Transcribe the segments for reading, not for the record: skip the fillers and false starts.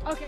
Okay.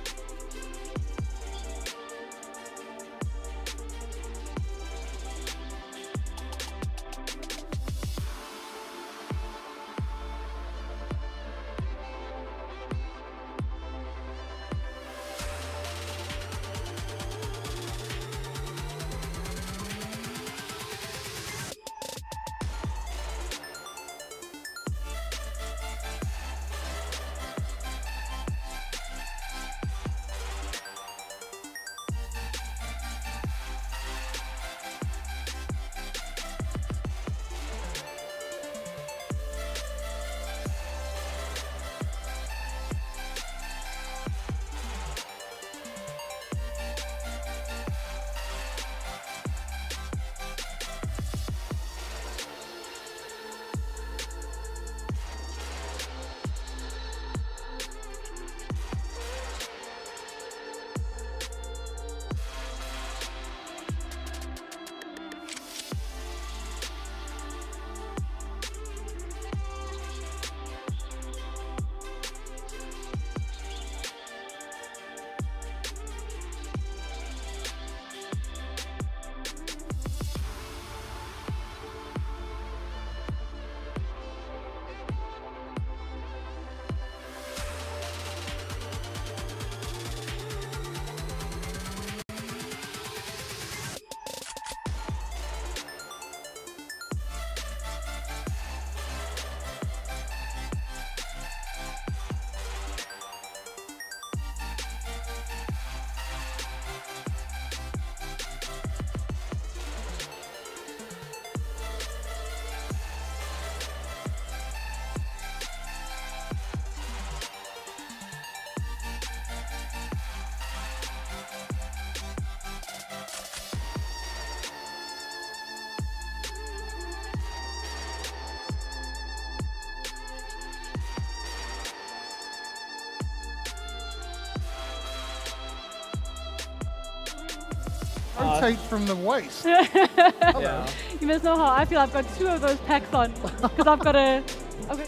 I'm tight from the waist. Yeah. You must know how I feel. I've got 2 of those packs on because I've got a. Okay.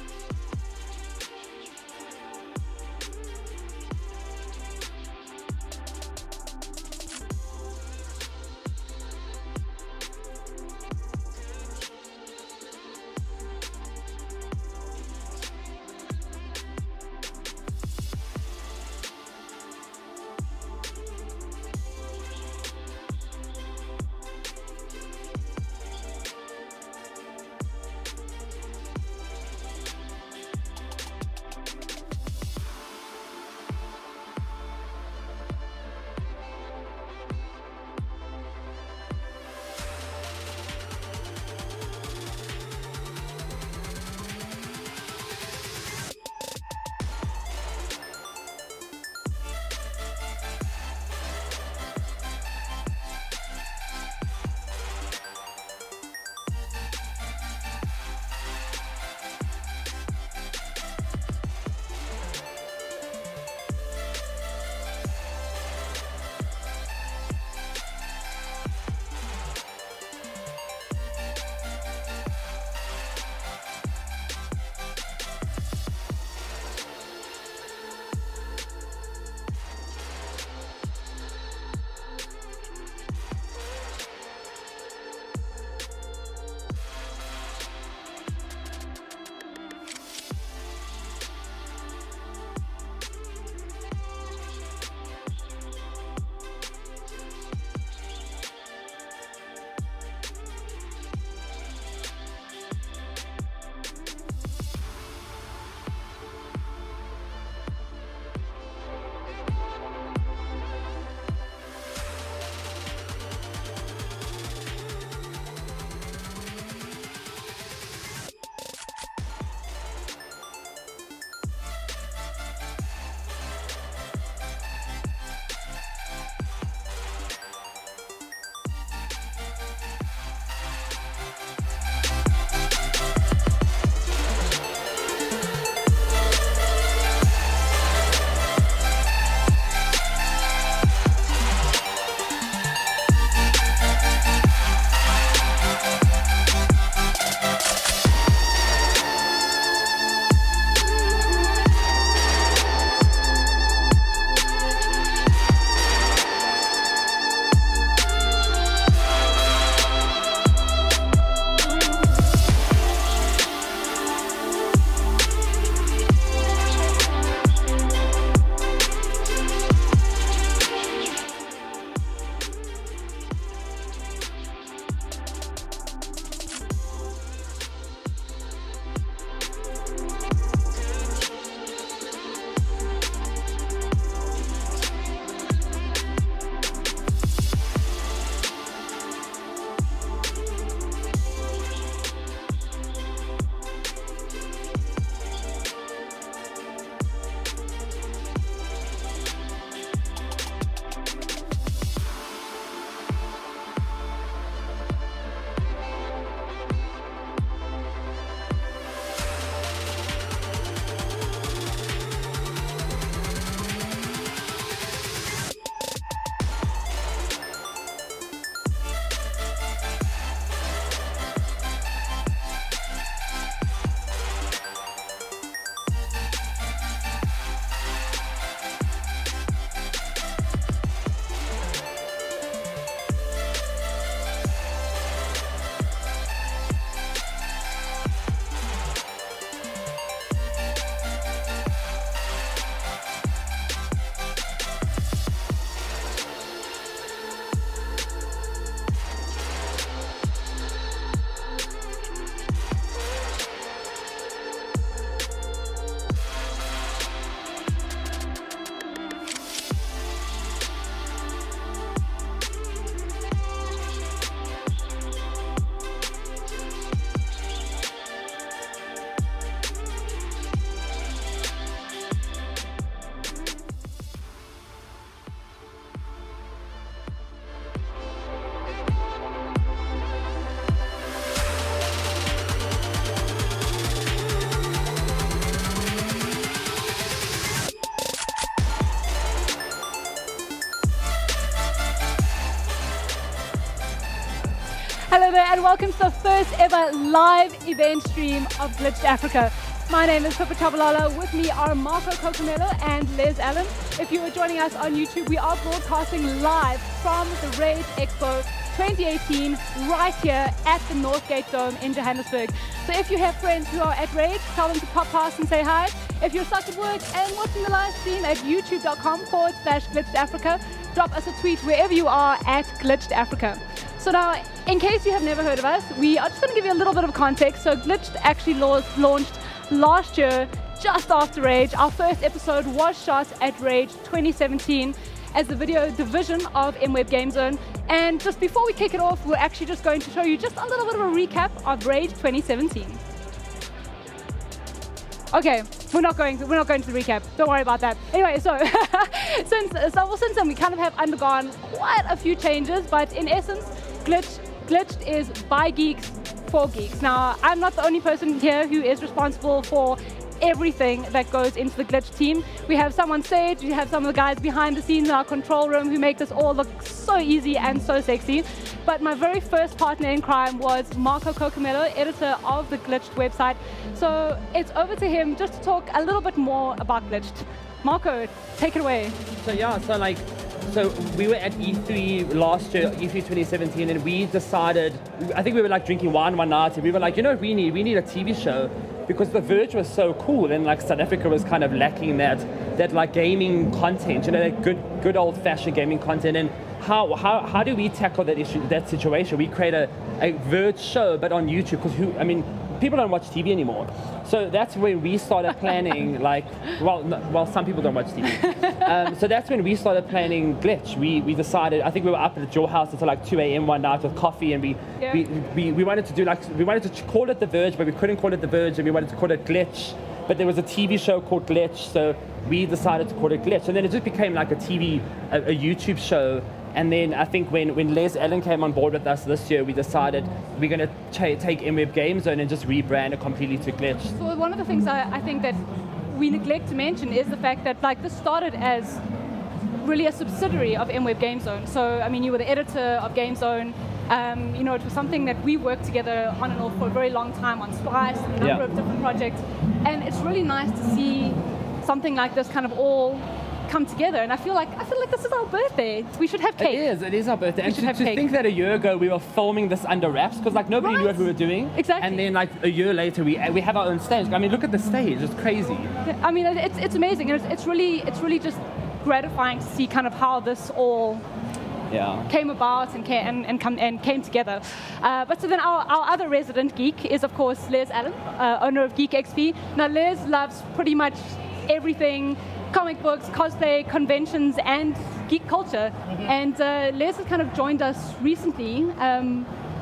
Hello there and welcome to the first ever live event stream of Glitched Africa. My name is Pippa Chabalala. With me are Marco Cocomelo and Les Allen. If you are joining us on YouTube, we are broadcasting live from the rAge Expo 2018 right here at the Northgate Dome in Johannesburg. So if you have friends who are at rAge, tell them to pop past and say hi. If you're stuck at work and watching the live stream at youtube.com/glitchedafrica, drop us a tweet wherever you are at Glitched Africa. So now, in case you have never heard of us, we are just going to give you a little bit of context. So Glitched actually launched last year, just after rAge. Our first episode was shot at rAge 2017 as the video division of MWeb Game Zone. And just before we kick it off, we're actually just going to show you just a little bit of a recap of rAge 2017. Okay, we're not going to the recap. Don't worry about that. Anyway, so since then we kind of have undergone quite a few changes, but in essence, Glitched is by geeks for geeks. Now, I'm not the only person here who is responsible for everything that goes into the Glitch team. We have some on stage, we have some of the guys behind the scenes in our control room who make this all look so easy and so sexy. But my very first partner in crime was Marco Cocomelo, editor of the Glitched website. So it's over to him just to talk a little bit more about Glitched. Marco, take it away. So we were at E3 last year, E3 2017, and we decided, I think we were like drinking wine one night, and we were like, you know what we need a TV show, because The Verge was so cool, and like South Africa was kind of lacking that like gaming content, you know, that good old-fashioned gaming content. And how do we tackle that situation? We create a Verge show, but on YouTube, because people don't watch TV anymore. So that's when we started planning, some people don't watch TV. So that's when we started planning Glitch. We decided, I think we were up at your house until like 2 a.m. one night with coffee, and we wanted to call it The Verge, but we couldn't call it The Verge, and we wanted to call it Glitch. But there was a TV show called Glitch, so we decided to call it Glitch. And then it just became like a YouTube show. And then I think when Les Allen came on board with us this year, we decided we're going to take MWeb Game Zone and just rebrand it completely to Glitch. So one of the things I think that we neglect to mention is the fact that this started as really a subsidiary of MWeb Game Zone. So you were the editor of Game Zone. It was something that we worked together on and off for a very long time on Splice and a number of different projects. And it's really nice to see something like this kind of all come together, and I feel like this is our birthday. We should have cake. It is our birthday. And to think that a year ago we were filming this under wraps, because nobody knew what we were doing. Exactly. And then a year later we have our own stage. Look at the stage. It's crazy. It's amazing, and it's really just gratifying to see kind of how this all came about and came together. But so then our other resident geek is of course Les Allen, owner of Geek XP. Now Les loves pretty much everything: comic books, cosplay, conventions, and geek culture. And Les has kind of joined us recently,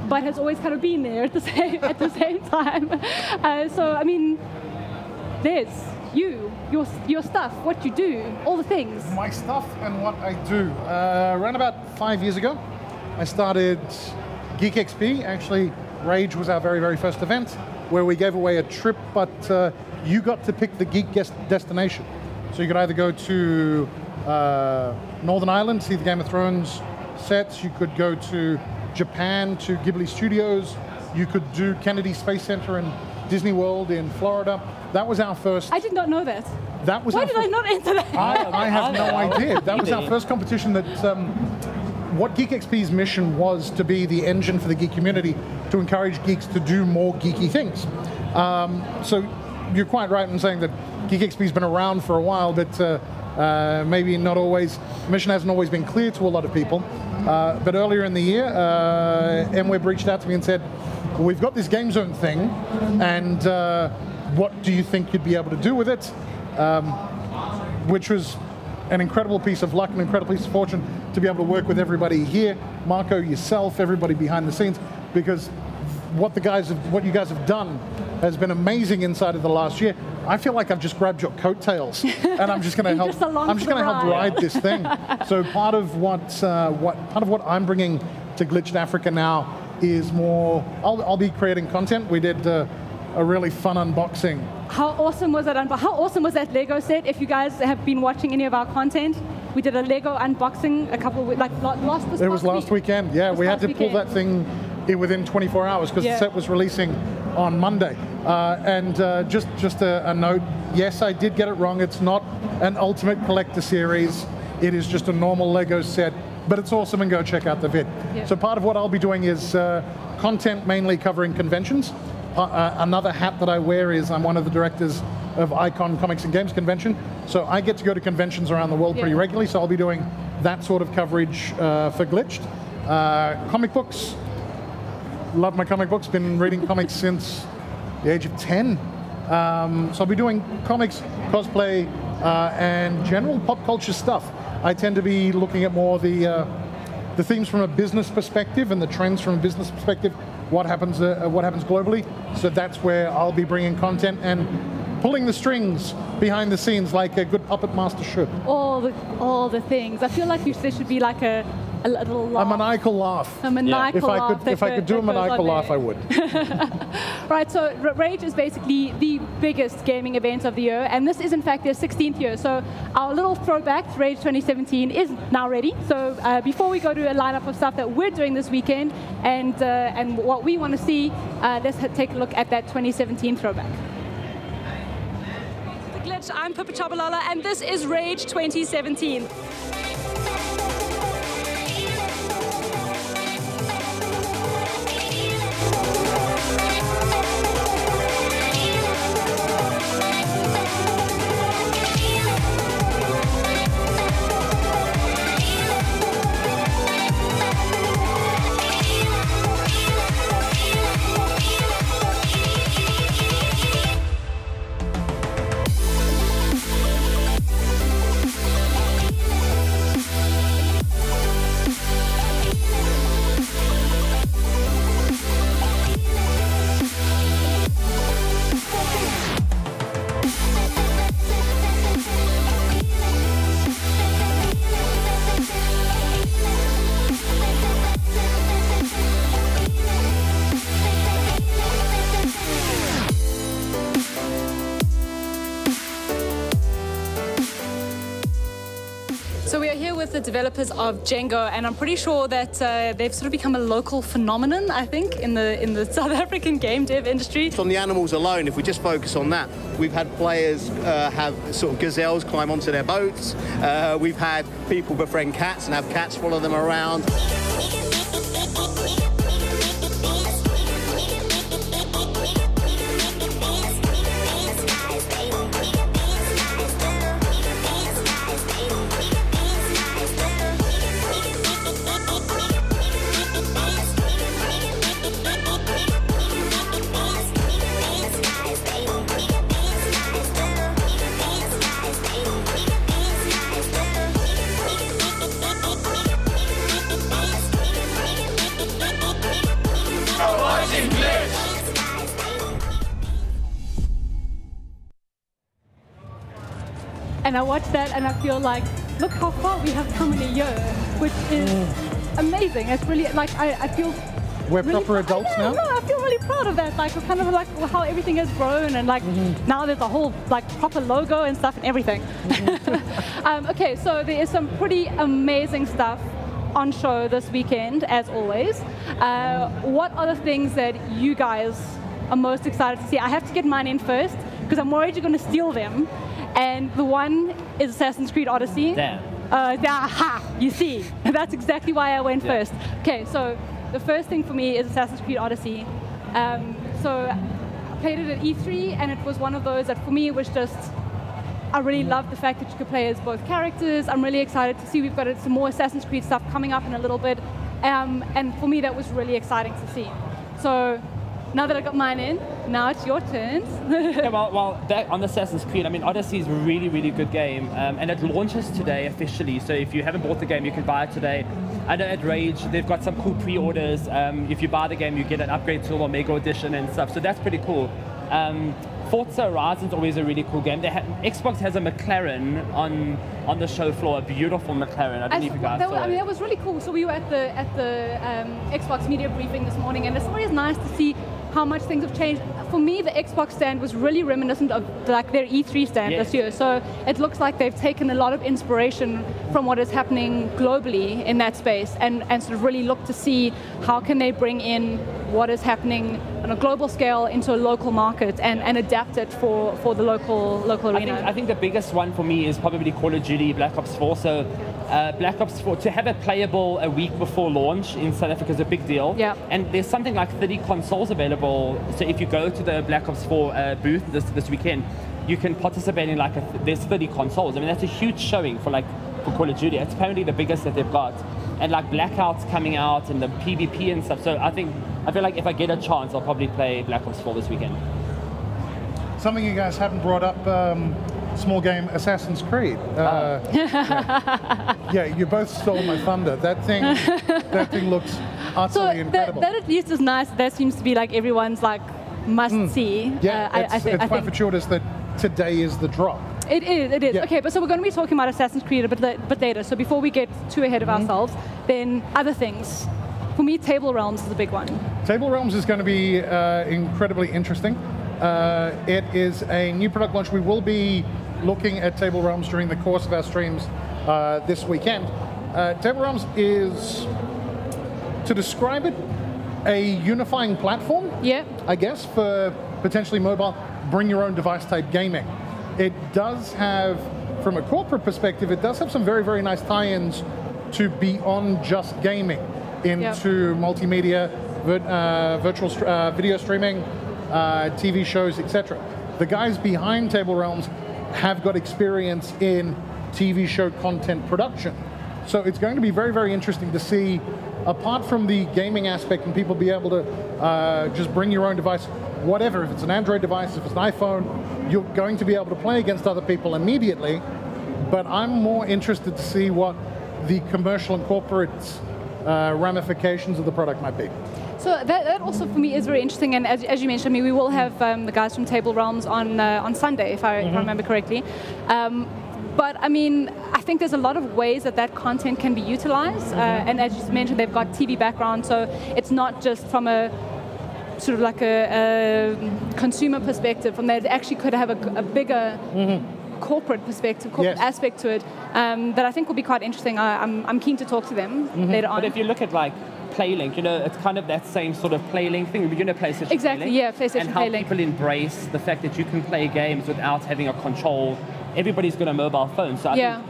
but has always kind of been there at the same time. Les, your stuff, what you do, all the things. My stuff and what I do. Around about 5 years ago, I started Geek XP. Actually, rAge was our very, very first event, where we gave away a trip, but you got to pick the geek destination. So you could either go to Northern Ireland, see the Game of Thrones sets. You could go to Japan, to Ghibli Studios. You could do Kennedy Space Center and Disney World in Florida. That was our first. I did not know that. Why did I not enter that? I have no idea. That was our first competition that what Geek XP's mission was to be the engine for the geek community, to encourage geeks to do more geeky things. So you're quite right in saying that Geek XP's been around for a while, but maybe not always, the mission hasn't always been clear to a lot of people. But earlier in the year, MWeb reached out to me and said, well, we've got this Game Zone thing, and what do you think you'd be able to do with it? Which was an incredible piece of luck, an incredible piece of fortune to be able to work with everybody here, Marco, yourself, everybody behind the scenes, because what you guys have done has been amazing inside of the last year. I feel like I've just grabbed your coattails, and I'm just going to help. I'm just going to help ride this thing. So part of what I'm bringing to Glitched Africa now is more. I'll be creating content. We did a really fun unboxing. How awesome was that? How awesome was that Lego set? If you guys have been watching any of our content, we did a Lego unboxing a couple of last weekend. Yeah, we had to pull that thing within 24 hours because the set was releasing on Monday. Just a note, yes, I did get it wrong. It's not an Ultimate Collector Series. It is just a normal Lego set, but it's awesome, and go check out the vid. So part of what I'll be doing is content mainly covering conventions. Another hat that I wear is I'm one of the directors of Icon Comics and Games Convention, so I get to go to conventions around the world pretty regularly, so I'll be doing that sort of coverage for Glitched. Comic books, love my comic books, been reading comics since the age of 10. So I'll be doing comics, cosplay, and general pop culture stuff. I tend to be looking at more the themes from a business perspective and the trends from a business perspective, what happens globally. So that's where I'll be bringing content and pulling the strings behind the scenes like a good puppet master should. All the things. I feel like there should be like a little laugh. A maniacal laugh. A maniacal laugh. If I could do a maniacal laugh, I would. Right, so rAge is basically the biggest gaming event of the year, and this is in fact their 16th year. So our little throwback to rAge 2017 is now ready. So before we go to a lineup of stuff that we're doing this weekend and what we want to see, let's take a look at that 2017 throwback. Glitch, I'm Pippa Chabalala, and this is rAge 2017. So we are here with the developers of Django, and I'm pretty sure that they've sort of become a local phenomenon, I think, in the South African game dev industry. On the animals alone, if we just focus on that, we've had players have sort of gazelles climb onto their boats. We've had people befriend cats and have cats follow them around. And I watch that and I feel like, look how far we have come in a year, which is amazing. It's really, like, I feel... We're really proper adults now? No, I feel really proud of that. Like, kind of like how everything has grown, and like now there's a whole like proper logo and stuff and everything. Okay, so there is some pretty amazing stuff on show this weekend, as always. What are the things that you guys are most excited to see? I have to get mine in first, because I'm worried you're going to steal them. And the one is Assassin's Creed Odyssey. Damn. You see, that's exactly why I went first. Okay, so the first thing for me is Assassin's Creed Odyssey. So I played it at E3, and it was one of those that for me was just, I really loved the fact that you could play as both characters. I'm really excited to see we've got some more Assassin's Creed stuff coming up in a little bit. And for me, that was really exciting to see. So now that I got mine in, now it's your turns. Yeah, well, back on Assassin's Creed, I mean, Odyssey is a really, really good game, and it launches today officially. So if you haven't bought the game, you can buy it today. I know at rAge, they've got some cool pre-orders. If you buy the game, you get an upgrade to the Omega Edition and stuff. So that's pretty cool. Forza Horizon's always a really cool game. Xbox has a McLaren on the show floor, a beautiful McLaren. I don't know if you guys saw it. I mean, that was really cool. So we were at the Xbox media briefing this morning, and it's always nice to see how much things have changed. For me, the Xbox stand was really reminiscent of like their E3 stand this year. So it looks like they've taken a lot of inspiration from what is happening globally in that space, and sort of really look to see how can they bring in what is happening on a global scale into a local market and adapt it for the local arena. I think the biggest one for me is probably Call of Duty Black Ops 4. So Black Ops 4, to have it playable a week before launch in South Africa is a big deal. Yeah. And there's something like 30 consoles available. So if you go to the Black Ops 4 booth this weekend, you can participate in there's 30 consoles. I mean, that's a huge showing for Call of Duty. It's apparently the biggest that they've got. And like Blackout's coming out and the PvP and stuff. So I feel like if I get a chance, I'll probably play Black Ops 4 this weekend. Something you guys haven't brought up, small game Assassin's Creed. Yeah, you both stole my thunder. That thing looks utterly incredible. That at least is nice. That seems to be like everyone's like must see. Yeah, it's quite fortuitous that today is the drop. It is. Yeah. Okay, but so we're going to be talking about Assassin's Creed a bit later. So before we get too ahead of ourselves, then other things. For me, Table Realms is a big one. Table Realms is going to be incredibly interesting. It is a new product launch. We will be looking at Table Realms during the course of our streams this weekend. Table Realms is, to describe it, a unifying platform, I guess, for potentially mobile, bring your own device type gaming. It does have, from a corporate perspective, it does have some very, very nice tie-ins to beyond just gaming into multimedia, virtual video streaming, TV shows, etc. The guys behind Table Realms have got experience in TV show content production. So it's going to be very, very interesting to see, apart from the gaming aspect and people be able to just bring your own device, whatever, if it's an Android device, if it's an iPhone, you're going to be able to play against other people immediately. But I'm more interested to see what the commercial and corporate ramifications of the product might be. So that also for me is very interesting, and as you mentioned, we will have the guys from Table Realms on Sunday, if I remember correctly. But I mean, I think there's a lot of ways that content can be utilized, and as you mentioned, they've got TV background, so it's not just from a sort of like a consumer perspective. From there, it actually could have a bigger corporate perspective, corporate aspect to it, that I think will be quite interesting. I'm keen to talk to them later on. But if you look at like PlayLink, it's kind of that same sort of PlayLink thing. PlayStation exactly, PlayLink, PlayStation and how PlayLink. People embrace the fact that you can play games without having a control. Everybody's got a mobile phone, so I think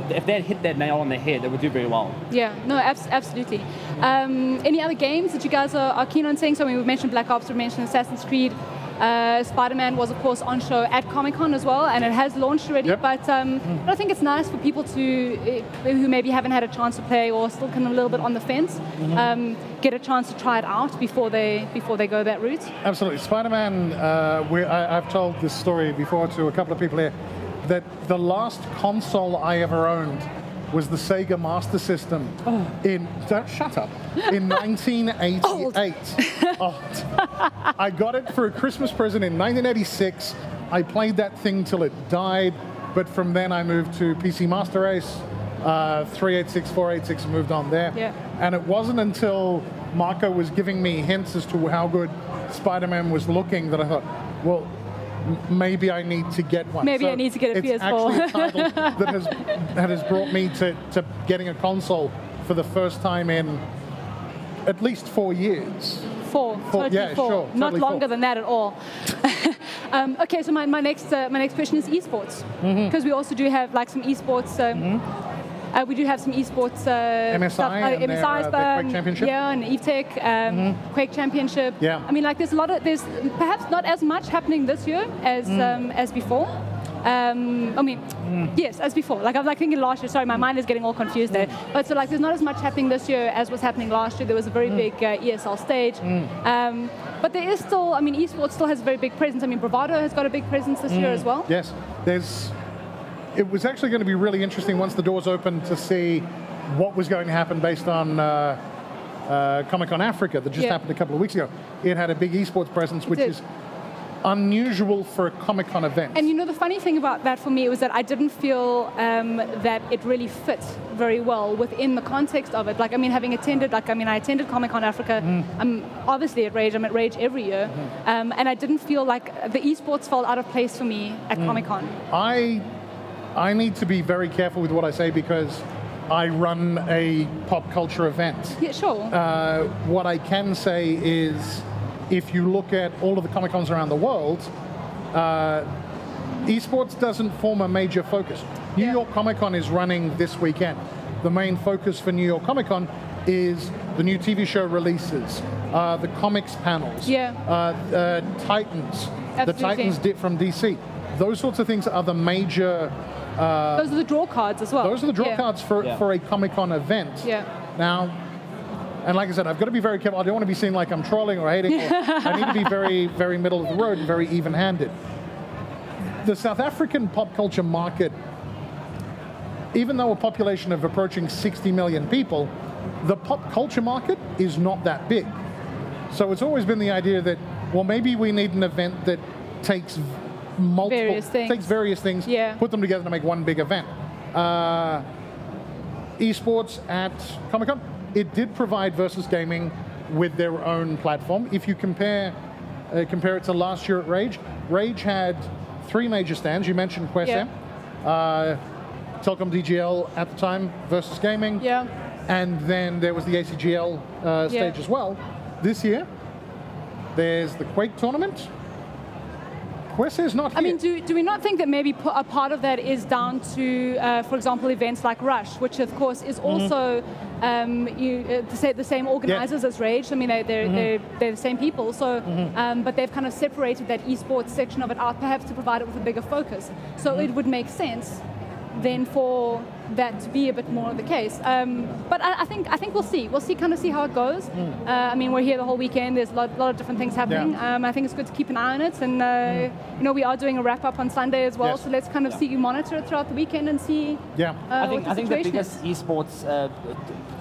if they hit that nail on the head, they would do very well. Yeah, no, absolutely. Any other games that you guys are keen on seeing? So we mentioned Black Ops, we mentioned Assassin's Creed. Spider-Man was, of course, on show at Comic-Con as well, and it has launched already. But I think it's nice for people who maybe haven't had a chance to play or still kind of a little bit on the fence, get a chance to try it out before they go that route. Absolutely. Spider-Man, I've told this story before to a couple of people here, that the last console I ever owned was the Sega Master System in 1988. I got it for a Christmas present in 1986. I played that thing till it died, but from then I moved to PC Master Race, 386, 486, and moved on there. And it wasn't until Marco was giving me hints as to how good Spider-Man was looking that I thought, well, maybe I need to get one. Maybe I need to get a PS4. It's actually a title that has brought me to getting a console for the first time in at least 4 years. Four. Sure. Not totally longer than that at all. Okay, so my next question is esports, because we also do have like some esports. We do have some esports MSI stuff, MSI's the Quake Championship. And EveTech, Quake Championship. I mean, like there's perhaps not as much happening this year as before. I mean, yes, as before. Like I'm thinking last year. Sorry, my mind is getting all confused there. But so there's not as much happening this year as was happening last year. There was a very big ESL stage. But there is still, esports still has a very big presence. Bravado has got a big presence this year as well. Yes, it was actually going to be really interesting once the doors opened to see what was going to happen based on Comic-Con Africa that just happened a couple of weeks ago. It had a big esports presence, which is unusual for a Comic-Con event. And you know, the funny thing about that for me was that I didn't feel that it really fit very well within the context of it. Like, I mean, having attended, I attended Comic-Con Africa. I'm obviously at rAge. I'm at rAge every year. And I didn't feel like the esports felt out of place for me at Comic-Con. I need to be very careful with what I say because I run a pop culture event. Yeah, sure. What I can say is, if you look at all of the Comic-Cons around the world, esports doesn't form a major focus. New York Comic-Con is running this weekend. The main focus for New York Comic-Con is the new TV show releases, the comics panels, Titans, Absolutely. the Titans from DC. Those sorts of things are the major... those are the draw cards as well. Those are the draw cards for a Comic-Con event. Now, and like I said, I've got to be very careful. I don't want to be seen like I'm trolling or hating. I need to be very, very middle of the road and very even-handed. The South African pop culture market, even though a population of approaching 60 million people, the pop culture market is not that big. So it's always been the idea that, well, maybe we need an event that takes various things, put them together to make one big event. Esports at Comic-Con, it did provide Versus Gaming with their own platform. If you compare it to last year at rAge, rAge had 3 major stands. You mentioned QuestM, Telkom DGL at the time, Versus Gaming, and then there was the ACGL stage as well. This year, there's the Quake tournament. Quest is not here. I mean, do we not think that maybe a part of that is down to, for example, events like Rush, which of course is also the same organizers as rAge. I mean, they're the same people. So, but they've kind of separated that esports section of it out, perhaps to provide it with a bigger focus. So it would make sense then for that to be a bit more the case. But I think we'll see. We'll kind of see how it goes. I mean, we're here the whole weekend. There's a lot of different things happening. I think it's good to keep an eye on it. And you know, we are doing a wrap up on Sunday as well. So let's kind of see you monitor it throughout the weekend and see. I think the biggest esports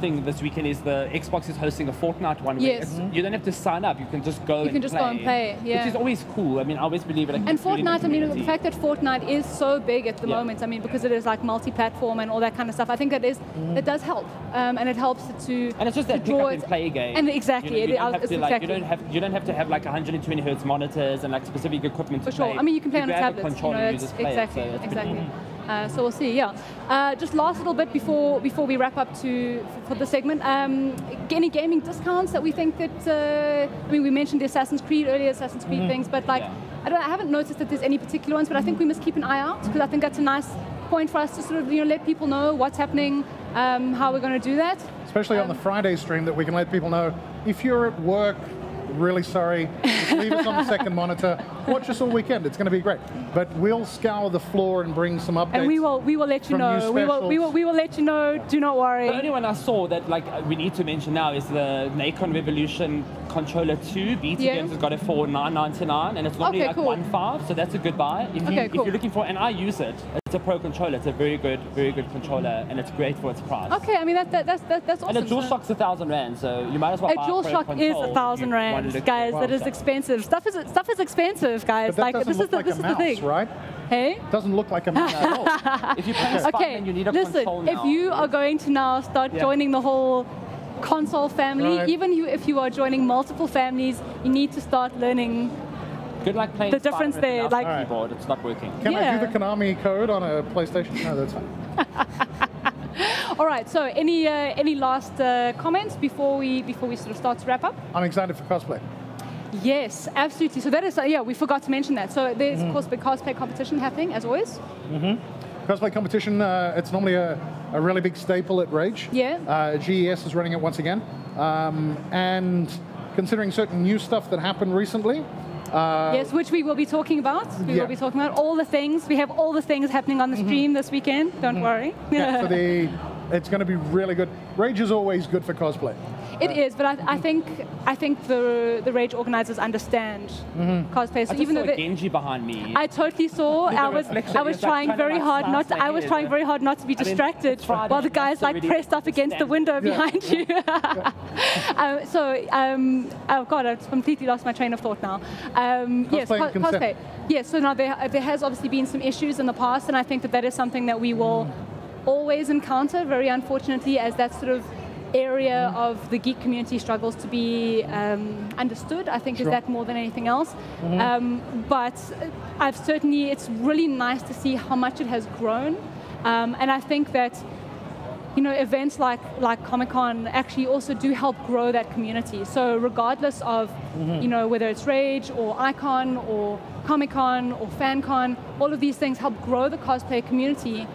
thing this weekend is the Xbox is hosting a Fortnite one week. You don't have to sign up. You can just go. You can just go and play. Which is always cool. I mean, I always believe it. And Fortnite. I mean, the fact that Fortnite is so big at the moment. I mean, because it is like multi-platform and all that kind of stuff. I think that does help, and it helps to. And it's just that pick up and play game. And exactly, you don't have to have like 120 hertz monitors and like specific equipment to play. I mean, you can play on a tablet. Exactly. So we'll see. Just last little bit before we wrap up for the segment. Any gaming discounts that we think that? I mean, we mentioned the Assassin's Creed things, but like I haven't noticed that there's any particular ones. But I think we must keep an eye out because I think that's a nice point for us to sort of let people know what's happening, how we're going to do that. Especially on the Friday stream, that we can let people know if you're at work. Really sorry. Just leave us on the second monitor. Watch us all weekend. It's going to be great. But we'll scour the floor and bring some updates. And we will let you know. We will let you know. Do not worry. The only one I saw that we need to mention now is the Nacon Revolution Controller 2. BT Games has got it for $9.99, and it's normally $1.5. So that's a good buy. If you're looking for, and I use it. It's a pro controller. It's a very good controller, and it's great for its price. Okay, I mean that's awesome. And a DualShock's 1,000 rand, so you might as well buy a DualShock is 1,000 rand, guys. That is expensive. Stuff is expensive, guys. But that doesn't look like a mouse, right? Hey? Doesn't look like a mouse at all. If you play Spider-Man, you need a control now. If you are going to now start joining the whole console family, even if you are joining multiple families, you need to start learning. Good luck playing the difference there, like keyboard, it's not working. Can I do the Konami code on a PlayStation? No, that's fine. All right. So, any last comments before we sort of start to wrap up? I'm excited for cosplay. Yes, absolutely. So that is we forgot to mention that. So there's of course the cosplay competition happening as always. Cosplay competition. It's normally a really big staple at rAge. GES is running it once again, and considering certain new stuff that happened recently. Yes, which we will be talking about. We will be talking about all the things. We have all the things happening on the stream this weekend. Don't worry. So it's going to be really good. rAge is always good for cosplay. It is, but I think the rAge organizers understand cosplay. So I just even saw though a Genji behind me. I totally saw. I was trying very hard not to. I was trying very hard not to be distracted while the guy's like pressed up against the window behind you. Oh god, I've completely lost my train of thought now. Yes, cosplay. Yes, so now there has obviously been some issues in the past, and I think that is something that we will always encounter, very unfortunately, as that sort of area of the geek community struggles to be understood. I think is that more than anything else. But it's really nice to see how much it has grown, and I think that events like Comic-Con actually also do help grow that community. So regardless of whether it's rAge or Icon or Comic-Con or FanCon, all of these things help grow the cosplay community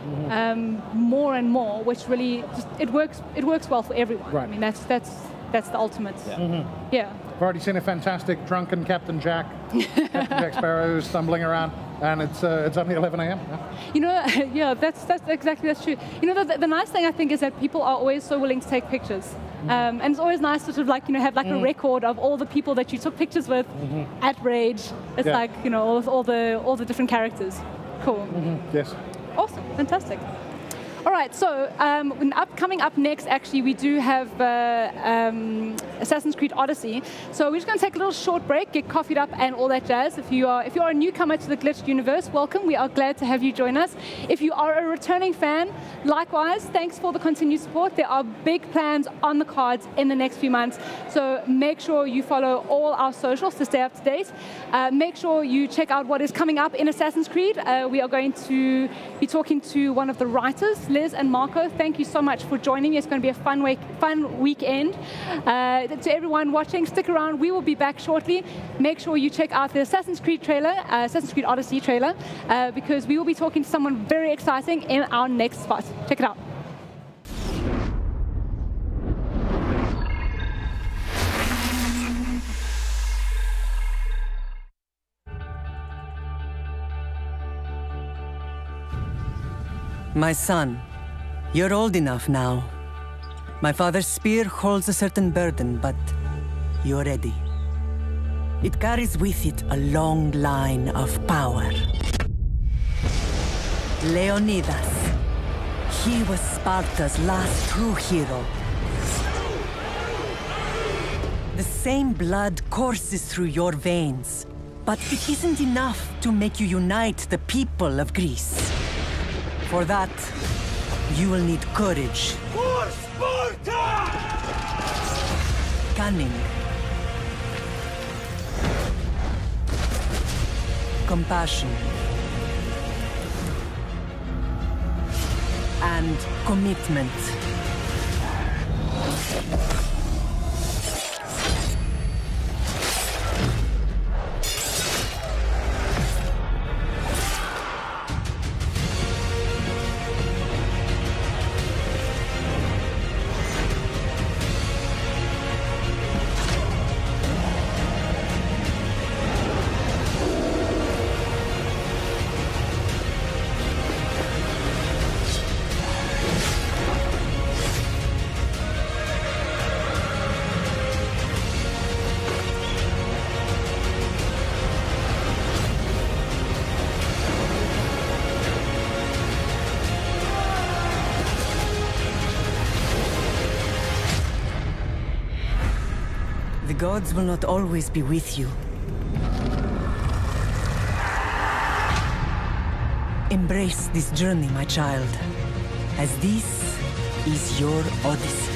more and more, which really it works well for everyone. Right. I mean that's the ultimate. Yeah. I've already seen a fantastic drunken Captain Jack Sparrow stumbling around, and it's only 11 a.m. Yeah, that's true. The nice thing I think is that people are always so willing to take pictures, and it's always nice to sort of have a record of all the people that you took pictures with at rAge. It's all the different characters. Cool. Yes. Awesome. Fantastic. All right, so coming up next, actually, we do have Assassin's Creed Odyssey. So we're just going to take a little short break, get coffeed up, and all that jazz. If you are a newcomer to the Glitched universe, welcome. We are glad to have you join us. If you are a returning fan, likewise, thanks for the continued support. There are big plans on the cards in the next few months, so make sure you follow all our socials to stay up to date. Make sure you check out what is coming up in Assassin's Creed. We are going to be talking to one of the writers, Liz and Marco. Thank you so much for joining me. It's going to be a fun weekend. To everyone watching, stick around. We will be back shortly. Make sure you check out the Assassin's Creed trailer, Assassin's Creed Odyssey trailer, because we will be talking to someone very exciting in our next spot. Check it out. My son, you're old enough now. My father's spear holds a certain burden, but you're ready. It carries with it a long line of power. Leonidas. He was Sparta's last true hero. The same blood courses through your veins, but it isn't enough to make you unite the people of Greece. For that, you will need courage. For Sparta! Cunning. Compassion. And commitment. The gods will not always be with you. Embrace this journey, my child, as this is your Odyssey.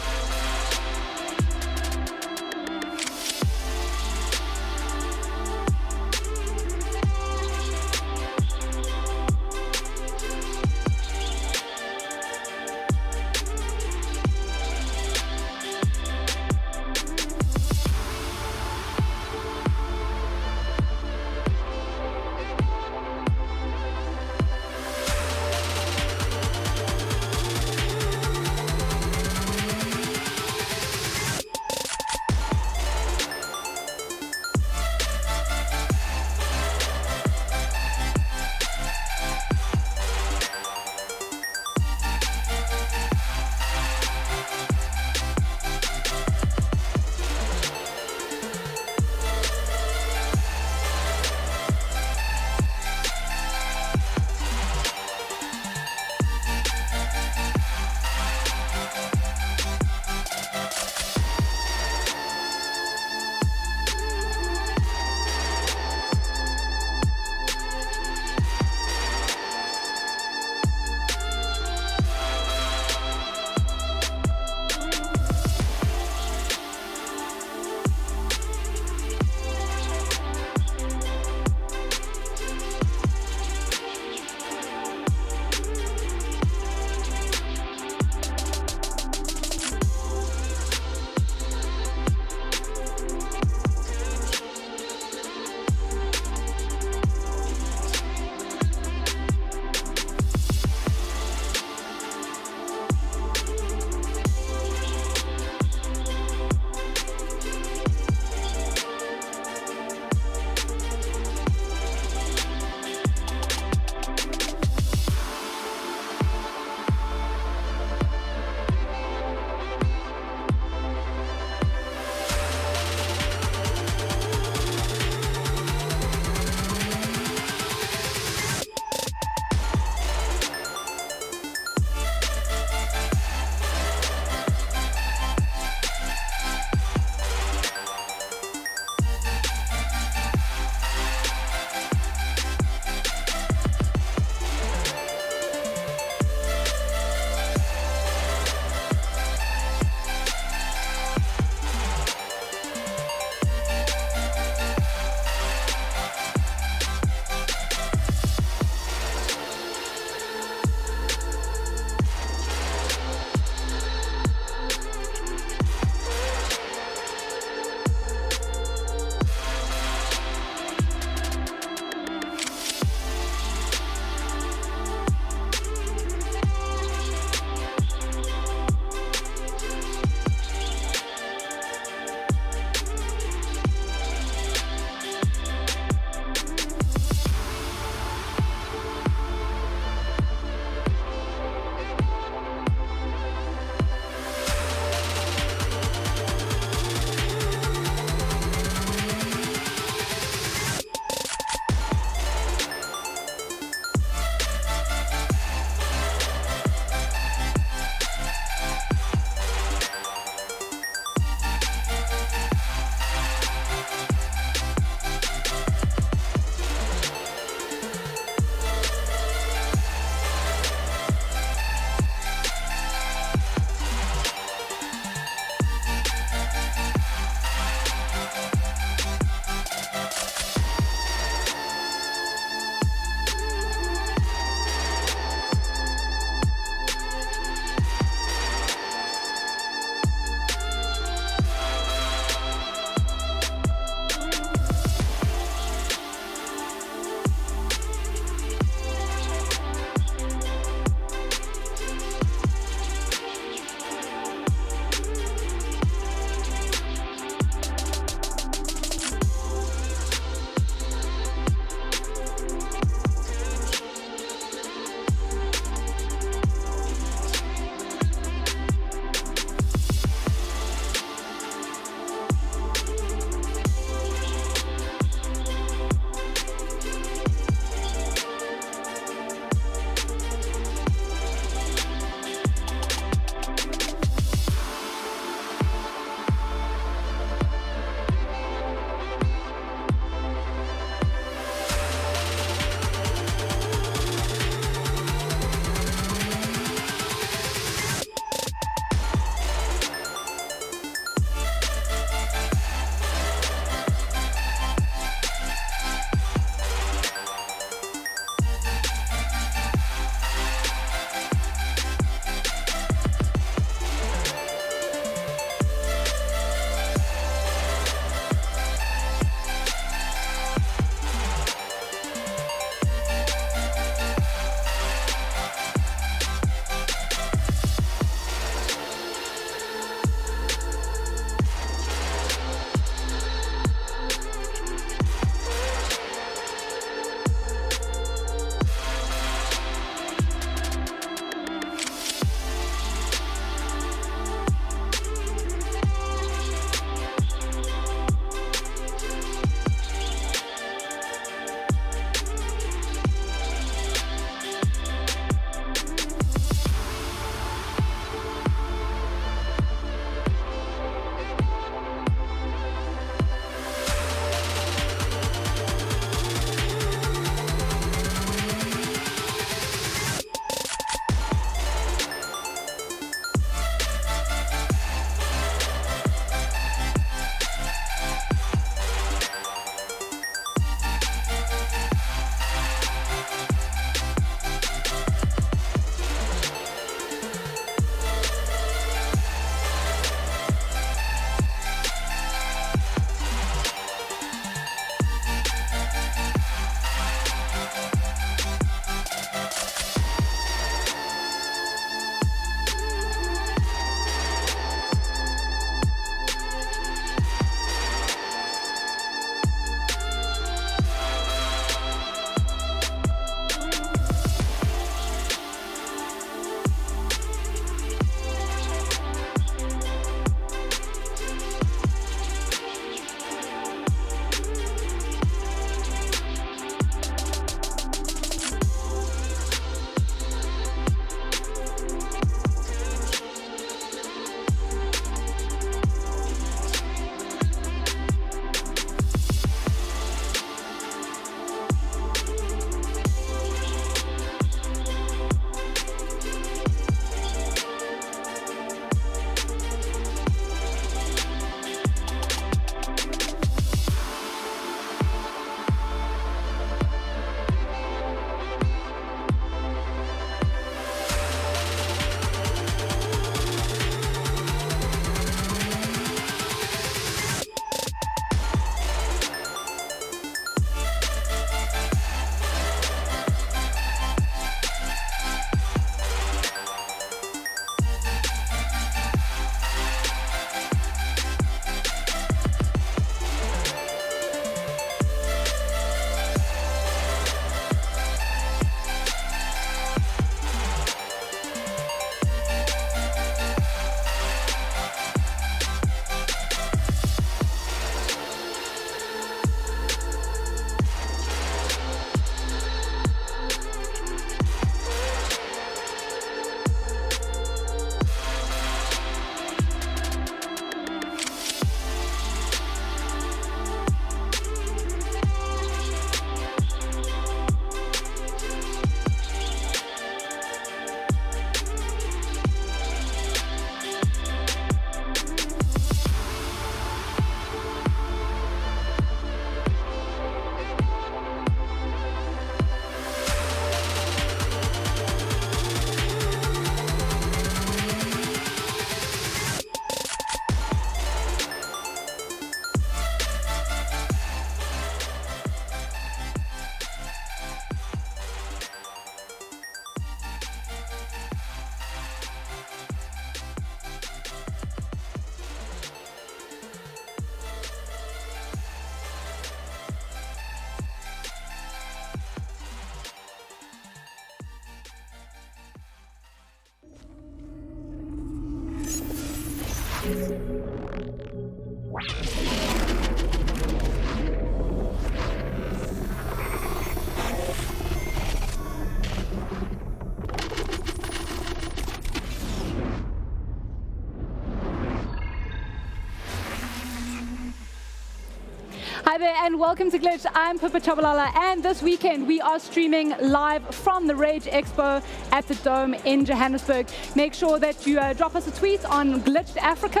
Hi there and welcome to Glitch. I'm Pippa Chabalala and this weekend we are streaming live from the rAge Expo at the Dome in Johannesburg. Make sure that you drop us a tweet on Glitch Africa.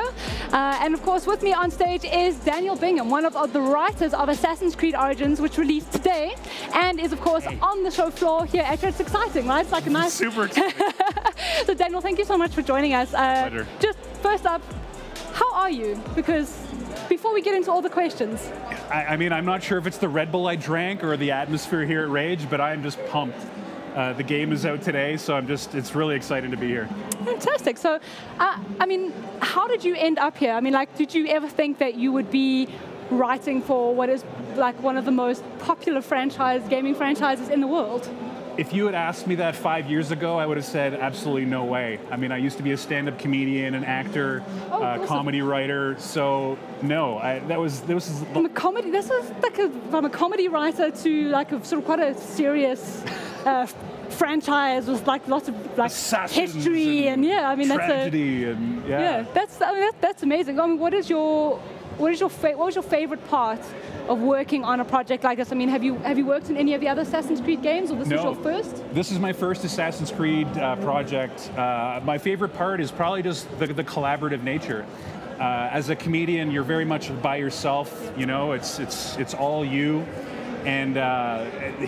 And of course with me on stage is Daniel Bingham, one of the writers of Assassin's Creed Origins, which released today and is of course on the show floor here. Actually, it's exciting, right? It's like a nice... Super exciting. So Daniel, thank you so much for joining us. Pleasure. Just first up, how are you? Because before we get into all the questions. I mean, I'm not sure if it's the Red Bull I drank or the atmosphere here at rAge, but I'm just pumped. The game is out today, so it's really exciting to be here. Fantastic. So, I mean, how did you end up here? I mean, like, did you ever think that you would be writing for what is like one of the most popular gaming franchises in the world? If you had asked me that 5 years ago, I would have said absolutely no way. I mean, I used to be a stand-up comedian, an actor, comedy writer. So no, this was from a comedy. This is like from a comedy writer to like a sort of quite a serious franchise with like lots of like Assassins history and yeah. I mean tragedy that's amazing. I mean, what was your favorite part of working on a project like this? I mean, have you worked in any of the other Assassin's Creed games, or this is your first? This is my first Assassin's Creed project. My favorite part is probably just the collaborative nature. As a comedian, you're very much by yourself. You know, it's all you. And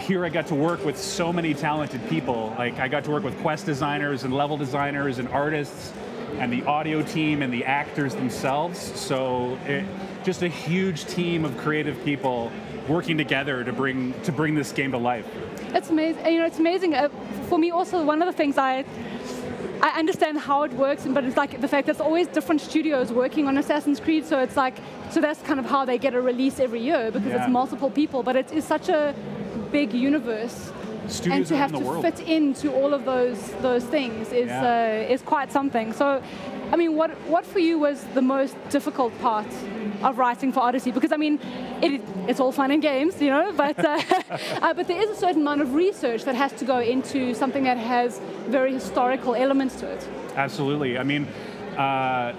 here I got to work with so many talented people. Like I got to work with quest designers and level designers and artists, and the audio team and the actors themselves. So just a huge team of creative people working together to bring this game to life. It's amazing. You know, it's amazing. For me, also one of the things I understand how it works, but it's like the fact that there's always different studios working on Assassin's Creed. So it's like, so that's kind of how they get a release every year, because it's multiple people. But it is such a big universe. Studios and to have to fit into all of those things is quite something. So, I mean, what for you was the most difficult part of writing for Odyssey? Because I mean, it's all fun and games, you know, but but there is a certain amount of research that has to go into something that has very historical elements to it. Absolutely. I mean,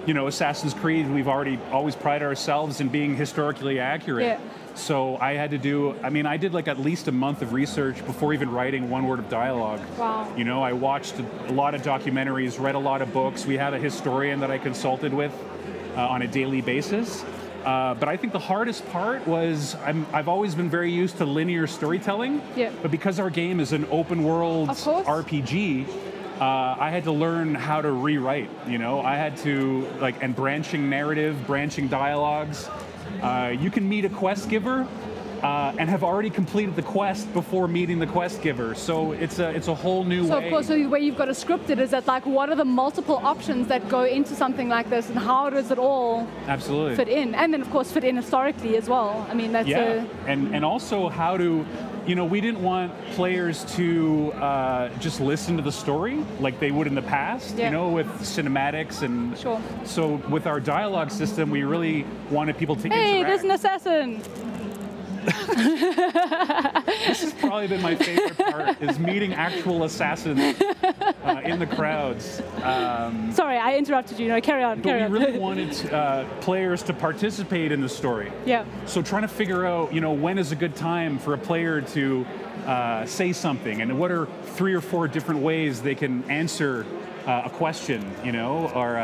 you know, Assassin's Creed, we've always prided ourselves in being historically accurate. Yeah. So I had to do, I mean, I did like at least a month of research before even writing one word of dialogue. Wow. You know, I watched a lot of documentaries, read a lot of books. We had a historian that I consulted with on a daily basis. But I think the hardest part was I've always been very used to linear storytelling. Yeah. But because our game is an open world RPG, I had to learn how to rewrite, you know? I had to, and branching narrative, branching dialogues. You can meet a quest giver and have already completed the quest before meeting the quest giver. So it's a whole new way. So of course, the way you've got to script it is that like, what are the multiple options that go into something like this, and how does it all fit in? And then of course fit in historically as well. I mean, that's and also how to, you know, we didn't want players to just listen to the story like they would in the past, you know, with cinematics and so with our dialogue system, we really wanted people to interact. Hey, there's an assassin. This has probably been my favorite part, is meeting actual assassins in the crowds. Sorry, I interrupted you. No, carry on. But we really wanted players to participate in the story. Yeah. So trying to figure out, you know, when is a good time for a player to say something, and what are 3 or 4 different ways they can answer a question, you know, or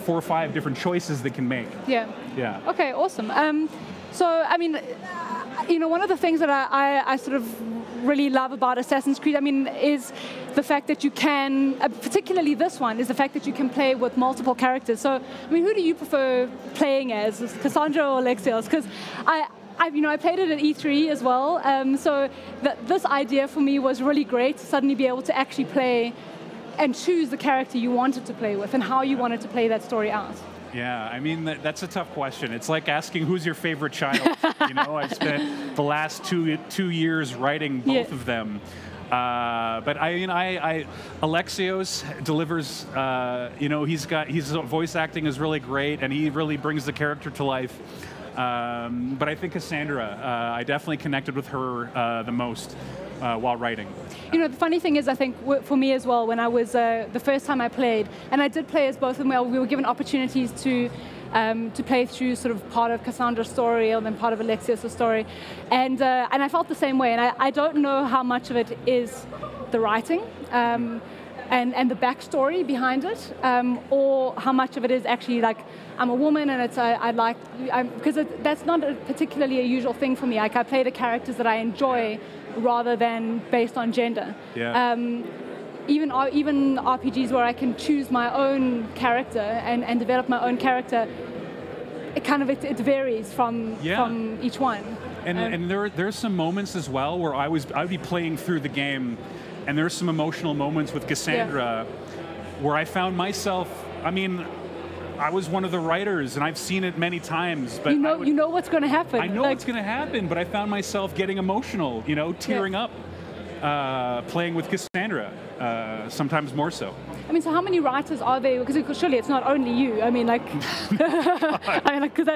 4 or 5 different choices they can make. Yeah. Yeah. Okay, awesome. So, I mean, you know, one of the things that I sort of really love about Assassin's Creed, I mean, is the fact that you can, particularly this one, is the fact that you can play with multiple characters. So, I mean, who do you prefer playing as, Cassandra or Alexios? Because I played it at E3 as well, so this idea for me was really great, to suddenly be able to actually play and choose the character you wanted to play with and how you wanted to play that story out. Yeah, I mean, that's a tough question. It's like asking who's your favorite child. You know, I spent the last two years writing both of them. But I mean, Alexios delivers, you know, his voice acting is really great, and he really brings the character to life. But I think Cassandra, I definitely connected with her the most while writing. You know, the funny thing is, I think for me as well, when I was the first time I played, and I did play as both of them, we were given opportunities to to play through sort of part of Cassandra's story and then part of Alexios' story. And I felt the same way. And I don't know how much of it is the writing and the backstory behind it, or how much of it is actually like, I'm a woman and it's because that's not particularly a usual thing for me. Like, I play the characters that I enjoy rather than based on gender. Yeah. Even RPGs where I can choose my own character and develop my own character, it varies from each one. And there's some moments as well where I would be playing through the game, and there's some emotional moments with Cassandra where I found myself, I mean, I was one of the writers, and I've seen it many times. But you know what's going to happen. I know what's going to happen, but I found myself getting emotional, tearing up, playing with Cassandra, sometimes more so. I mean, so how many writers are there? Because surely it's not only you. I mean, because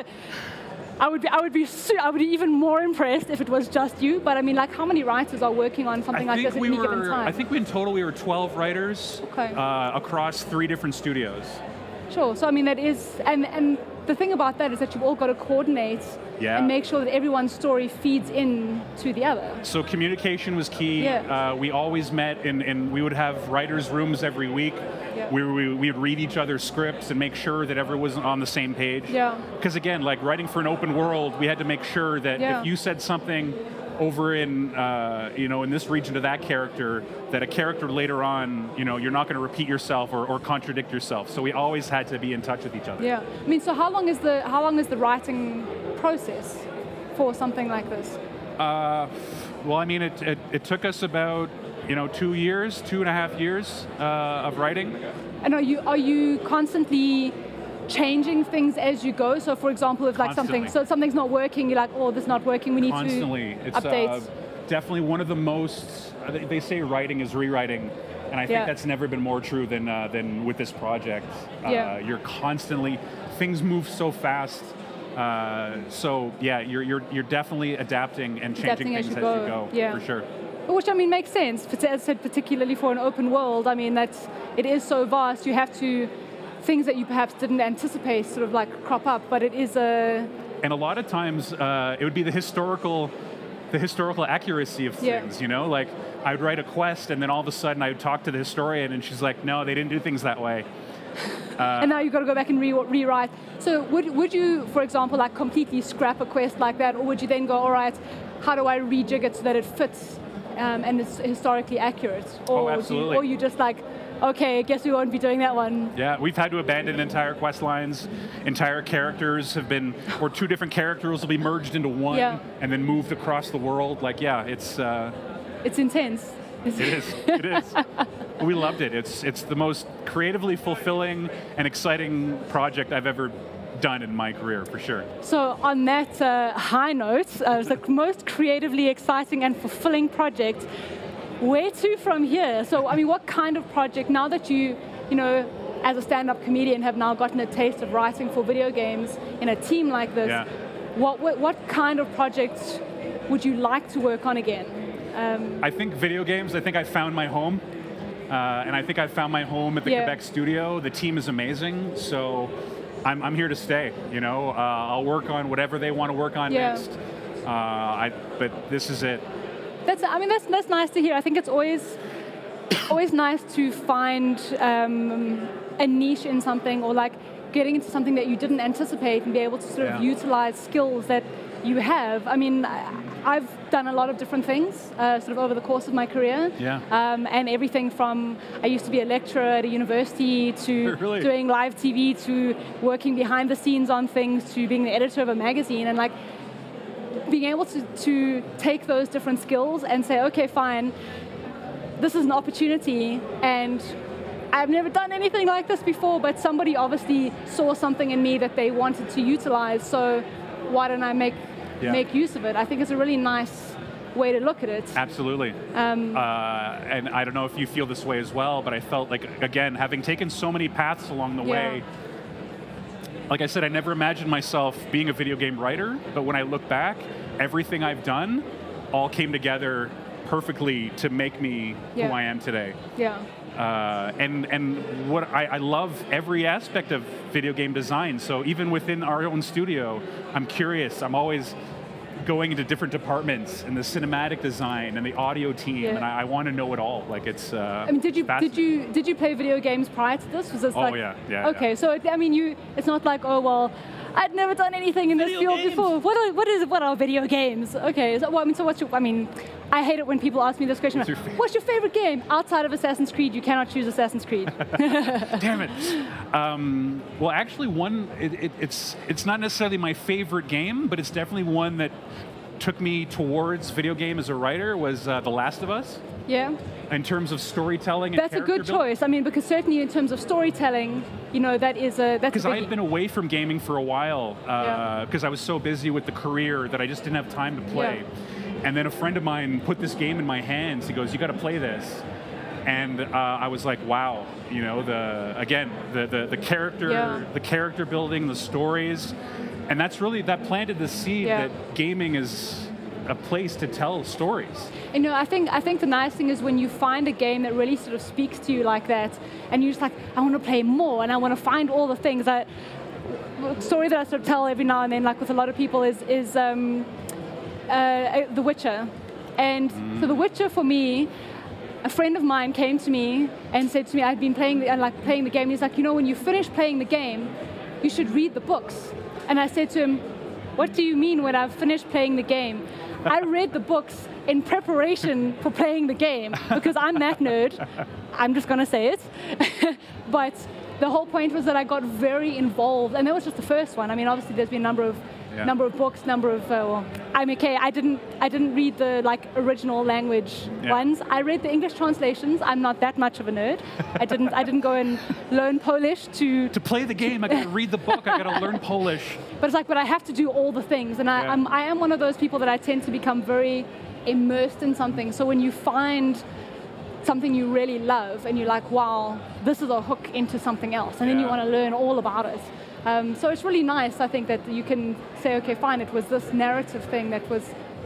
I would be even more impressed if it was just you. But I mean, like, how many writers are working on something like this at any given time? I think in total we were 12 writers across 3 different studios. Sure. So I mean, that is, and the thing about that is that you've all got to coordinate and make sure that everyone's story feeds in to the other. So communication was key. We always met, and we would have writers' rooms every week. We would read each other's scripts and make sure that everyone was on the same page. Because again, like writing for an open world, we had to make sure that if you said something over in in this region to that character, that a character later on, you're not going to repeat yourself or contradict yourself. So we always had to be in touch with each other. Yeah. I mean, so how long is the writing process for something like this? Well, I mean, it took us about 2 years, 2.5 years of writing. And are you constantly changing things as you go? So, for example, if like something's not working, you're like, oh, this is not working. We need to update. It's definitely one of the most. They say writing is rewriting, and I think that's never been more true than with this project. You're constantly, things move so fast. So yeah, you're definitely adapting and changing things as you go. For sure. Which, I mean, makes sense. As I said, particularly for an open world. I mean, it is so vast. You have to, things that you perhaps didn't anticipate sort of like crop up, but it is a... And a lot of times it would be the historical accuracy of things, like I would write a quest and then all of a sudden I would talk to the historian and she's like, no, they didn't do things that way. And now you've got to go back and rewrite. So would you, for example, like completely scrap a quest like that, or would you then go, all right, how do I rejig it so that it fits and it's historically accurate? Or absolutely. Or you just like, okay, I guess we won't be doing that one. Yeah, we've had to abandon entire quest lines. Entire characters have been, or 2 different characters will be merged into one and then moved across the world. Like, it's intense. It is. We loved it. It's the most creatively fulfilling and exciting project I've ever done in my career, for sure. So on that high note, the most creatively exciting and fulfilling project, where to from here? So, I mean, what kind of project, now that you as a stand-up comedian have now gotten a taste of writing for video games in a team like this, what kind of projects would you like to work on again? I think video games, I think I found my home. And I think I found my home at the Quebec studio. The team is amazing, so I'm here to stay. I'll work on whatever they want to work on next. But this is it. That's nice to hear. I think it's always nice to find a niche in something, or like getting into something that you didn't anticipate and be able to sort of utilize skills that you have. I mean, I've done a lot of different things sort of over the course of my career. And everything from, I used to be a lecturer at a university to doing live TV to working behind the scenes on things to being the editor of a magazine, and like being able to take those different skills and say, okay, fine, this is an opportunity, and I've never done anything like this before, but somebody obviously saw something in me that they wanted to utilize, so why don't I make use of it? I think it's a really nice way to look at it. Absolutely. And I don't know if you feel this way as well, but I felt like, again, having taken so many paths along the way, like I said, I never imagined myself being a video game writer, but when I look back, everything I've done all came together perfectly to make me who I am today. Yeah. And what I love every aspect of video game design. So even within our own studio, I'm curious. I'm always going into different departments and the cinematic design and the audio team, and I want to know it all. Like it's. I mean, did you play video games prior to this? Was this like? Oh yeah. Okay, so I mean, it's not like, oh well, I'd never done anything in this field before. What are video games? Okay, so what's your? I mean, I hate it when people ask me this question. What's your favorite game outside of Assassin's Creed? You cannot choose Assassin's Creed. Damn it. Well, actually, it's not necessarily my favorite game, but it's definitely one that took me towards video game as a writer. Was The Last of Us. Yeah. In terms of storytelling, and that's a good choice. I mean, because certainly in terms of storytelling, you know, that's because I had been away from gaming for a while because I was so busy with the career that I just didn't have time to play. Yeah. And then a friend of mine put this game in my hands. He goes, "You got to play this." And I was like, "Wow!" You know, the character building, the stories, and that planted the seed that gaming is a place to tell stories. And, you know, I think the nice thing is when you find a game that really sort of speaks to you like that, and you're just like, I want to play more, and I want to find all the things. The story that I sort of tell every now and then, like with a lot of people, is The Witcher. And so The Witcher, for me, a friend of mine came to me and said to me, I'd been playing the game. He's like, you know, when you finish playing the game, you should read the books. And I said to him, what do you mean when I've finished playing the game? I read the books in preparation for playing the game because I'm that nerd. I'm just going to say it. But the whole point was that I got very involved, and that was just the first one. I mean, obviously, there's been a number of books, I'm okay. I didn't read the original language ones. I read the English translations. I'm not that much of a nerd. I didn't go and learn Polish to play the game. I got to read the book. I got to learn Polish. But it's but I have to do all the things, and I am one of those people that I tend to become very immersed in something. So when you find something you really love, and you're like, wow, this is a hook into something else, and then you want to learn all about it. So it's really nice, I think, that you can say, okay, fine, it was this narrative thing that was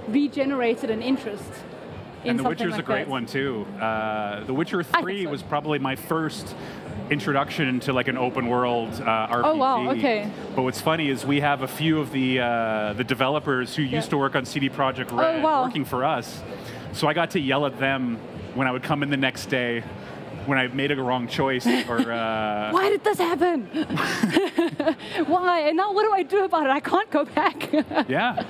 regenerated an interest in something. And The Witcher's a great one, too. The Witcher 3 was probably my first introduction into an open world RPG. Oh, wow, okay. But what's funny is we have a few of the developers who used to work on CD Projekt Red working for us. So I got to yell at them when I would come in the next day when I made a wrong choice, or why did this happen? Why? And now what do I do about it? I can't go back. Yeah.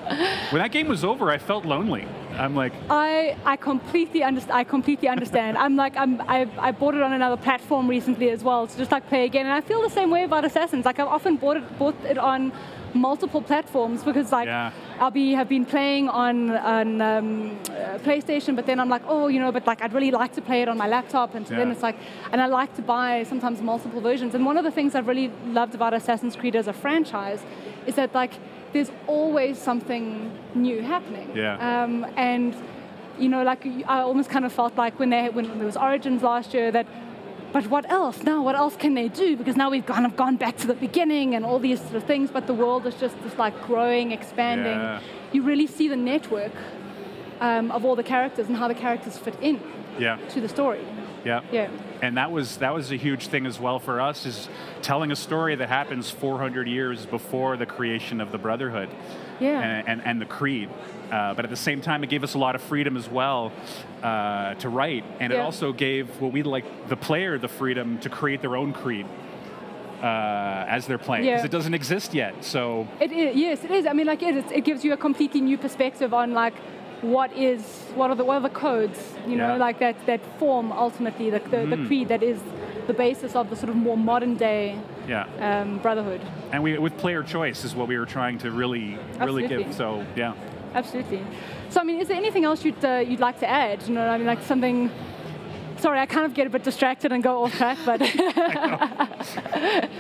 When that game was over, I felt lonely. I'm like, I completely understand. I bought it on another platform recently as well, to just play again, and I feel the same way about Assassins. I've often bought it on multiple platforms because have been playing on PlayStation, but then I'm like, oh, you know, but I'd really like to play it on my laptop, and so then it's and I like to buy sometimes multiple versions. And one of the things I've really loved about Assassin's Creed as a franchise is that there's always something new happening. Yeah. And you know, I almost kind of felt like when there was Origins last year that. But what else? Now, what else can they do? Because now we've kind of gone back to the beginning and all these sort of things, but the world is just growing, expanding. Yeah. You really see the network of all the characters and how the characters fit in to the story. Yeah. Yeah. And that was a huge thing as well for us, is telling a story that happens 400 years before the creation of the Brotherhood and the Creed. But at the same time, it gave us a lot of freedom as well to write. And it also gave the player the freedom to create their own creed as they're playing, because it doesn't exist yet. So it is. Yes, it is. I mean, it gives you a completely new perspective on what are the codes, you know, that form ultimately the creed that is the basis of the sort of more modern day Brotherhood. And with player choice is what we were trying to really give. So yeah. Absolutely. So, I mean, is there anything else you'd like to add? You know, I mean, something. Sorry, I kind of get a bit distracted and go off track, but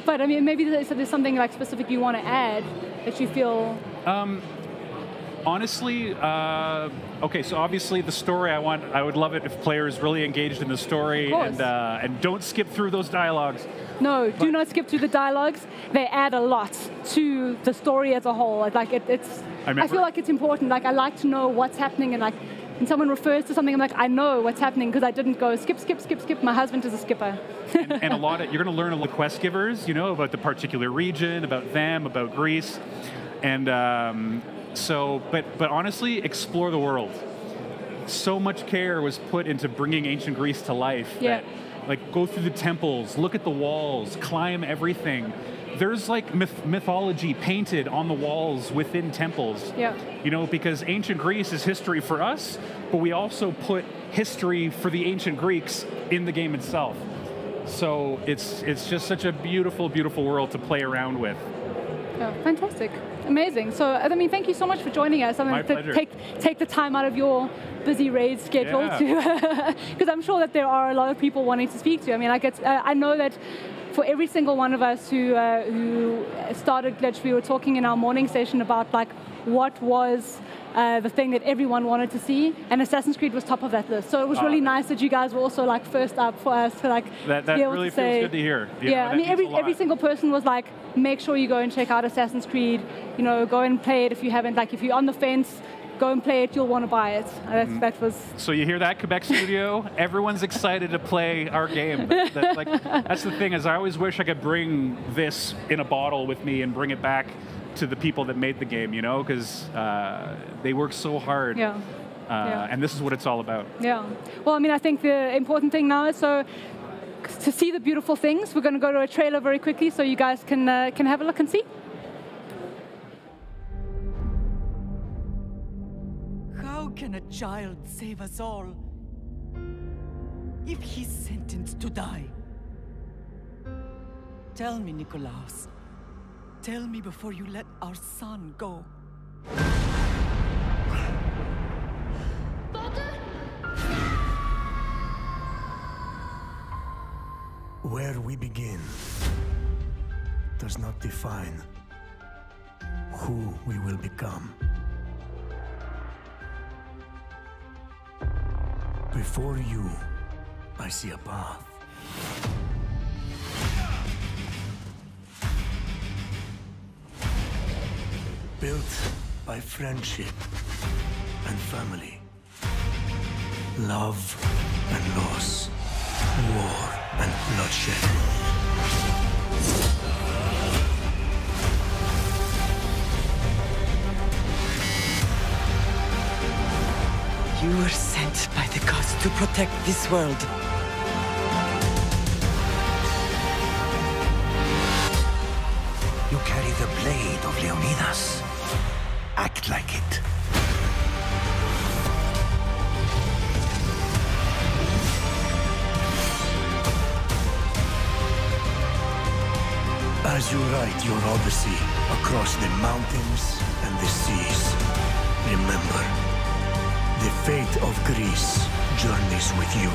but I mean, maybe there's something specific you want to add that you feel. Honestly, okay. So obviously, the story I would love it if players really engaged in the story and don't skip through those dialogues. No, do not skip through the dialogues. They add a lot to the story as a whole. I feel like it's important. I like to know what's happening and when someone refers to something, I'm like, I know what's happening because I didn't go skip, skip, skip, skip. My husband is a skipper. and a lot of, you're going to learn a lot of quest givers, about the particular region, about them, about Greece. And but honestly, explore the world. So much care was put into bringing ancient Greece to life. Yeah. Like, go through the temples, look at the walls, climb everything. There's like mythology painted on the walls within temples. Yeah. Because ancient Greece is history for us, but we also put history for the ancient Greeks in the game itself. So it's just such a beautiful, beautiful world to play around with. Yeah, fantastic. Amazing. So, I mean, thank you so much for joining us. My pleasure. Take the time out of your busy rAge schedule to, because I'm sure that there are a lot of people wanting to speak to you. I mean, I know that for every single one of us who started Glitch, we were talking in our morning session about like what was the thing that everyone wanted to see, and Assassin's Creed was top of that list. So it was really nice that you guys were also like first up for us to like that be able really to say, feels good to hear. Yeah, I mean every single person was like, make sure you go and check out Assassin's Creed. Go and play it if you haven't. Like if you're on the fence, go and play it. You'll want to buy it. That was. So you hear that, Quebec studio? Everyone's excited to play our game. That's the thing, is I always wish I could bring this in a bottle with me and bring it back to the people that made the game, because they work so hard. Yeah. And this is what it's all about. Yeah. Well, I mean, I think the important thing now is to see the beautiful things. We're going to go to a trailer very quickly so you guys can have a look and see. How can a child save us all if he's sentenced to die? Tell me, Nikolaos. Tell me before you let our son go. Where we begin does not define who we will become. Before you, I see a path. Built by friendship and family, love and loss, war and bloodshed. You were sent by the gods to protect this world. You carry the blade of Leonidas. Act like it. As you write your odyssey across the mountains and the seas, remember, the fate of Greece journeys with you.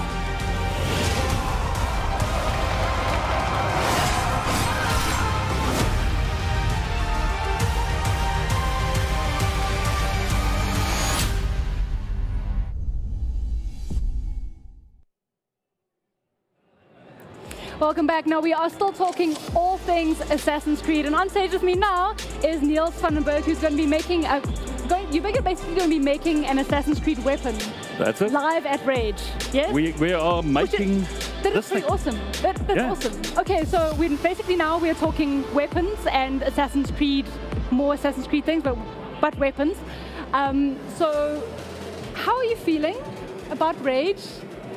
Welcome back. Now we are still talking all things Assassin's Creed, and on stage with me now is Niels van den Berg, who's going to be making you're basically going to be making an Assassin's Creed weapon. That's it. Live at rAge. Yes. We are making. That is pretty awesome. That's awesome. Okay, so we're talking weapons and Assassin's Creed, more Assassin's Creed things, but weapons. So how are you feeling about rAge?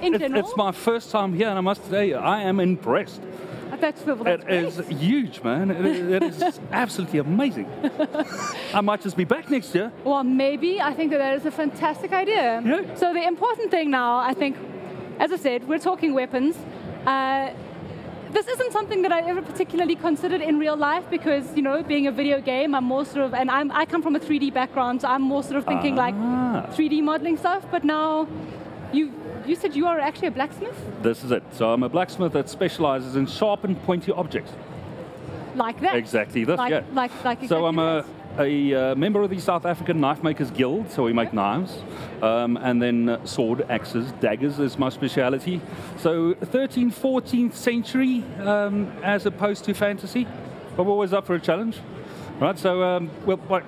It's my first time here, and I must say, I am impressed. That's it is huge, man. It is absolutely amazing. I might just be back next year. Well, maybe. I think that is a fantastic idea. Yeah. So the important thing now, I think, as I said, we're talking weapons. This isn't something that I ever particularly considered in real life because, being a video game, I'm more sort of, and I come from a 3D background, so I'm more sort of thinking like 3D modeling stuff. But now, you said you are actually a blacksmith? This is it. So I'm a blacksmith that specializes in sharp and pointy objects. Like that? Exactly this, yeah. Like exactly so I'm a member of the South African Knife Makers Guild, so we make knives. And then sword, axes, daggers is my speciality. So 13th, 14th century as opposed to fantasy. I'm always up for a challenge. Right, so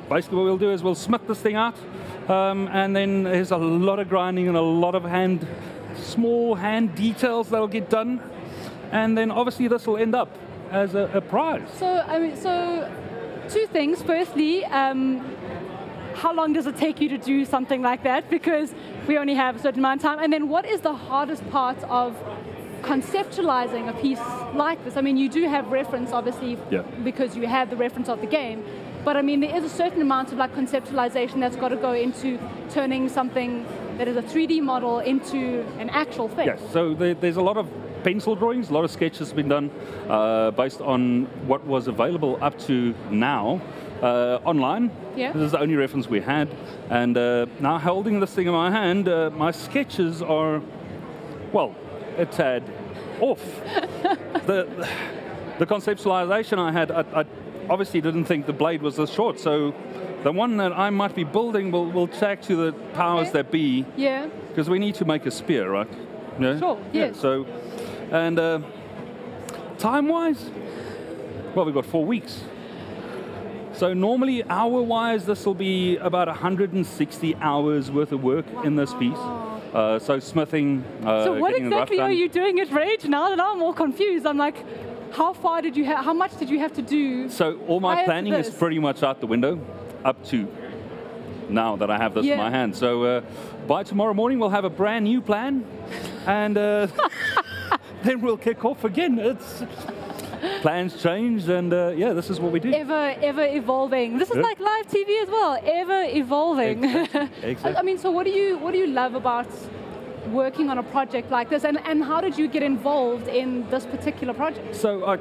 basically what we'll do is we'll smith this thing out, and then there's a lot of grinding and a lot of small hand details that'll get done, and then obviously this will end up as a prize. So, I mean, two things. Firstly, how long does it take you to do something like that? Because we only have a certain amount of time. And then what is the hardest part of conceptualizing a piece like this? I mean, you do have reference, obviously, because you have the reference of the game. But I mean, there is a certain amount of like conceptualization that's got to go into turning something that is a 3D model into an actual thing. Yes, so there's a lot of pencil drawings, a lot of sketches have been done based on what was available up to now online. Yeah. This is the only reference we had. And now holding this thing in my hand, my sketches are, well, a tad off. the conceptualization I had, I obviously didn't think the blade was this short, so the one that I might be building will check to the powers that be. Yeah. Because we need to make a spear, right? Yeah? Sure, yes. Yeah, so, and time-wise, well, we've got 4 weeks. So normally, hour-wise, this will be about 160 hours worth of work in this piece. So smithing, so what exactly are done. you doing at rAge now? That I'm all confused. I'm like, how much did you have to do? So all my planning is pretty much out the window, up to now that I have this in my hand. So by tomorrow morning, we'll have a brand new plan, and then we'll kick off again. Plans change, and yeah, this is what we do. Ever evolving. This is like live TV as well. Ever evolving. Exactly. I mean, so what do you love about working on a project like this, and how did you get involved in this particular project? So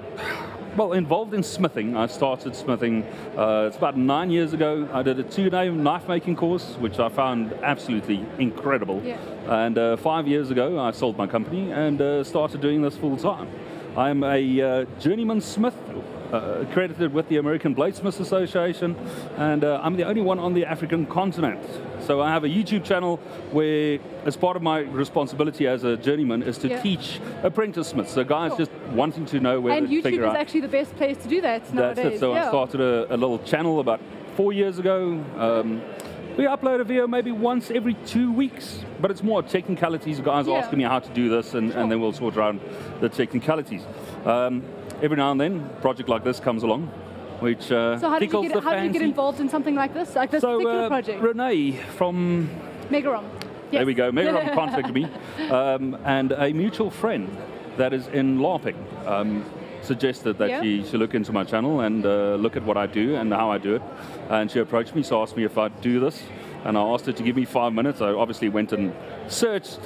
well, involved in smithing. I started smithing, it's about 9 years ago. I did a 2-day knife making course, which I found absolutely incredible. Yeah. And 5 years ago, I sold my company and started doing this full time. I'm a journeyman smith, accredited with the American Bladesmiths Association, and I'm the only one on the African continent. So I have a YouTube channel where, as part of my responsibility as a journeyman, is to teach apprentice smiths. So guys just wanting to know where to figure out. And YouTube is actually the best place to do that nowadays. That's it. So I started a little channel about 4 years ago. We upload a video maybe once every 2 weeks, but it's more technicalities. Guys asking me how to do this, and then we'll sort around the technicalities. Every now and then, a project like this comes along, which so how did tickles the fancy. How did you get involved in something like this particular project? Renee from Megarom. Yes. There we go. Megarom contacted me, and a mutual friend that is in LARPing suggested that she should look into my channel and look at what I do and how I do it. And she approached me, so asked me if I'd do this. And I asked her to give me 5 minutes. I obviously went and searched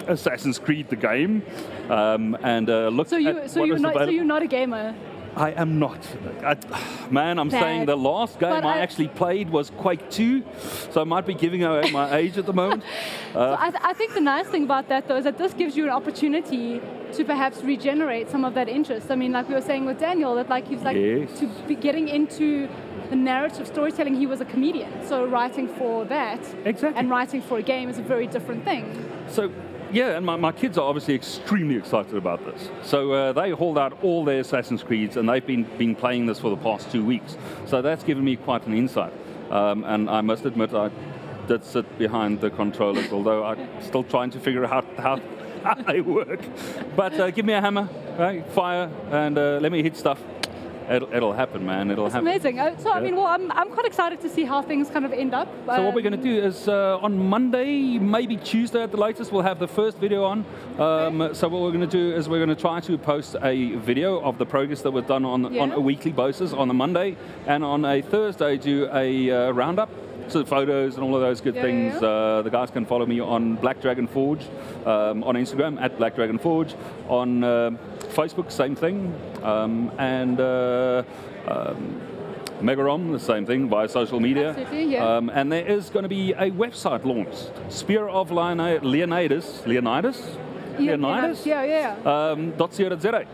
Assassin's Creed, the game, and looked at what was available. So you're not a gamer? I am not. Man, I'm saying the last game I actually played was Quake 2, so I might be giving away my age at the moment. So I think the nice thing about that, though, is that this gives you an opportunity to perhaps regenerate some of that interest. I mean, like we were saying with Daniel, that like he's like to be getting into the narrative storytelling. He was a comedian, so writing for that and writing for a game is a very different thing. So. Yeah, and my kids are obviously extremely excited about this. So they hauled out all their Assassin's Creeds, and they've been playing this for the past 2 weeks. So that's given me quite an insight. And I must admit, I did sit behind the controllers, although I'm still trying to figure out how they work. But give me a hammer, right? Fire, and let me hit stuff. It'll happen, man. It'll happen. Amazing. So I mean, well, I'm quite excited to see how things kind of end up. So what we're going to do is on Monday, maybe Tuesday at the latest, we'll have the first video on. So what we're going to do is we're going to try to post a video of the progress that was done on a weekly basis on a Monday, and on a Thursday do a roundup. So photos and all of those good things. The guys can follow me on Black Dragon Forge, on Instagram at Black Dragon Forge, on Facebook, same thing, and Megarom, the same thing, via social media. Absolutely, yeah. And there is going to be a website launched, Spear of Leonidas. .co.za.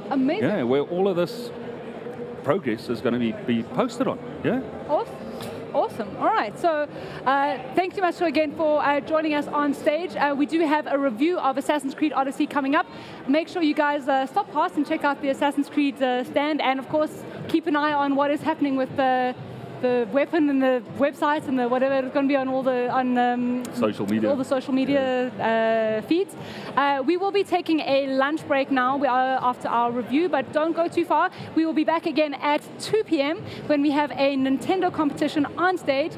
Amazing. Yeah, where all of this progress is going to be posted on. Yeah. Awesome. Awesome. All right. So thank you much again for joining us on stage. We do have a review of Assassin's Creed Odyssey coming up. Make sure you guys stop past and check out the Assassin's Creed stand, and of course keep an eye on what is happening with the weapon and the websites and the whatever it's going to be on all the social media, all the social media feeds. We will be taking a lunch break now. We are after our review, but don't go too far. We will be back again at 2 p.m. when we have a Nintendo competition on stage.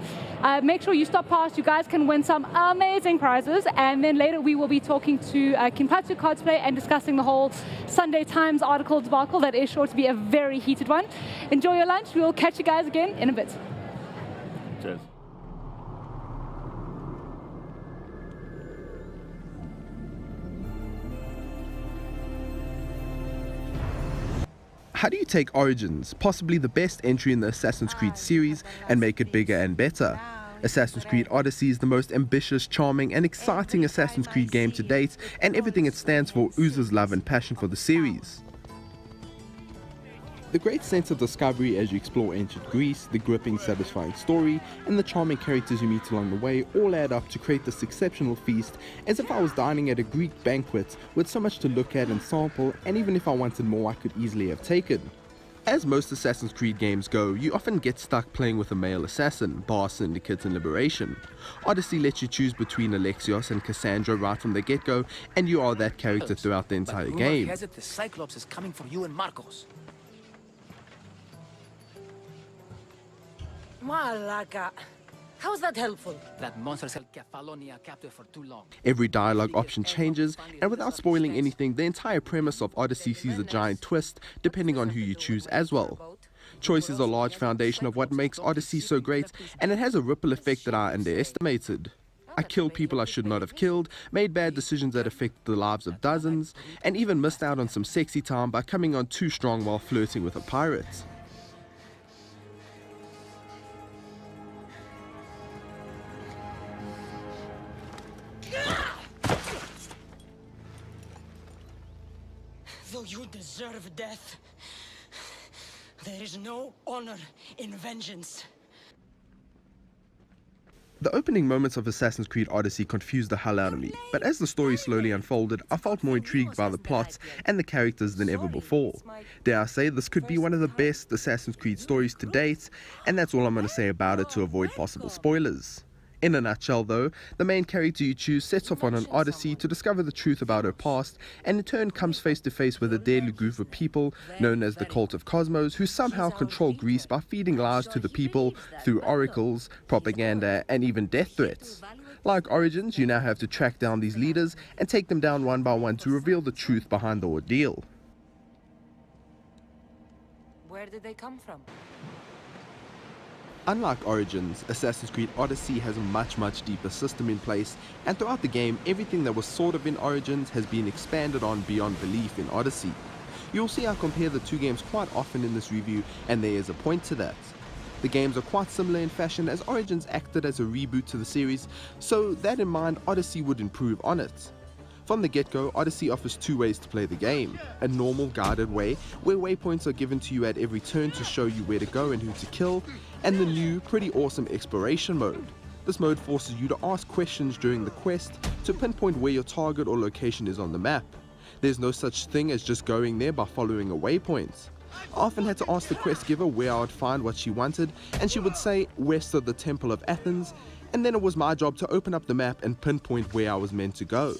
Make sure you stop past. You guys can win some amazing prizes, and then later we will be talking to Kinpatsu Cosplay and discussing the whole Sunday Times article debacle that is sure to be a very heated one. Enjoy your lunch. We will catch you guys again in a bit. Cheers. How do you take Origins, possibly the best entry in the Assassin's Creed series, and make it bigger and better? Assassin's Creed Odyssey is the most ambitious, charming and exciting Assassin's Creed game to date, and everything it stands for oozes love and passion for the series. The great sense of discovery as you explore ancient Greece, the gripping, satisfying story, and the charming characters you meet along the way all add up to create this exceptional feast, as if I was dining at a Greek banquet with so much to look at and sample, and even if I wanted more I could easily have taken. As most Assassin's Creed games go, you often get stuck playing with a male assassin, bar Syndicate and Liberation. Odyssey lets you choose between Alexios and Cassandra right from the get-go, and you are that character throughout the entire game. Has it the Cyclops is coming for you and Marcos. Malaka. How's that helpful? That monster held Kefalonia captive for too long. Every dialogue option changes, and without spoiling anything, the entire premise of Odyssey sees a giant twist depending on who you choose as well. Choice is a large foundation of what makes Odyssey so great, and it has a ripple effect that I underestimated. I killed people I should not have killed, made bad decisions that affected the lives of dozens, and even missed out on some sexy time by coming on too strong while flirting with a pirate. Though you deserve death, there is no honor in vengeance. The opening moments of Assassin's Creed Odyssey confused the hell out of me, but as the story slowly unfolded, I felt more intrigued by the plots and the characters than ever before. Dare I say, this could be one of the best Assassin's Creed stories to date, and that's all I'm going to say about it to avoid possible spoilers. In a nutshell though, the main character you choose sets off on an odyssey to discover the truth about her past, and in turn comes face to face with a deadly group of people known as the Cult of Cosmos, who somehow control Greece by feeding lies to the people through oracles, propaganda and even death threats. Like Origins, you now have to track down these leaders and take them down one by one to reveal the truth behind the ordeal. Where did they come from? Unlike Origins, Assassin's Creed Odyssey has a much deeper system in place, and throughout the game, everything that was sort of in Origins has been expanded on beyond belief in Odyssey. You'll see I compare the two games quite often in this review, and there is a point to that. The games are quite similar in fashion, as Origins acted as a reboot to the series, so that in mind, Odyssey would improve on it. From the get-go, Odyssey offers two ways to play the game. A normal guided way, where waypoints are given to you at every turn to show you where to go and who to kill, and the new, pretty awesome exploration mode. This mode forces you to ask questions during the quest to pinpoint where your target or location is on the map. There's no such thing as just going there by following a waypoint. I often had to ask the quest giver where I would find what she wanted, and she would say west of the Temple of Athens, and then it was my job to open up the map and pinpoint where I was meant to go.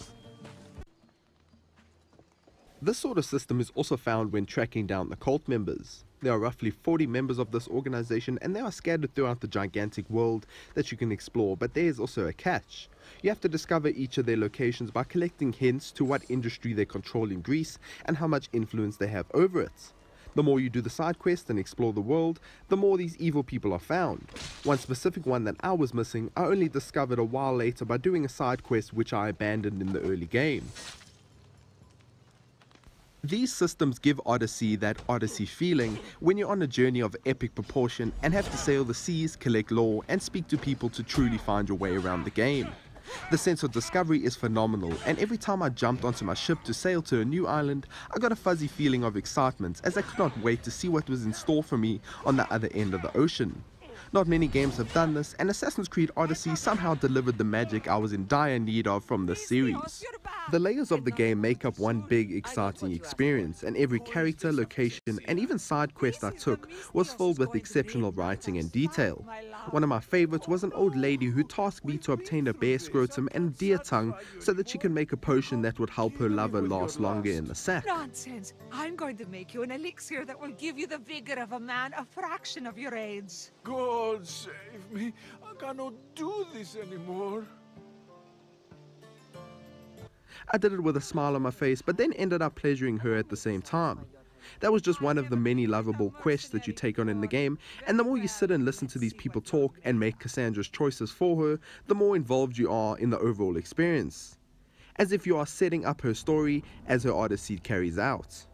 This sort of system is also found when tracking down the cult members. There are roughly 40 members of this organization, and they are scattered throughout the gigantic world that you can explore, but there is also a catch. You have to discover each of their locations by collecting hints to what industry they control in Greece and how much influence they have over it. The more you do the side quest and explore the world, the more these evil people are found. One specific one that I was missing, I only discovered a while later by doing a side quest which I abandoned in the early game. These systems give Odyssey that Odyssey feeling when you're on a journey of epic proportion and have to sail the seas, collect lore, and speak to people to truly find your way around the game. The sense of discovery is phenomenal, and every time I jumped onto my ship to sail to a new island, I got a fuzzy feeling of excitement as I could not wait to see what was in store for me on the other end of the ocean. Not many games have done this, and Assassin's Creed Odyssey somehow delivered the magic I was in dire need of from this series. The layers of the game make up one big, exciting experience, and every character, location, and even side quest I took was filled with exceptional writing and detail. One of my favorites was an old lady who tasked me to obtain a bear scrotum and deer tongue so that she can make a potion that would help her lover last longer in the sack. Nonsense! I'm going to make you an elixir that will give you the vigor of a man a fraction of your age. God save me. I cannot do this anymore. I did it with a smile on my face, but then ended up pleasuring her at the same time. That was just one of the many lovable quests that you take on in the game, and the more you sit and listen to these people talk and make Cassandra's choices for her, the more involved you are in the overall experience. As if you are setting up her story as her Odyssey carries out.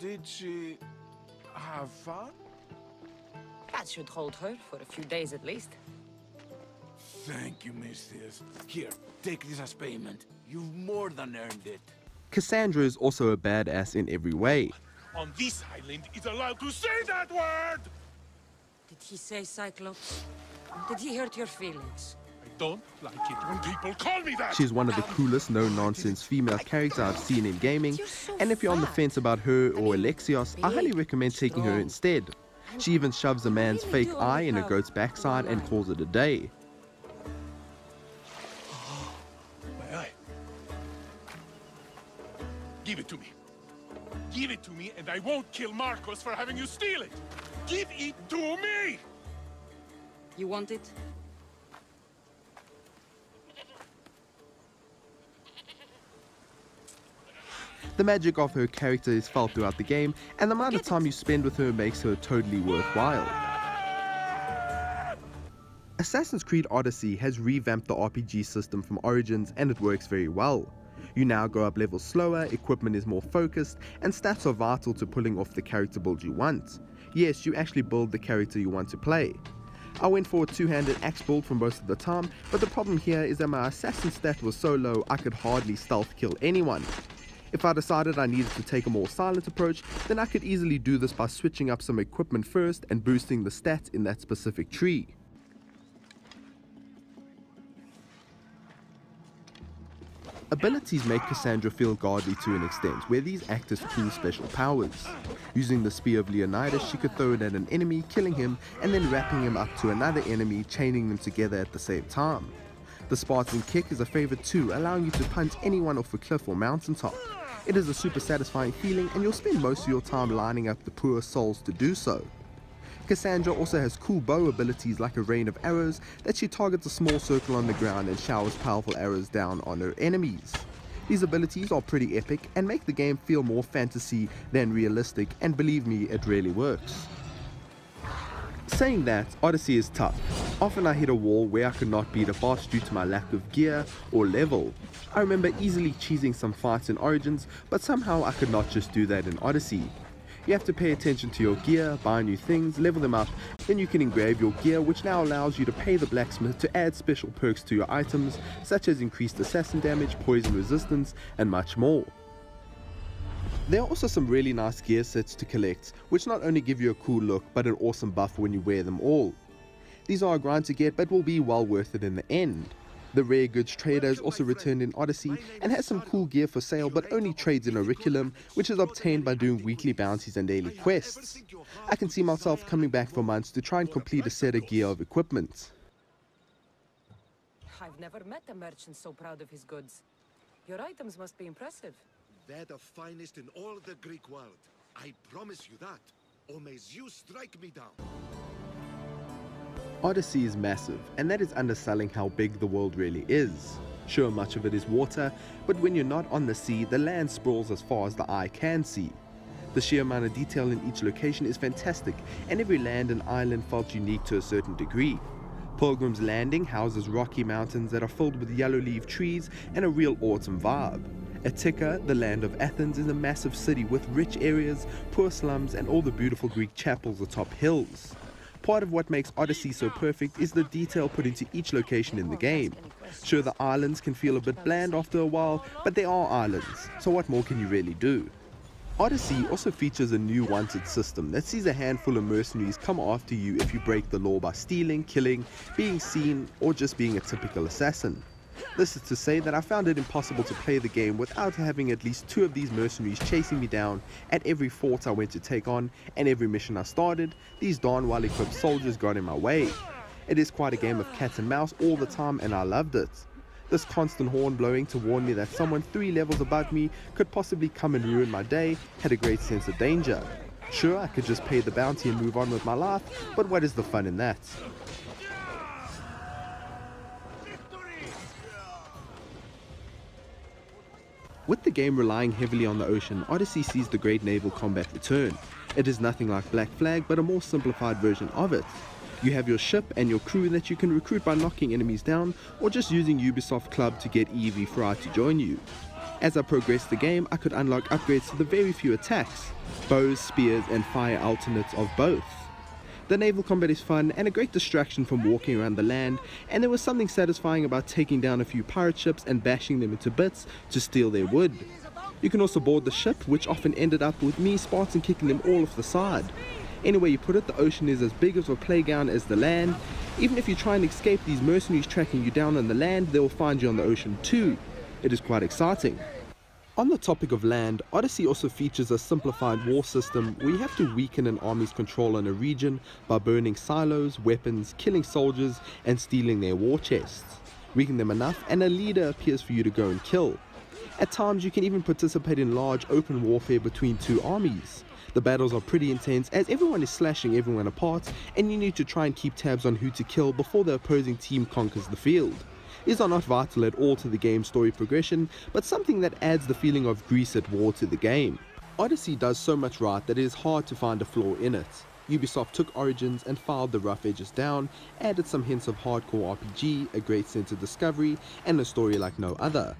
Did she have fun? That should hold her for a few days at least. Thank you, Mistress. Here, take this as payment. You've more than earned it. Cassandra is also a badass in every way. On this island, it's allowed to say that word! Did he say Cyclops? Did he hurt your feelings? I don't like it when people call me that! She's one of the coolest no-nonsense female characters I've seen in gaming, and if you're on the fence about her or Alexios, I highly recommend taking her instead. She even shoves a man's fake eye in a goat's backside and calls it a day. My eye. Give it to me. Give it to me and I won't kill Marcos for having you steal it. Give it to me! You want it? The magic of her character is felt throughout the game, and the amount of time you spend with her makes her totally worthwhile. Assassin's Creed Odyssey has revamped the RPG system from Origins, and it works very well. You now go up levels slower, equipment is more focused, and stats are vital to pulling off the character build you want. Yes, you actually build the character you want to play. I went for a two-handed axe build for most of the time, but the problem here is that my assassin stat was so low I could hardly stealth kill anyone. If I decided I needed to take a more silent approach, then I could easily do this by switching up some equipment first and boosting the stats in that specific tree. Abilities make Cassandra feel godly to an extent, where these act as cool special powers. Using the Spear of Leonidas, she could throw it at an enemy, killing him, and then wrapping him up to another enemy, chaining them together at the same time. The Spartan Kick is a favorite too, allowing you to punch anyone off a cliff or mountaintop. It is a super satisfying feeling, and you'll spend most of your time lining up the poor souls to do so. Cassandra also has cool bow abilities like a rain of arrows that she targets a small circle on the ground and showers powerful arrows down on her enemies. These abilities are pretty epic and make the game feel more fantasy than realistic, and believe me, it really works. Saying that, Odyssey is tough. Often I hit a wall where I could not beat a boss due to my lack of gear or level. I remember easily cheesing some fights in Origins, but somehow I could not just do that in Odyssey. You have to pay attention to your gear, buy new things, level them up, then you can engrave your gear, which now allows you to pay the blacksmith to add special perks to your items, such as increased assassin damage, poison resistance, and much more. There are also some really nice gear sets to collect, which not only give you a cool look, but an awesome buff when you wear them all. These are a grind to get, but will be well worth it in the end. The Rare Goods Trader has also returned in Odyssey and has some cool gear for sale, but only trades in Auriculum, which is obtained by doing weekly bounties and daily quests. I can see myself coming back for months to try and complete a set of gear of equipment. I've never met a merchant so proud of his goods. Your items must be impressive. They're the finest in all the Greek world. I promise you that. Or may Zeus strike me down. Odyssey is massive, and that is underselling how big the world really is. Sure, much of it is water, but when you're not on the sea, the land sprawls as far as the eye can see. The sheer amount of detail in each location is fantastic, and every land and island felt unique to a certain degree. Pilgrim's Landing houses rocky mountains that are filled with yellow leaf trees and a real autumn vibe. Attica, the land of Athens, is a massive city with rich areas, poor slums, and all the beautiful Greek chapels atop hills. Part of what makes Odyssey so perfect is the detail put into each location in the game. Sure, the islands can feel a bit bland after a while, but they are islands, so what more can you really do? Odyssey also features a new wanted system that sees a handful of mercenaries come after you if you break the law by stealing, killing, being seen, or just being a typical assassin. This is to say that I found it impossible to play the game without having at least 2 of these mercenaries chasing me down at every fort I went to take on, and every mission I started, these darn well-equipped soldiers got in my way. It is quite a game of cat and mouse all the time, and I loved it. This constant horn blowing to warn me that someone 3 levels above me could possibly come and ruin my day had a great sense of danger. Sure, I could just pay the bounty and move on with my life, but what is the fun in that? With the game relying heavily on the ocean, Odyssey sees the great naval combat return. It is nothing like Black Flag, but a more simplified version of it. You have your ship and your crew that you can recruit by knocking enemies down, or just using Ubisoft Club to get EV Fry to join you. As I progressed the game, I could unlock upgrades to the very few attacks, bows, spears, and fire alternates of both. The naval combat is fun and a great distraction from walking around the land, and there was something satisfying about taking down a few pirate ships and bashing them into bits to steal their wood. You can also board the ship, which often ended up with me Spartan kicking them all off the side. Anyway you put it, the ocean is as big of a playground as the land. Even if you try and escape these mercenaries tracking you down on the land, they will find you on the ocean too. It is quite exciting. On the topic of land, Odyssey also features a simplified war system where you have to weaken an army's control on a region by burning silos, weapons, killing soldiers, and stealing their war chests. Weaken them enough and a leader appears for you to go and kill. At times you can even participate in large open warfare between 2 armies. The battles are pretty intense as everyone is slashing everyone apart, and you need to try and keep tabs on who to kill before the opposing team conquers the field. These are not vital at all to the game's story progression, but something that adds the feeling of Greece at war to the game. Odyssey does so much right that it is hard to find a flaw in it. Ubisoft took Origins and filed the rough edges down, added some hints of hardcore RPG, a great sense of discovery, and a story like no other.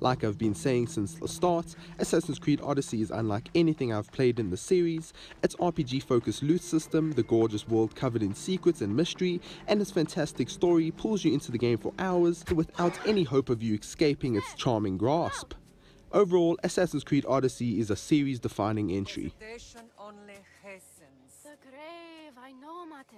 Like I've been saying since the start, Assassin's Creed Odyssey is unlike anything I've played in the series. Its RPG-focused loot system, the gorgeous world covered in secrets and mystery, and its fantastic story pulls you into the game for hours without any hope of you escaping its charming grasp. Overall, Assassin's Creed Odyssey is a series-defining entry. The grave, I know, mater.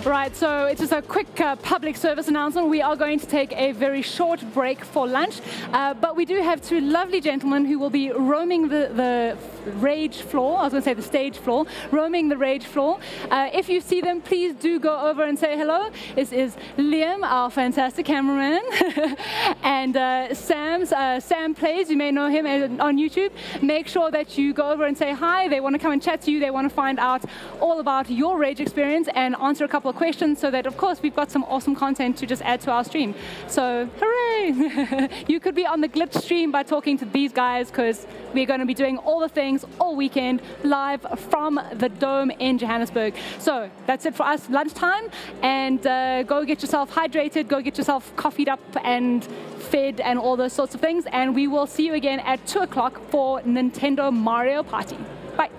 Right, so it's just a quick public service announcement. We are going to take a very short break for lunch, but we do have two lovely gentlemen who will be roaming the rAge floor. I was going to say the stage floor, roaming the rAge floor. If you see them, please do go over and say hello. This is Liam, our fantastic cameraman, and Sam Plays. You may know him on YouTube. Make sure that you go over and say hi. They want to come and chat to you. They want to find out all about your rAge experience and answer a couple of questions, so that, of course, we've got some awesome content to just add to our stream. So, hooray! You could be on the Glitch stream by talking to these guys, because we're going to be doing all the things all weekend live from the Dome in Johannesburg. So that's it for us, lunchtime, and go get yourself hydrated, go get yourself coffeed up and fed and all those sorts of things, and we will see you again at 2 o'clock for Nintendo Mario Party. Bye.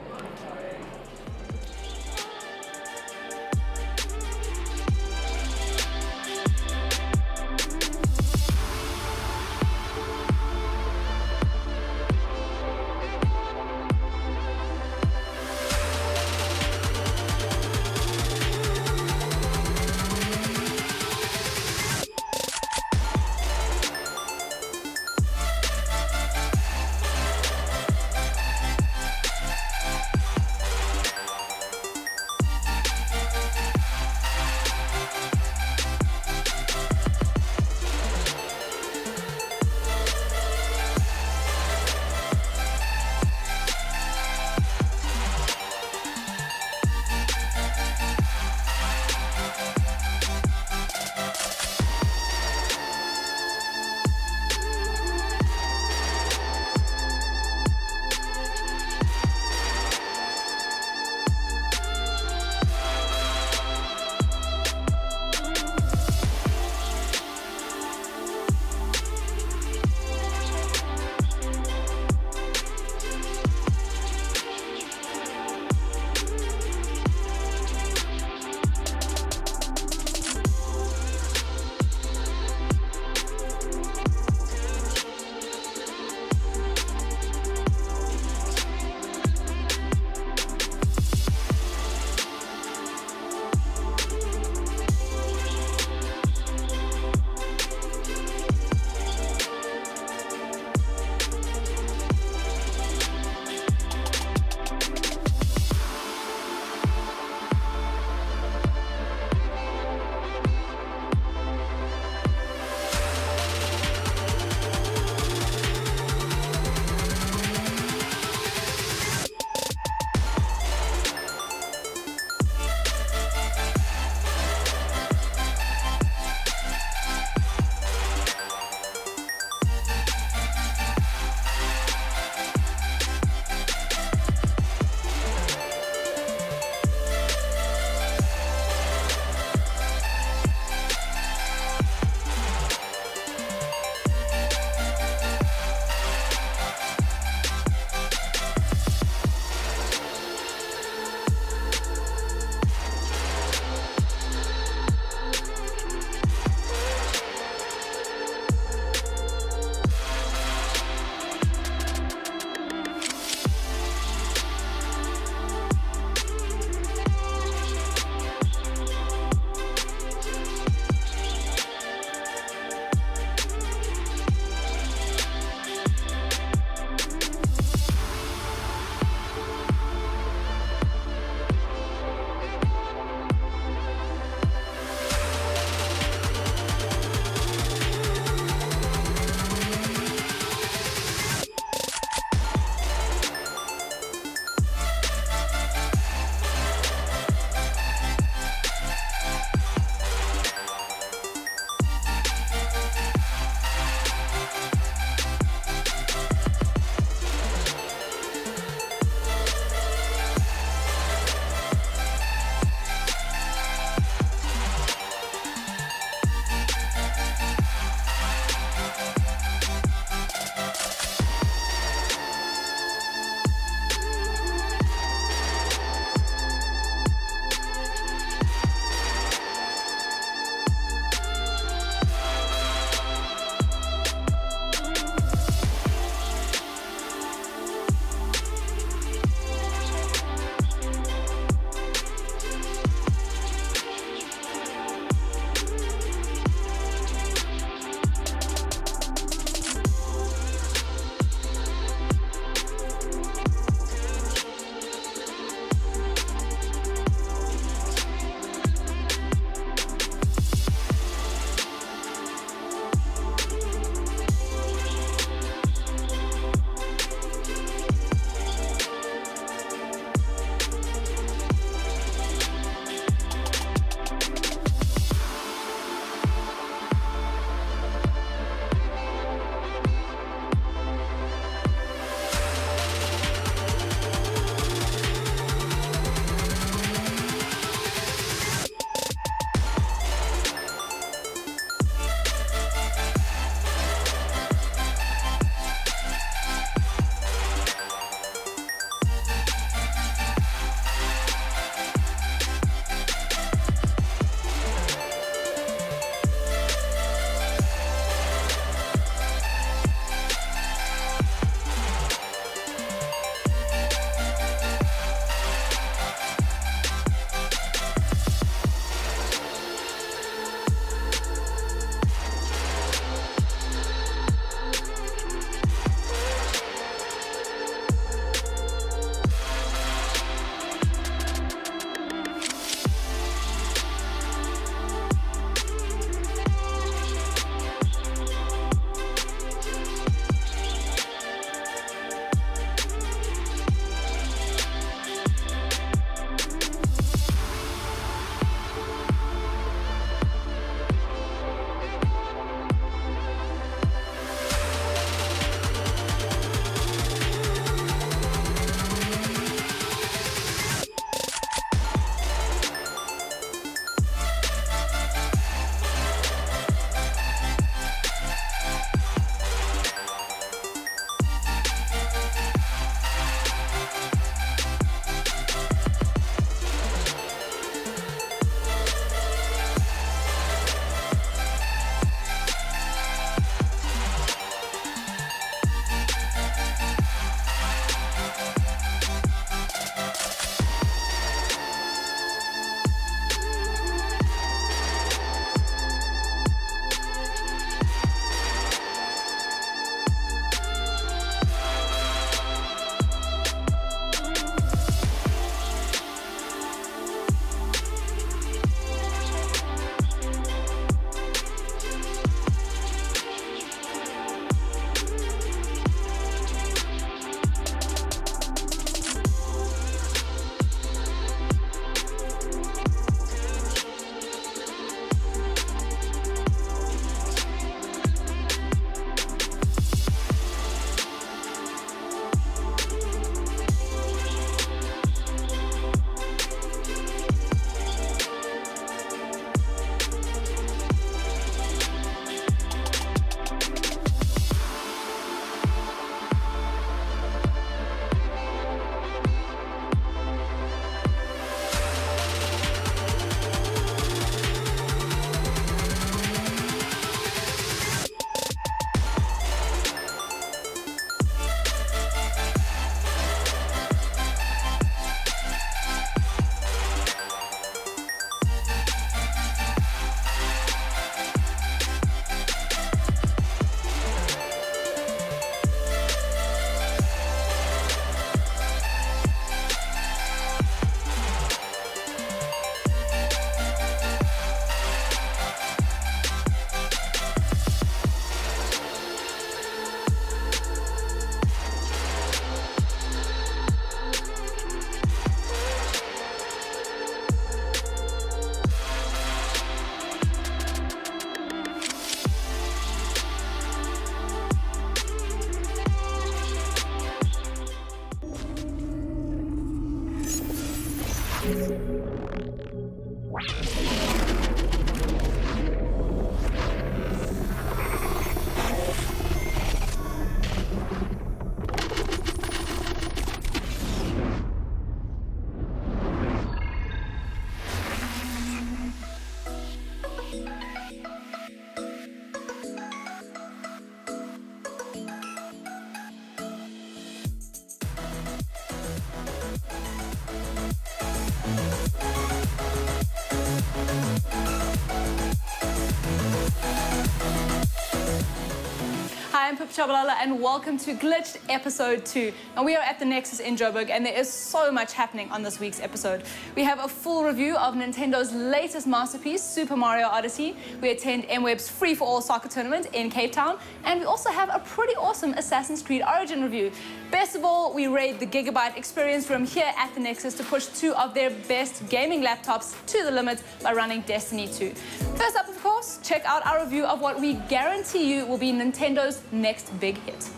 Hi, I'm Pip Chabalala and welcome to Glitched Episode 2. And we are at the Nexus in Joburg and there is so much happening on this week's episode. We have a full review of Nintendo's latest masterpiece, Super Mario Odyssey. We attend MWeb's free-for-all soccer tournament in Cape Town. And we also have a pretty awesome Assassin's Creed Origin review. Best of all, we raid the Gigabyte Experience Room here at the Nexus to push two of their best gaming laptops to the limit by running Destiny 2. First up, of course, check out our review of what we guarantee you will be Nintendo's next big hit.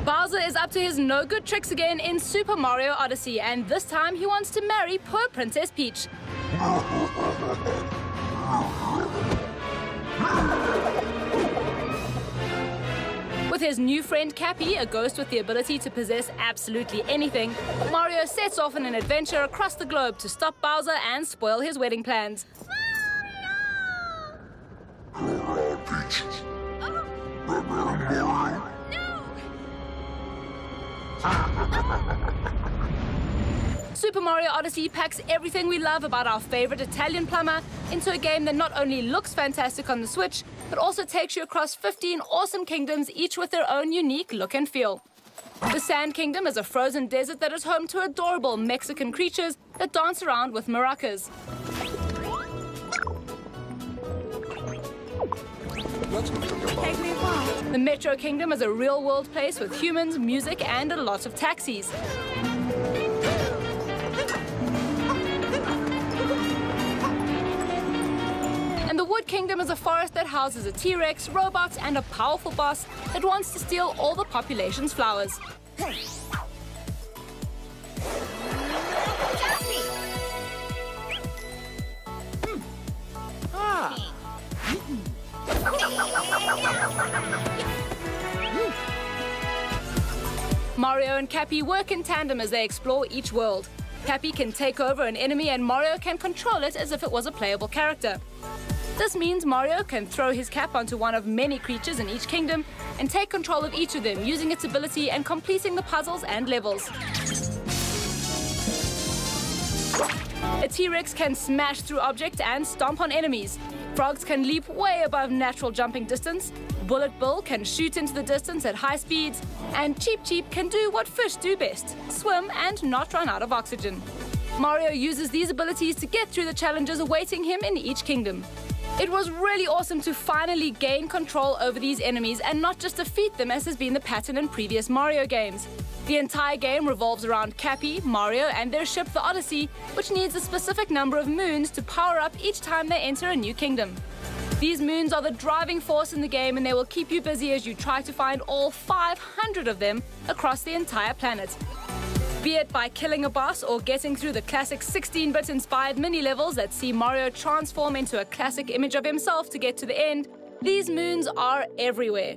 Bowser is up to his no-good tricks again in Super Mario Odyssey, and this time he wants to marry poor Princess Peach. With his new friend Cappy, a ghost with the ability to possess absolutely anything, Mario sets off on an adventure across the globe to stop Bowser and spoil his wedding plans. Peach. Super Mario Odyssey packs everything we love about our favorite Italian plumber into a game that not only looks fantastic on the Switch, but also takes you across 15 awesome kingdoms, each with their own unique look and feel. The Sand Kingdom is a frozen desert that is home to adorable Mexican creatures that dance around with maracas. The Metro Kingdom is a real-world place with humans, music, and a lot of taxis. And the Wood Kingdom is a forest that houses a T-Rex, robots, and a powerful boss that wants to steal all the population's flowers. Mario and Cappy work in tandem as they explore each world. Cappy can take over an enemy and Mario can control it as if it was a playable character. This means Mario can throw his cap onto one of many creatures in each kingdom and take control of each of them using its ability and completing the puzzles and levels. A T-Rex can smash through objects and stomp on enemies. Frogs can leap way above natural jumping distance. Bullet Bill can shoot into the distance at high speeds. And Cheep Cheep can do what fish do best, swim and not run out of oxygen. Mario uses these abilities to get through the challenges awaiting him in each kingdom. It was really awesome to finally gain control over these enemies and not just defeat them as has been the pattern in previous Mario games. The entire game revolves around Cappy, Mario, and their ship, the Odyssey, which needs a specific number of moons to power up each time they enter a new kingdom. These moons are the driving force in the game, and they will keep you busy as you try to find all 500 of them across the entire planet. Be it by killing a boss or getting through the classic 16-bit inspired mini-levels that see Mario transform into a classic image of himself to get to the end, these moons are everywhere.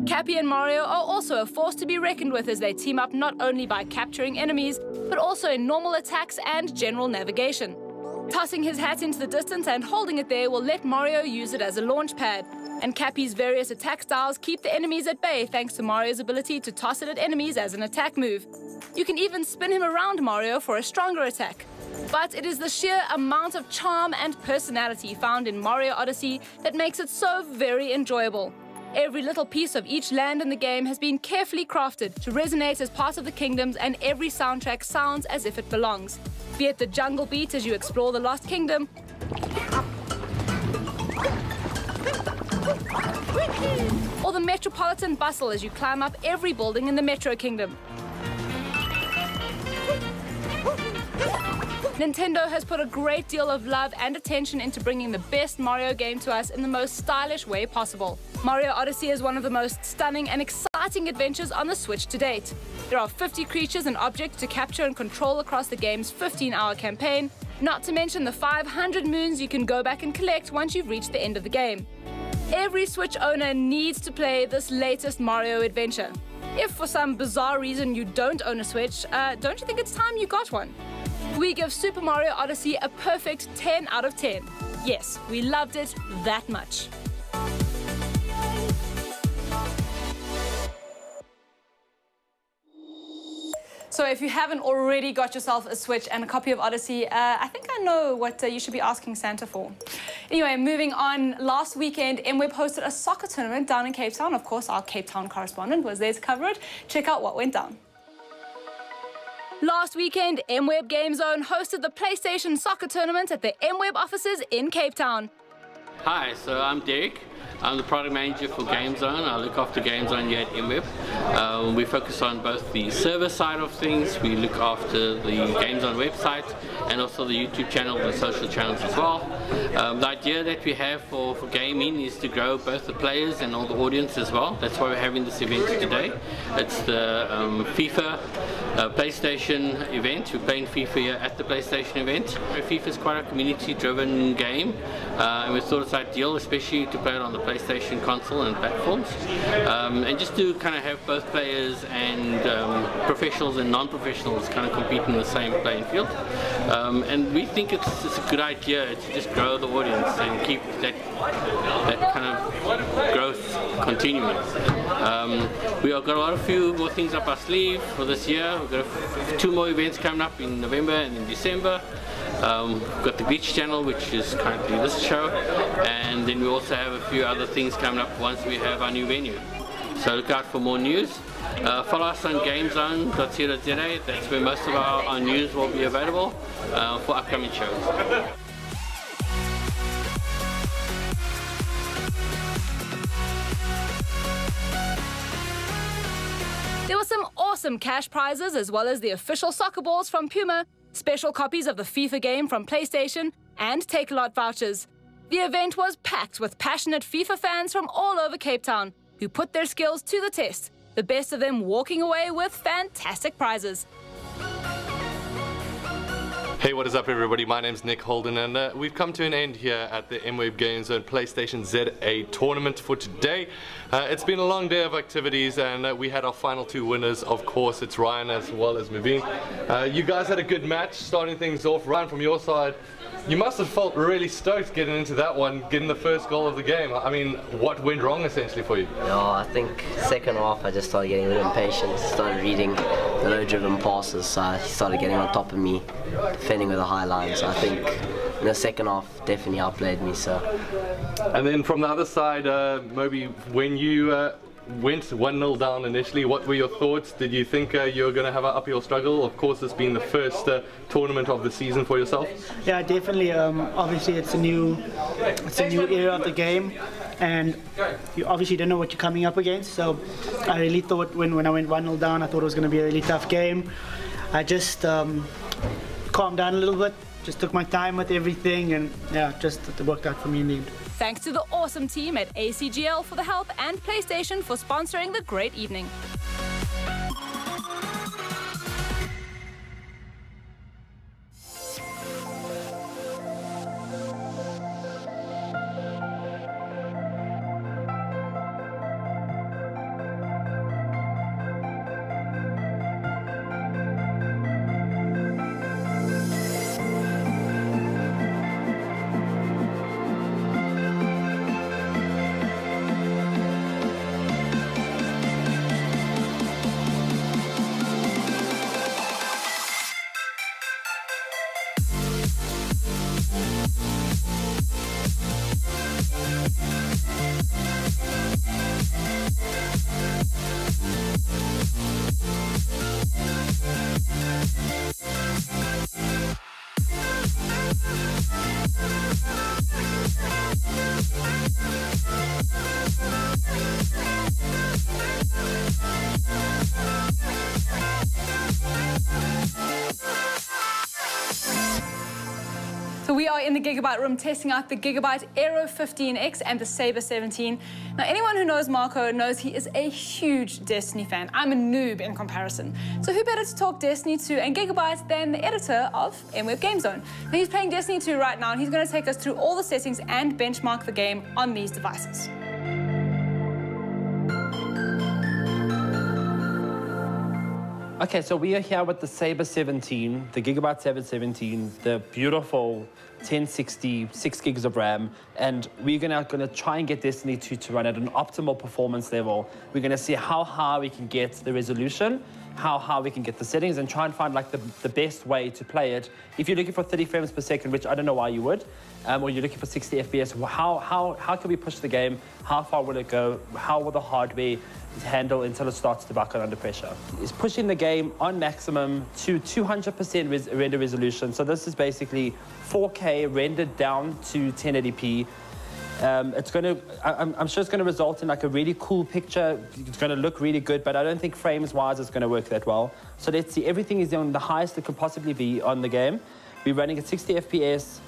Cappy and Mario are also a force to be reckoned with as they team up not only by capturing enemies, but also in normal attacks and general navigation. Tossing his hat into the distance and holding it there will let Mario use it as a launch pad. And Cappy's various attack styles keep the enemies at bay thanks to Mario's ability to toss it at enemies as an attack move. You can even spin him around Mario for a stronger attack. But it is the sheer amount of charm and personality found in Mario Odyssey that makes it so very enjoyable. Every little piece of each land in the game has been carefully crafted to resonate as part of the kingdoms, and every soundtrack sounds as if it belongs. Be it the jungle beat as you explore the Lost Kingdom, or the metropolitan bustle as you climb up every building in the Metro Kingdom. Nintendo has put a great deal of love and attention into bringing the best Mario game to us in the most stylish way possible. Mario Odyssey is one of the most stunning and exciting adventures on the Switch to date. There are 50 creatures and objects to capture and control across the game's 15-hour campaign, not to mention the 500 moons you can go back and collect once you've reached the end of the game. Every Switch owner needs to play this latest Mario adventure. If for some bizarre reason you don't own a Switch, don't you think it's time you got one? We give Super Mario Odyssey a perfect 10 out of 10. Yes, we loved it that much. So if you haven't already got yourself a Switch and a copy of Odyssey, I think I know what you should be asking Santa for. Anyway, moving on, last weekend, MWeb hosted a soccer tournament down in Cape Town. Of course, our Cape Town correspondent was there to cover it. Check out what went down. Last weekend, MWeb Game Zone hosted the PlayStation soccer tournament at the MWeb offices in Cape Town. Hi, so I'm Derek. I'm the product manager for Game Zone. I look after Game Zone here at MWeb. We focus on both the server side of things. We look after the Game Zone website and also the YouTube channel and social channels as well. The idea that we have for gaming is to grow both the players and all the audience as well. That's why we're having this event today. It's the FIFA PlayStation event. We're playing FIFA here at the PlayStation event. FIFA is quite a community-driven game, and we thought it's ideal, especially to play it on the PlayStation console and platforms, and just to kind of have both players and professionals and non-professionals kind of compete in the same playing field. And we think it's a good idea to just grow the audience and keep that kind of growth continuing. We have got a few more things up our sleeve for this year. We've got 2 more events coming up in November and in December. We've got the Beach Channel, which is currently this show, and then we also have a few other things coming up once we have our new venue. So look out for more news. Follow us on gamezone.co.za. That's where most of our news will be available for upcoming shows. There were some awesome cash prizes as well as the official soccer balls from Puma, special copies of the FIFA game from PlayStation, and Take-A-Lot vouchers. The event was packed with passionate FIFA fans from all over Cape Town who put their skills to the test, the best of them walking away with fantastic prizes. Hey, what is up everybody? My name's Nick Holden, and we've come to an end here at the MWeb Game Zone PlayStation ZA tournament for today. It's been a long day of activities, and we had our final 2 winners. Of course, it's Ryan as well as Maveen. You guys had a good match, starting things off. Ryan, from your side, you must have felt really stoked getting into that one, getting the first goal of the game. I mean, what went wrong essentially for you? No, I think second half I just started getting a little impatient, started reading the low-driven passes, so he started getting on top of me, defending with a high line. So I think in the second half definitely outplayed me. So. And then from the other side, Moby, when you went 1-0 down initially, what were your thoughts? Did you think you were going to have an uphill struggle? Of course, it's been the first tournament of the season for yourself. Yeah, definitely. Obviously, it's a new era of the game, and you obviously don't know what you're coming up against. So I really thought when I went 1-0 down, I thought it was going to be a really tough game. I just calmed down a little bit, just took my time with everything, and yeah, just it worked out for me in the end. Thanks to the awesome team at ACGL for the help and PlayStation for sponsoring the great evening. in the Gigabyte room testing out the Gigabyte Aero 15X and the Saber 17. Now, anyone who knows Marco knows he is a huge Destiny fan. I'm a noob in comparison. So who better to talk Destiny to and Gigabyte than the editor of MWeb Game Zone? Now, he's playing Destiny 2 right now, and he's going to take us through all the settings and benchmark the game on these devices. Okay, so we are here with the Saber 17, the Gigabyte Saber 17, the beautiful 1060, 6 gigs of RAM, and we're gonna try and get Destiny 2 to run at an optimal performance level. We're gonna see how high we can get the resolution, how high we can get the settings, and try and find like the best way to play it. If you're looking for 30 frames per second, which I don't know why you would, or you're looking for 60 FPS, how can we push the game? How far will it go? How will the hardware handle until it starts to buckle under pressure? It's pushing the game on maximum to 200% render resolution. So this is basically 4K rendered down to 1080p. I'm sure it's going to result in like a really cool picture. It's going to look really good, but I don't think frames-wise it's going to work that well. So let's see. Everything is on the highest it could possibly be on the game. We're running at 60 FPS,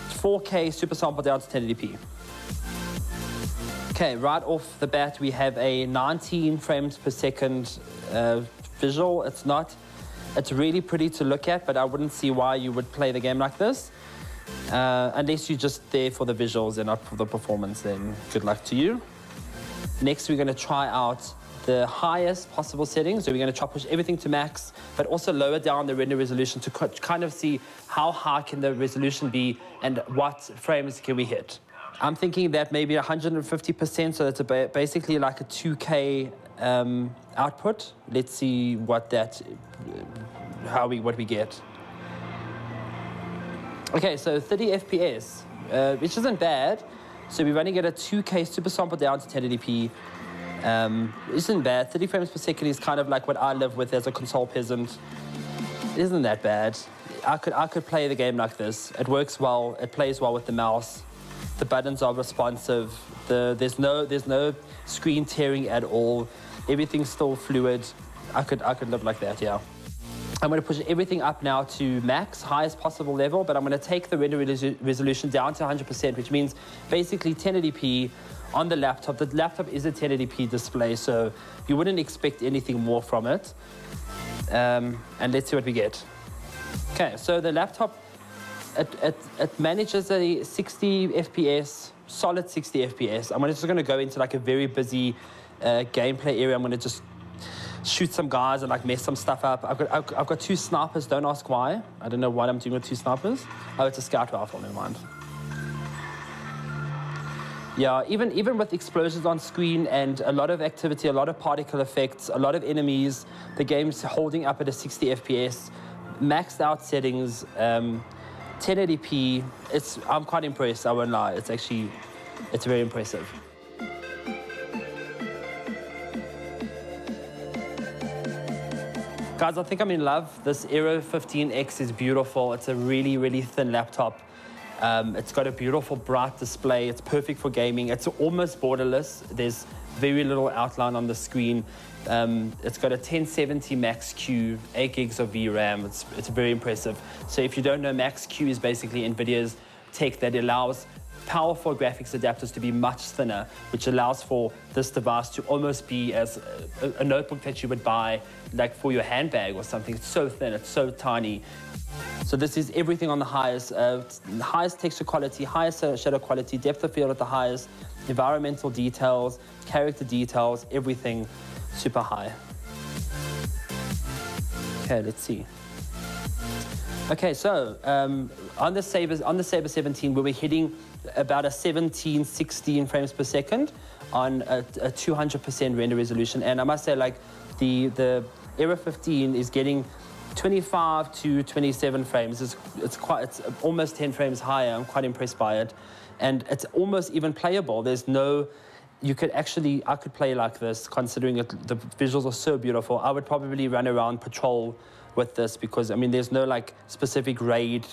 4K super sample down to 1080p. Okay, right off the bat, we have a 19 frames per second visual. It's really pretty to look at, but I wouldn't see why you would play the game like this. Unless you're just there for the visuals and not for the performance, then good luck to you. Next, we're going to try out the highest possible settings. So we're going to try to push everything to max, but also lower down the render resolution to kind of see how high can the resolution be and what frames can we hit. I'm thinking that maybe 150%, so that's basically like a 2K output. Let's see what we get. Okay, so 30 FPS, which isn't bad. So we're running at a 2K super sample down to 1080p. Isn't bad. 30 frames per second is kind of like what I live with as a console peasant. It isn't that bad. I could play the game like this. It works well. It plays well with the mouse. The buttons are responsive. There's no screen tearing at all. Everything's still fluid. I could live like that, yeah. I'm going to push everything up now to max, highest possible level, but I'm going to take the render resolution down to 100%, which means basically 1080p on the laptop. The laptop is a 1080p display, so you wouldn't expect anything more from it. And let's see what we get. Okay, so the laptop, it manages a 60 FPS, solid 60 FPS. I'm just going to go into like a very busy gameplay area. I'm going to just shoot some guys and like mess some stuff up. I've got 2 snipers, don't ask why. I don't know what I'm doing with 2 snipers. Oh, it's a scout rifle, never mind. Yeah, even with explosions on screen and a lot of activity, a lot of particle effects, a lot of enemies, the game's holding up at a 60 FPS, maxed out settings, 1080p. I'm quite impressed, I won't lie. It's very impressive. Guys, I think I'm in love. This Aero 15X is beautiful. It's a really, really thin laptop. It's got a beautiful, bright display. It's perfect for gaming. It's almost borderless. There's very little outline on the screen. It's got a 1070 Max Q, 8 gigs of VRAM. It's very impressive. So if you don't know, Max Q is basically NVIDIA's tech that allows powerful graphics adapters to be much thinner, which allows for this device to almost be as a notebook that you would buy like for your handbag or something. It's so thin, it's so tiny. So this is everything on the highest texture quality, highest shadow quality, depth of field at the highest, environmental details, character details, everything super high. Okay, let's see. Okay, so on the Saber 17, we were hitting about a 16 frames per second on a 200% render resolution, and I must say, like the Aero 15 is getting 25 to 27 frames. It's almost 10 frames higher. I'm quite impressed by it, and it's almost even playable. There's no. I could play like this, considering the visuals are so beautiful. I would probably run around patrol with this because, I mean, there's no like specific raid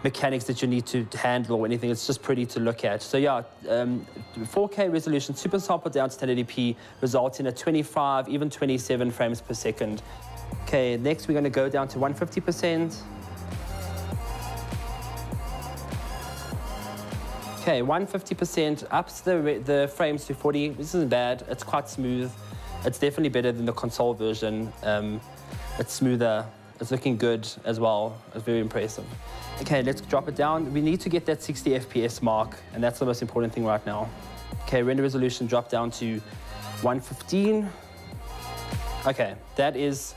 mechanics that you need to handle or anything. It's just pretty to look at. So yeah, 4K resolution, super sample down to 1080p, resulting in a 25, even 27 frames per second. Okay, next we're going to go down to 150%. Okay, 150% ups the frames to 40. This isn't bad. It's quite smooth. It's definitely better than the console version. It's smoother. It's looking good as well. It's very impressive. Okay, let's drop it down. We need to get that 60 FPS mark, and that's the most important thing right now. Okay, render resolution dropped down to 115. Okay, that is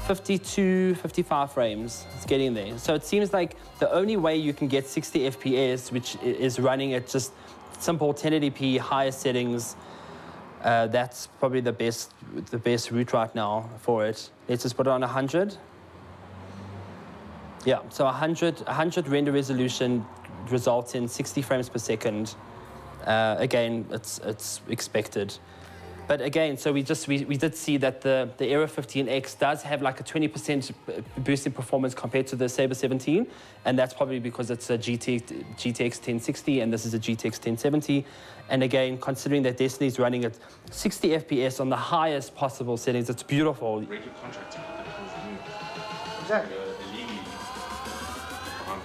52, 55 frames. It's getting there. So it seems like the only way you can get 60 FPS, which is running at just simple 1080p, higher settings, that's probably the best route right now for it. Let's just put it on 100. Yeah, so 100 render resolution results in 60 frames per second. Again, it's expected. But again, so we did see that the Era 15X does have like a 20% boost in performance compared to the Saber 17, and that's probably because it's a GTX 1060 and this is a GTX 1070. And again, considering that Destiny is running at 60 FPS on the highest possible settings, it's beautiful. Exactly.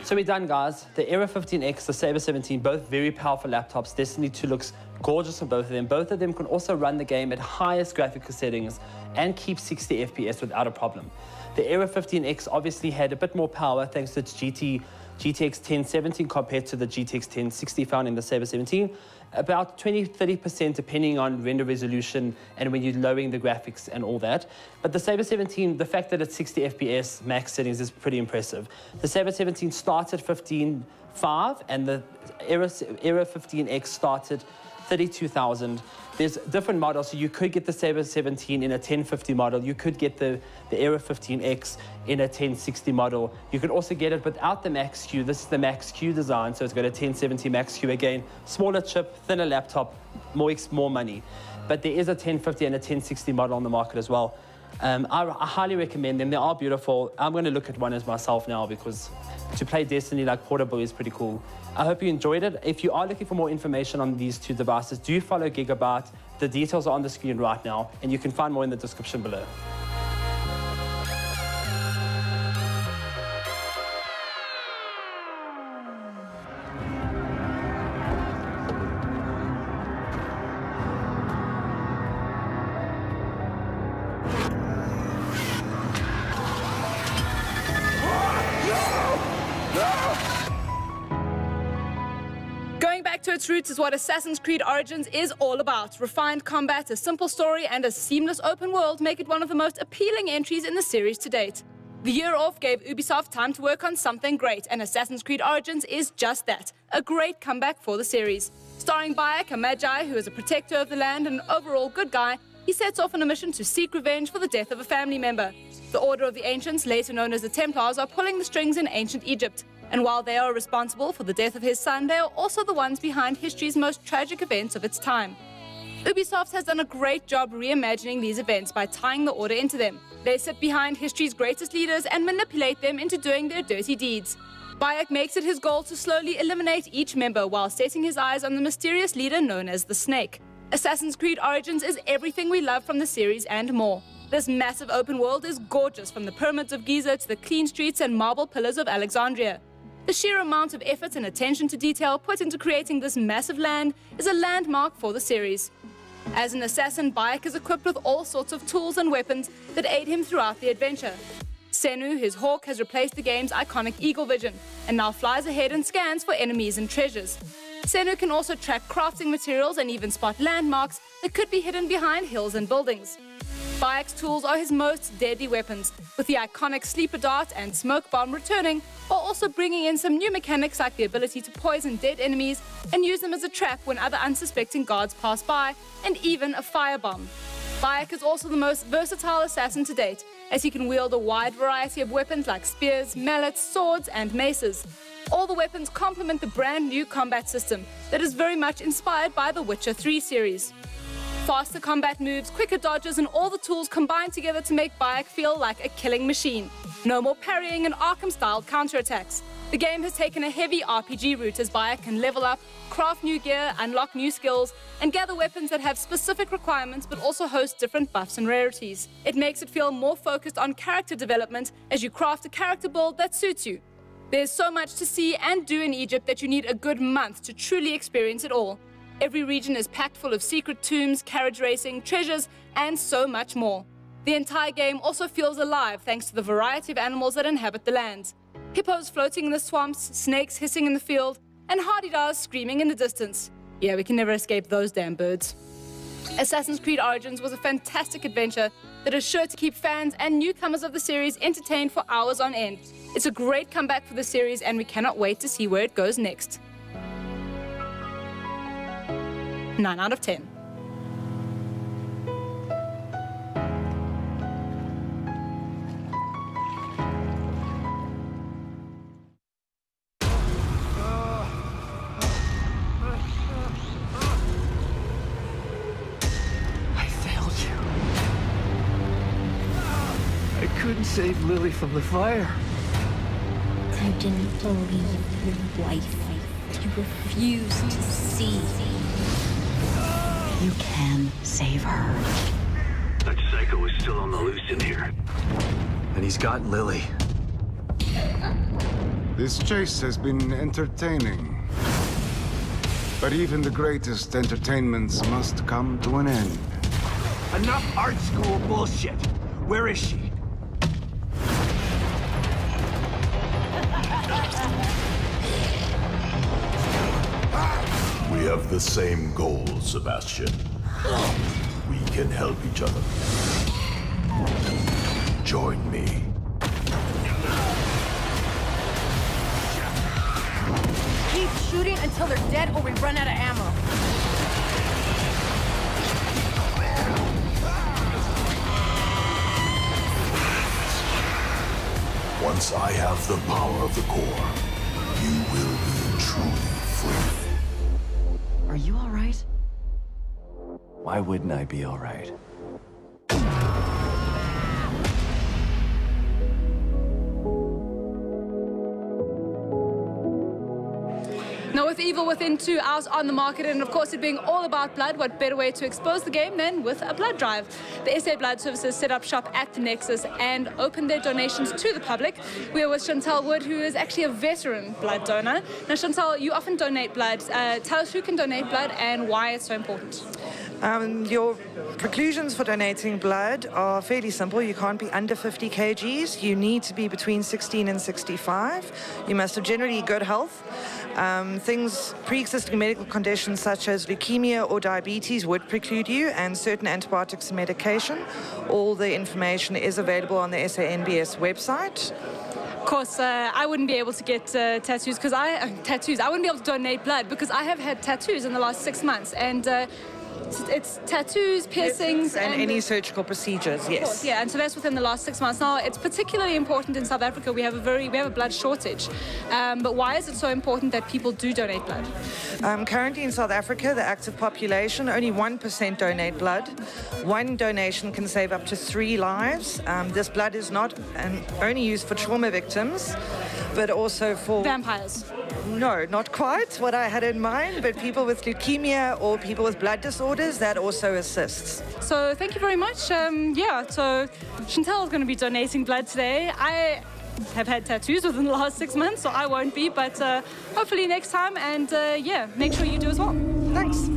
So we're done, guys. The Era 15X, the Saber 17, both very powerful laptops. Destiny 2 looks gorgeous on both of them. Both of them can also run the game at highest graphical settings and keep 60 FPS without a problem. The Era 15X obviously had a bit more power thanks to its GTX 1070 compared to the GTX 1060 found in the Saber 17. About 20–30% depending on render resolution and when you're lowering the graphics and all that. But the Saber 17, the fact that it's 60 FPS max settings is pretty impressive. The Saber 17 starts at 15.5 and the Era 15X started 32,000. There's different models, so you could get the Saber 17 in a 1050 model. You could get the Era 15X in a 1060 model. You could also get it without the Max Q. This is the Max Q design, so it's got a 1070 Max Q again. Smaller chip, thinner laptop, more money. But there is a 1050 and a 1060 model on the market as well. I highly recommend them. They are beautiful. I'm going to look at one as myself now because to play Destiny like portable is pretty cool. I hope you enjoyed it. If you are looking for more information on these two devices, do follow Gigabyte. The details are on the screen right now, and you can find more in the description below. To its roots is what Assassin's Creed Origins is all about. Refined combat, a simple story, and a seamless open world make it one of the most appealing entries in the series to date. The year off gave Ubisoft time to work on something great, and Assassin's Creed Origins is just that, a great comeback for the series. Starring Bayek, a magi who is a protector of the land and an overall good guy, he sets off on a mission to seek revenge for the death of a family member. The Order of the Ancients, later known as the Templars, are pulling the strings in ancient Egypt. And while they are responsible for the death of his son, they are also the ones behind history's most tragic events of its time. Ubisoft has done a great job reimagining these events by tying the Order into them. They sit behind history's greatest leaders and manipulate them into doing their dirty deeds. Bayek makes it his goal to slowly eliminate each member while setting his eyes on the mysterious leader known as the Snake. Assassin's Creed Origins is everything we love from the series and more. This massive open world is gorgeous, from the pyramids of Giza to the clean streets and marble pillars of Alexandria. The sheer amount of effort and attention to detail put into creating this massive land is a landmark for the series. As an assassin, Bayek is equipped with all sorts of tools and weapons that aid him throughout the adventure. Senu, his hawk, has replaced the game's iconic eagle vision and now flies ahead and scans for enemies and treasures. Senu can also track crafting materials and even spot landmarks that could be hidden behind hills and buildings. Bayek's tools are his most deadly weapons, with the iconic sleeper dart and smoke bomb returning, while also bringing in some new mechanics like the ability to poison dead enemies and use them as a trap when other unsuspecting guards pass by, and even a firebomb. Bayek is also the most versatile assassin to date, as he can wield a wide variety of weapons like spears, mallets, swords, and maces. All the weapons complement the brand new combat system that is very much inspired by the Witcher 3 series. Faster combat moves, quicker dodges, and all the tools combine together to make Bayek feel like a killing machine. No more parrying and Arkham-style counterattacks. The game has taken a heavy RPG route as Bayek can level up, craft new gear, unlock new skills, and gather weapons that have specific requirements but also host different buffs and rarities. It makes it feel more focused on character development as you craft a character build that suits you. There's so much to see and do in Egypt that you need a good month to truly experience it all. Every region is packed full of secret tombs, carriage racing, treasures, and so much more. The entire game also feels alive thanks to the variety of animals that inhabit the land. Hippos floating in the swamps, snakes hissing in the field, and hardy-dars screaming in the distance. Yeah, we can never escape those damn birds. Assassin's Creed Origins was a fantastic adventure that is sure to keep fans and newcomers of the series entertained for hours on end. It's a great comeback for the series, and we cannot wait to see where it goes next. 9 out of 10. Couldn't save Lily from the fire. You didn't believe your wife. You refused to see. You can save her. That psycho is still on the loose in here. And he's got Lily. This chase has been entertaining. But even the greatest entertainments must come to an end. Enough art school bullshit. Where is she? We have the same goal, Sebastian. We can help each other. Join me. Keep shooting until they're dead or we run out of ammo. Once I have the power of the core, you will be truly free. Are you all right? Why wouldn't I be all right? Now, with Evil Within 2 out on the market, and of course it being all about blood, what better way to expose the game than with a blood drive? The SA Blood Services set up shop at the Nexus and opened their donations to the public. We are with Chantal Wood, who is actually a veteran blood donor. Now, Chantal, you often donate blood. Tell us who can donate blood and why it's so important. Your preclusions for donating blood are fairly simple. You can't be under 50 kgs. You need to be between 16 and 65. You must have generally good health. Pre-existing medical conditions such as leukemia or diabetes would preclude you, and certain antibiotics and medication. All the information is available on the SANBS website. Of course, I wouldn't be able to get tattoos because I wouldn't be able to donate blood because I have had tattoos in the last 6 months, and it's tattoos, piercings, and any surgical procedures. Yes. Of course, yeah, and so that's within the last 6 months. Now, it's particularly important in South Africa. We have a blood shortage. But why is it so important that people do donate blood? Currently in South Africa, the active population, only 1% donate blood. One donation can save up to 3 lives. This blood is not only used for trauma victims, but also for vampires. No, not quite what I had in mind, but people with leukemia or people with blood disorders, that also assists. So thank you very much. So Chantal is going to be donating blood today. I have had tattoos within the last 6 months, so I won't be, but hopefully next time, and make sure you do as well. Thanks.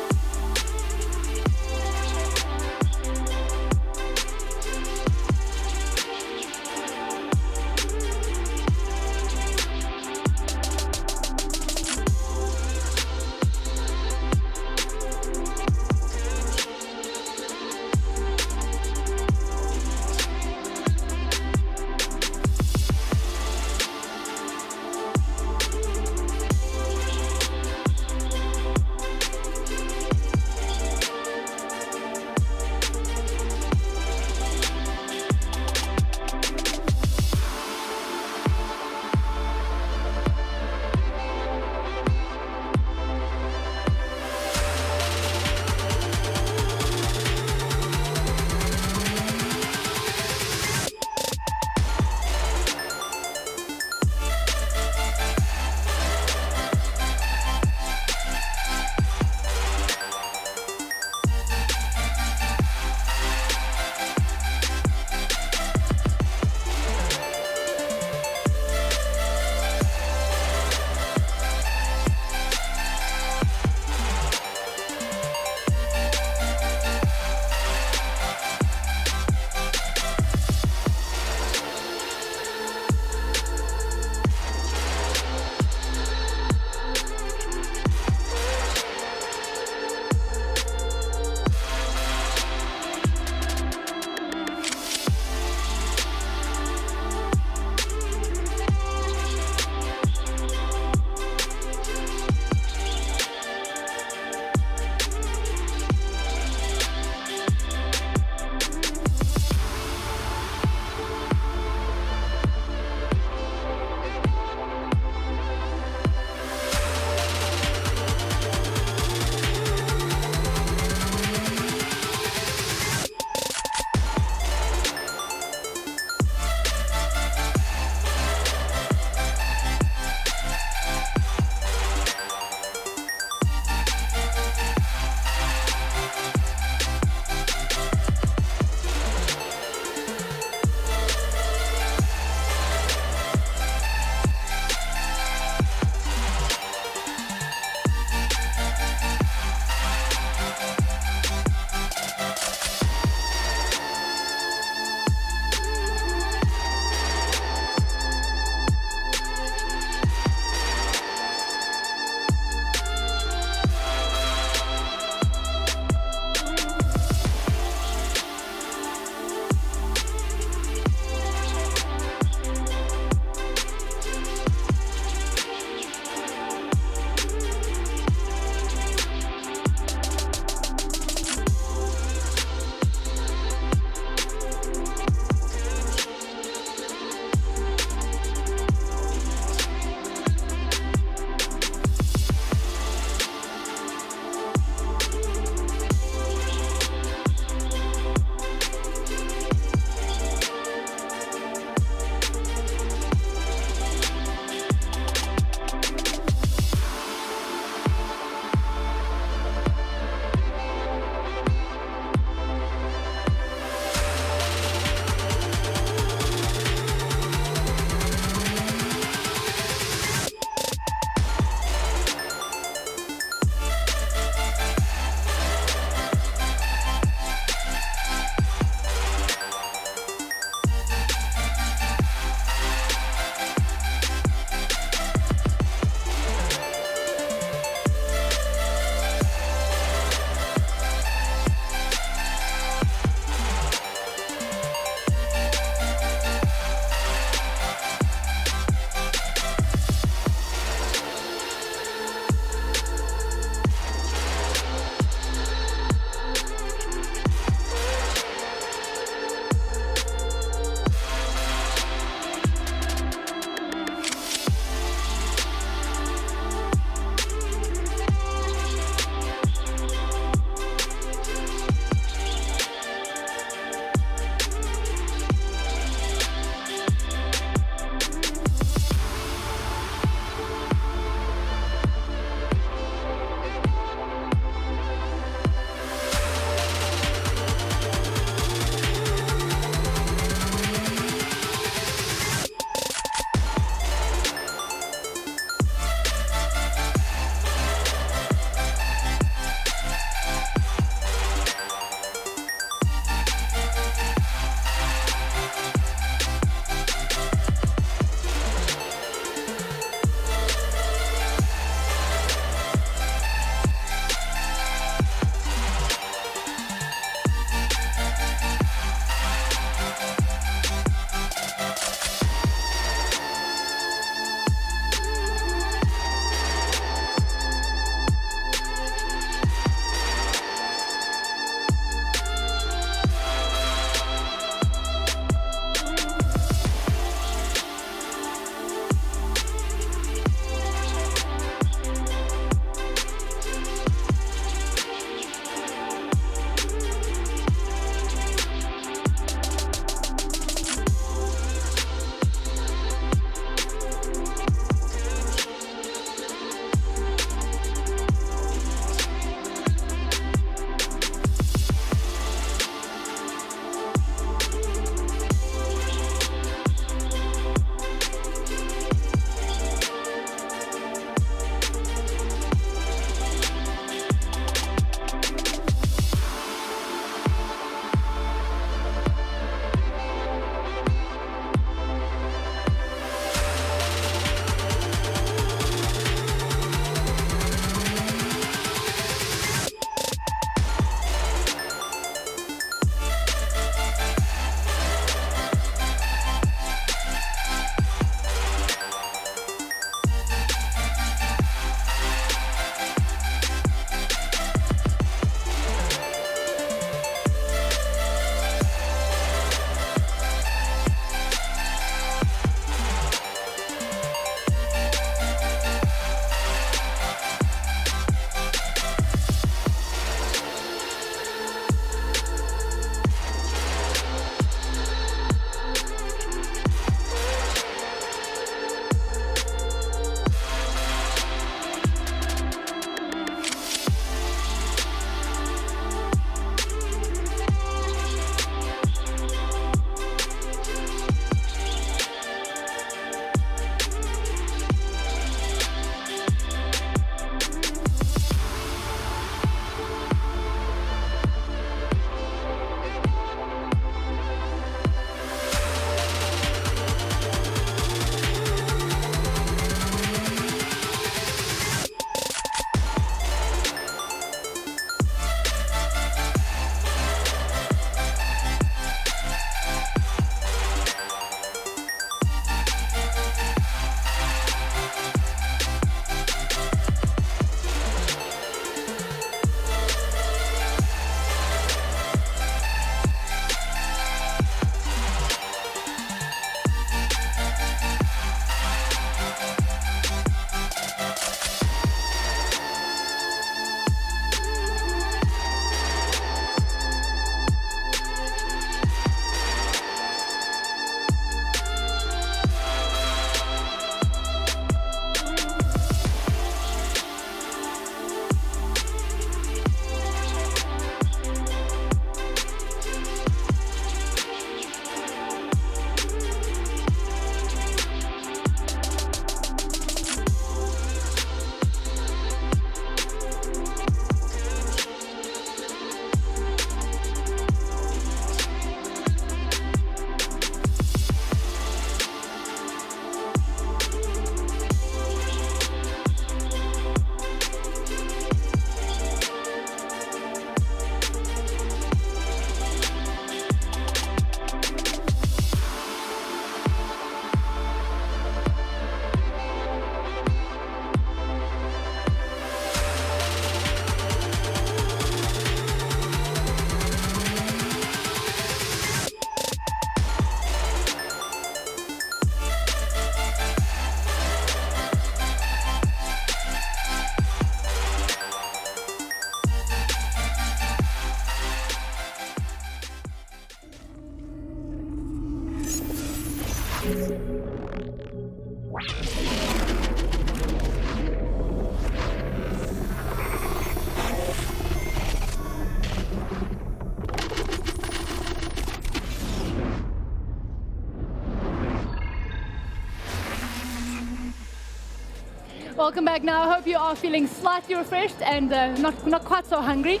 Welcome back now. I hope you are feeling slightly refreshed and not quite so hungry.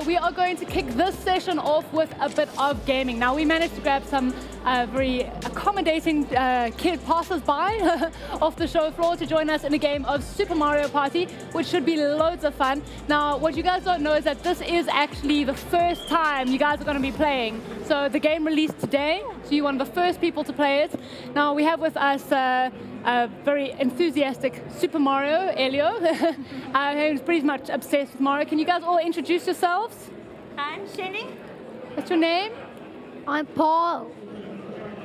We are going to kick this session off with a bit of gaming. Now, we managed to grab some very accommodating kid passers-by off the show floor to join us in a game of Super Mario Party, which should be loads of fun. Now, what you guys don't know is that this is actually the first time you guys are going to be playing. So the game released today, so you're one of the first people to play it. Now, we have with us a very enthusiastic Super Mario, Elio, who's pretty much obsessed with Mario. Can you guys all introduce yourselves? I'm Shelly. What's your name? I'm Paul.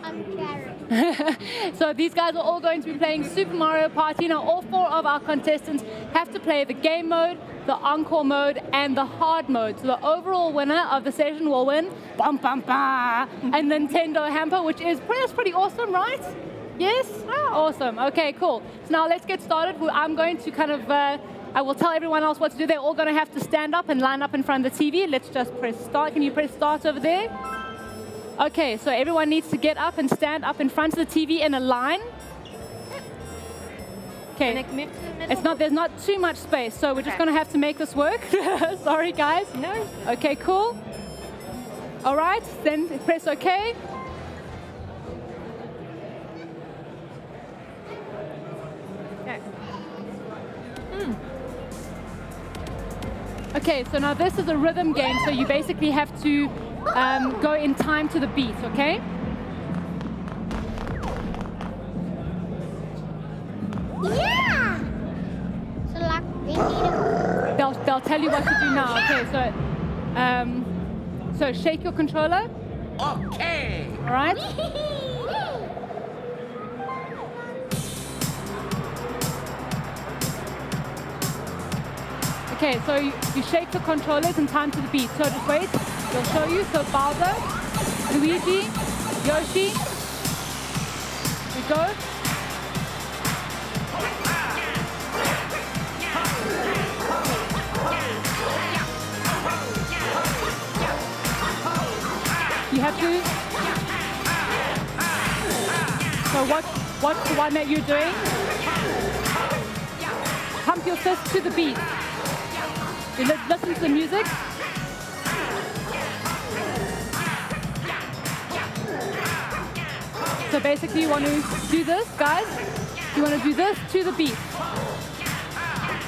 I'm Jared. So these guys are all going to be playing Super Mario Party. Now, all 4 of our contestants have to play the game mode, the encore mode, and the hard mode. So the overall winner of the session will win a Nintendo hamper, which is pretty awesome, right? Yes? Awesome. Okay, cool. So now let's get started. I'm going to kind of, I will tell everyone else what to do. They're all going to have to stand up and line up in front of the TV. Let's just press start. Can you press start over there? Okay, so everyone needs to get up and stand up in front of the TV in a line. Okay, there's not too much space, so we're just going to have to make this work. Sorry, guys. No. Okay, cool. All right, then press OK. Okay, so now this is a rhythm game, so you basically have to go in time to the beat, okay? Yeah! So like, we need They'll tell you what to do now. Okay, so shake your controller. Okay! All right? Okay, so you shake the controllers in time to the beat. So just wait, they'll show you. So Bowser, Luigi, Yoshi, we go. You have to. So what's the one that you're doing? Pump your fist to the beat. Listen to the music. So basically you want to do this, guys. You want to do this to the beat.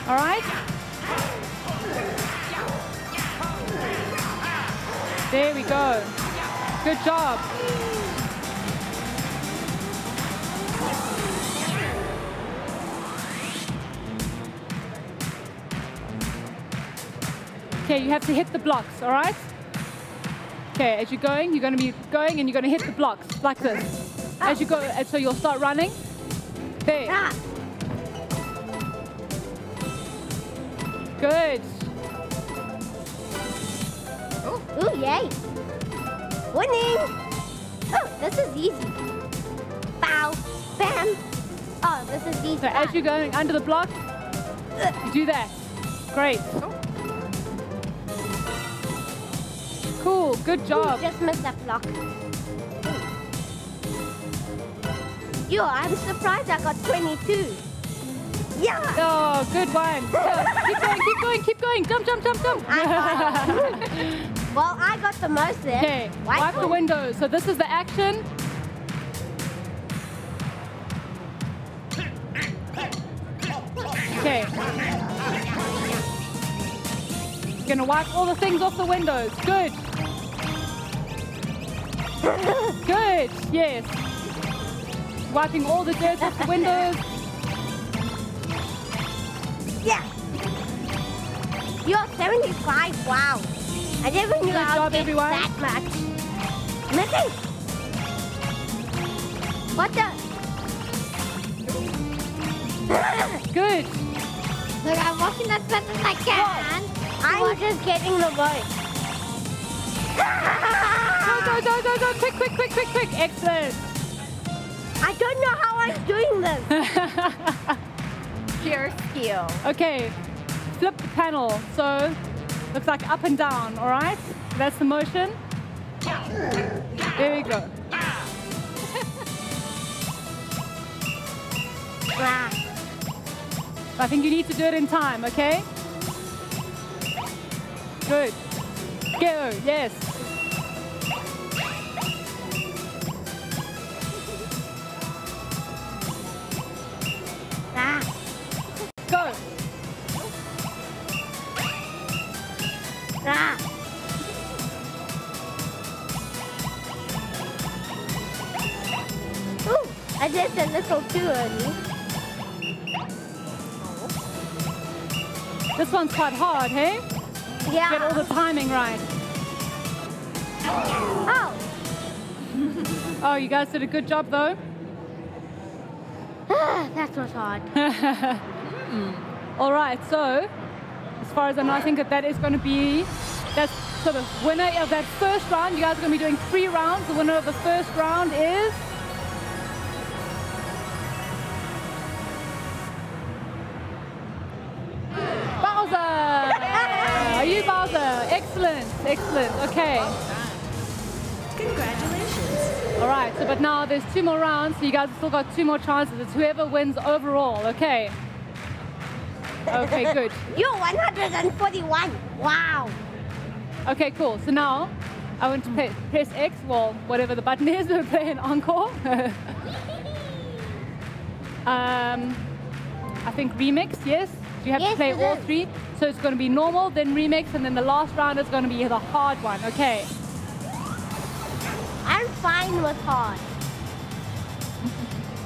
All right? There we go. Good job. Okay, you have to hit the blocks, all right? Okay, as you're going to be going and you're going to hit the blocks like this. As you go, and so you'll start running. There. Good. Ooh, yay! Winning! Oh, this is easy. Bow, bam. Oh, this is easy. So as you're going under the block, you do that. Great. Cool, good job. Ooh, just missed that block. Yo, I'm surprised I got 22. Yeah! Oh, good one. Keep going. Jump. Well, I got the most there. Okay, wipe the windows. So this is the action. Okay. You're gonna wipe all the things off the windows. Good. Good, yes. Wiping all the dirt off the windows. Yeah. You're 75, wow. I never knew I would get that much. Missing. What the? Good. Look, I'm walking as fast as I can. I'm just getting the vote. Go. Quick. Excellent. I don't know how I'm doing this. Pure skill. Okay, flip the panel. So, looks like up and down, all right? That's the motion. There we go. I think you need to do it in time, okay? Good. Go, yes. Ah. Go. Ah. Ooh, I did a little too early. This one's quite hard, hey? Yeah. Get all the timing right. Oh. Oh, you guys did a good job, though. That was hard. All right, so as far as I know, I think that is going to be that's sort of winner of that first round. You guys are going to be doing 3 rounds. The winner of the first round is Bowser. Are you Bowser? Excellent, excellent. Okay. Congratulations. All right, so but now there's 2 more rounds, so you guys have still got 2 more chances. It's whoever wins overall, okay? Okay, good. You're 141. Wow. Okay, cool. So now I want to press X, well, whatever the button is, to play an encore. I think remix, yes? You have to play all 3. So it's going to be normal, then remix, and then the last round is going to be the hard one, okay? I'm fine with hard.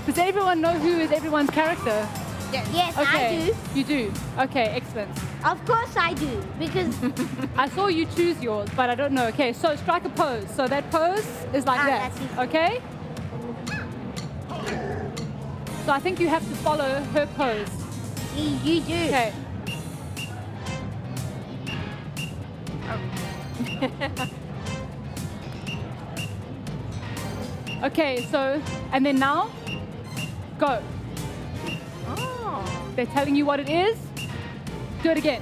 Does everyone know who is everyone's character? Yes, okay. I do. You do? Okay, excellent. Of course I do, because... I saw you choose yours, but I don't know. Okay, so strike a pose. So that pose is like that, okay? So I think you have to follow her pose. You do. Okay. Okay, so, and then now, go. They're telling you what it is. Do it again.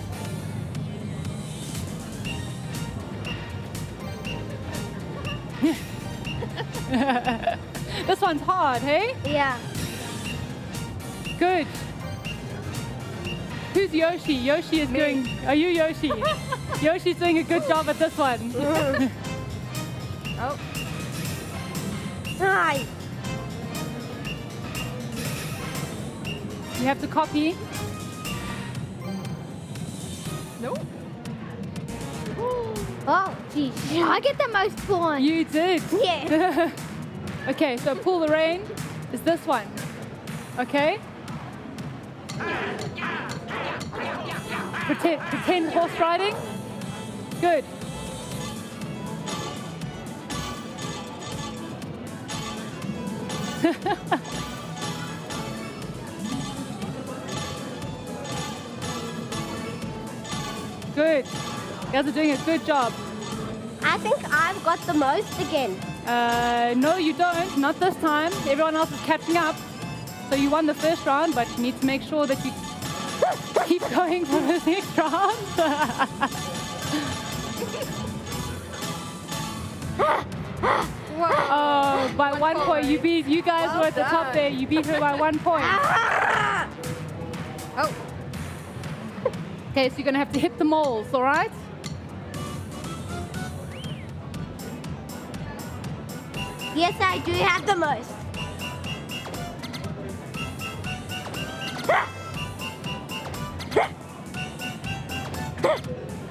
This one's hard, hey? Yeah. Good. Who's Yoshi? Yoshi is doing... Are you Yoshi? Yoshi's doing a good job at this one. Oh. Hi. You have to copy. No. Oh, geez. I get the most points. You did. Yeah. Okay, so pull the rein is this one. Okay? Pretend horse riding. Good. Good. You guys are doing a good job. I think I've got the most again. No, you don't. Not this time. Everyone else is catching up. So you won the first round, but you need to make sure that you keep going for the next round. Oh, by 1 point. You guys were at the top there. You beat her by 1 point. Oh. Okay, so you're going to have to hit the moles, all right? Yes, I do have the most.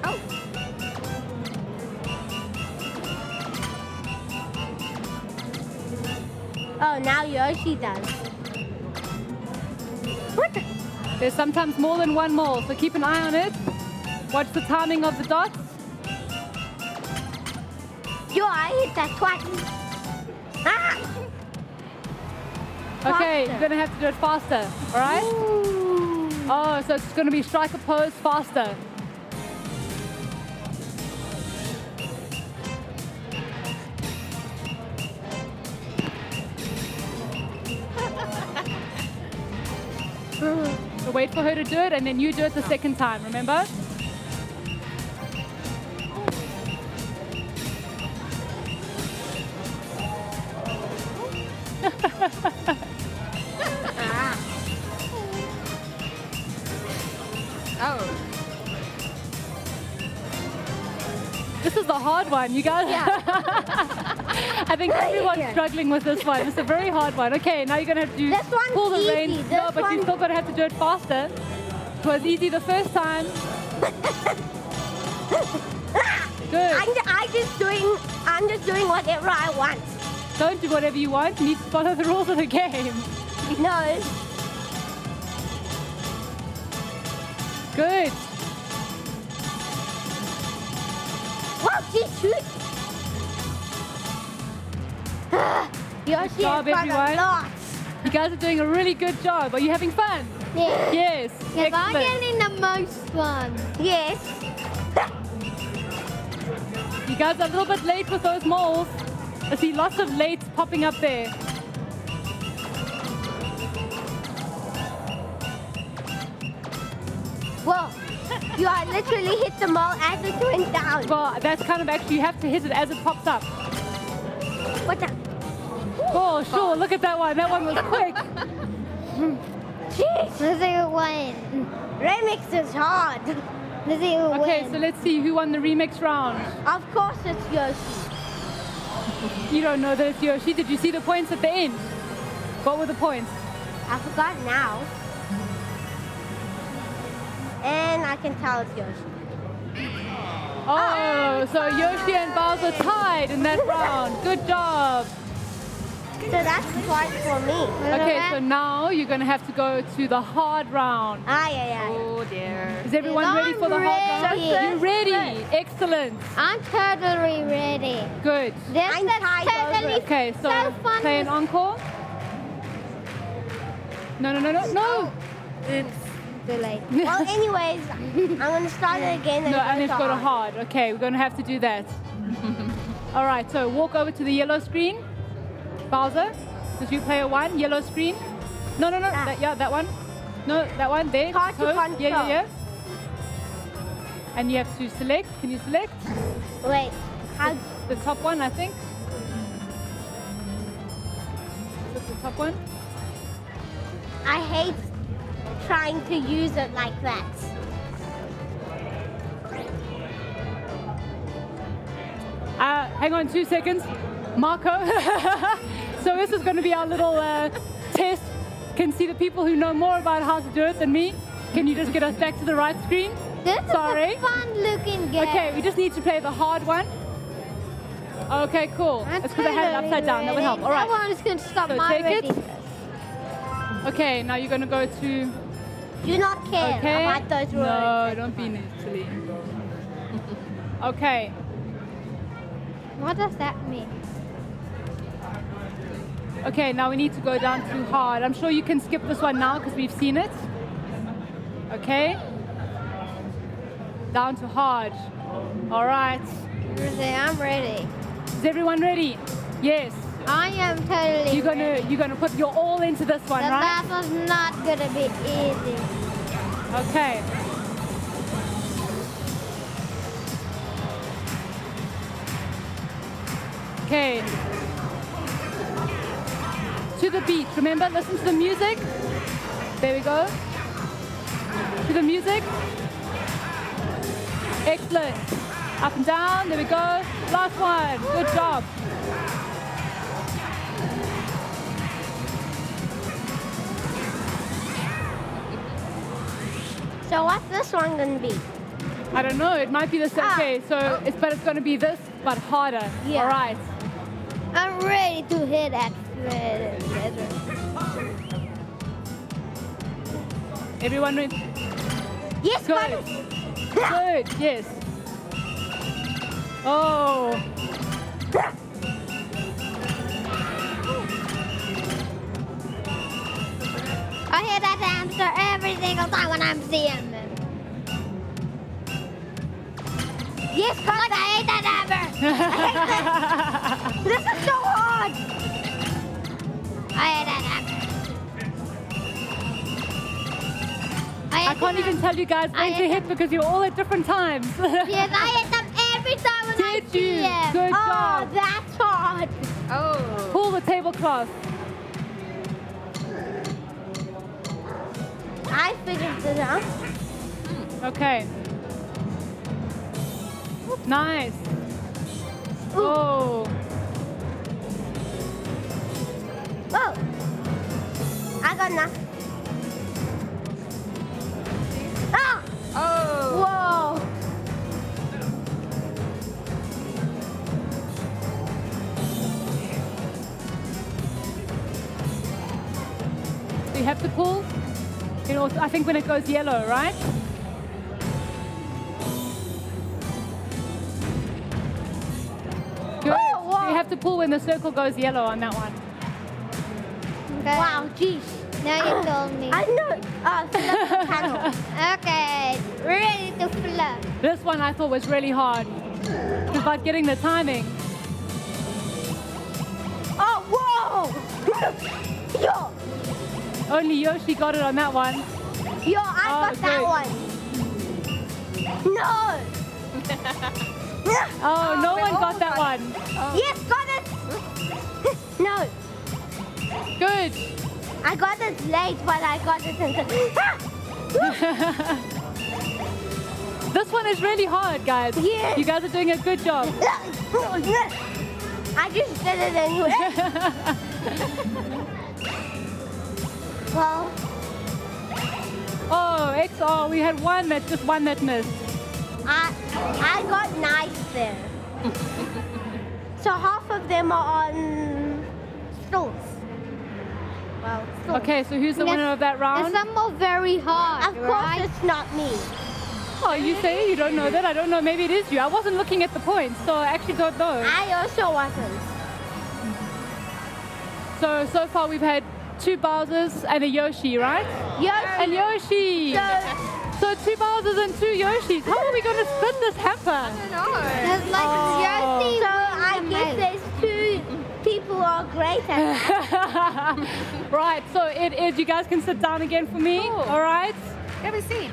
Oh. Oh, now Yoshi does. What? There's sometimes more than 1 mole, so keep an eye on it. Watch the timing of the dots. Yo, I hit that twice. Ah! Okay, you're going to have to do it faster, all right? Ooh. Oh, so it's going to be strike a pose faster. So wait for her to do it, and then you do it the second time, remember? Oh. This is the hard one, you guys. Yeah. I think everyone's struggling with this one. It's a very hard one. Okay, now you're gonna have to pull the reins. No, but you're still gonna have to do it faster. It was easy the first time. Good. I'm just doing whatever I want. Don't do whatever you want. You need to follow the rules of the game. No. Good. Wow, she's shooting. Good job, everyone. You guys are doing a really good job. Are you having fun? Yes. Yes. Yes, I'm Excellent. getting the most fun. Yes. You guys are a little bit late with those moles. I see lots of lates popping up there. Well, you are literally hit the mole as it went down. Well, that's kind of actually, you have to hit it as it pops up. What the? Oh, sure, look at that one. That one was quick. Jeez. Let's see who won. Remix is hard. Let's see who Okay, wins. so let's see who won the remix round. Of course it's Yoshi. You don't know that it's Yoshi. Did you see the points at the end? What were the points? I forgot now. And I can tell it's Yoshi. Oh, so Yoshi and Bowser tied in that round. Good job. So that's the point for me. Okay, so now you're going to have to go to the hard round. Yeah. Oh, dear. Is everyone ready for the hard round? You're ready. Excellent. I'm totally ready. Good. I'm totally Okay, so play an encore. No. Oops. Too late. Well, anyways, I'm going to start it again. No, and let's go to hard. Okay, we're going to have to do that. All right, so walk over to the yellow screen. Bowser, did you play a one? Yellow screen? No. That one. No, that one. There. Hard to control. Yeah. And you have to select. Can you select? Wait. How? The top one, I think. Is the top one? I hate trying to use it like that. Hang on 2 seconds. Marco. So this is going to be our little test. Can see the people who know more about how to do it than me. Can you just get us back to the right screen? This is a fun-looking game. Okay, we just need to play the hard one. Okay, cool. It's because I had it upside down. That would help. All right. That one is going to stop So my take it. readiness. Okay, now you're going to go to... Do not care about those rules. No, don't be silly. Okay. What does that mean? Okay, now we need to go down to hard. I'm sure you can skip this one now because we've seen it. Okay. Down to hard. All right. I'm ready. Is everyone ready? Yes. I am totally You're gonna put your all into this one, right? That was not gonna be easy. Okay. Okay. To the beat. Remember, listen to the music. There we go. To the music. Excellent. Up and down. There we go. Last one. Good job. So what's this one gonna be? I don't know. It might be the same. Okay, so but it's going to be this, but harder. Yeah. All right. I'm ready to hit that. Everyone ready? Yes, good. Good. Yes. Oh. I hear that hamster every single time when I'm seeing them. Yes, cause I hate that hammer. I hate this. This is so hard. I hate that hammer. I can't even tell you guys when to hit because you're all at different times. Yes, I hit them every time when I see them. Good job. Oh, that's hard. Oh. Pull the tablecloth. I figured this out. Okay. Nice. Oh. Whoa. I got enough. Ah! Oh. Whoa. So you have to pull. You know, I think when it goes yellow, right? Good. So you have to pull when the circle goes yellow on that one. Okay. Wow, geez. Now you told me. I know. Flip the panel. Okay, ready to flip. This one I thought was really hard. It's about getting the timing. Oh, whoa! Yo! Only Yoshi got it on that one. Yo, I got that one. No! Oh, no one got that one. Yes, got it! No. Good. I got it late, but I got it in This one is really hard, guys. Yeah. You guys are doing a good job. I just did it anyway. Well. Oh, XR, we had one that just one that missed. I got nice there. So half of them are on stools. Well, stools. Okay, so who's the winner of that round? And some are very hard. Of course, it's not me. Oh, you say you don't know that? I don't know. Maybe it is you. I wasn't looking at the points, so I actually don't know. I also wasn't. So far we've had 2 Bowsers and a Yoshi, right? Yoshi. And Yoshi. So 2 Bowsers and 2 Yoshis. How are we going to split this hamper? I don't know. There's like Yoshi. So I guess there's 2 people who are great at that. Right, so it is. You guys can sit down again for me. Cool. All right? Have a seat.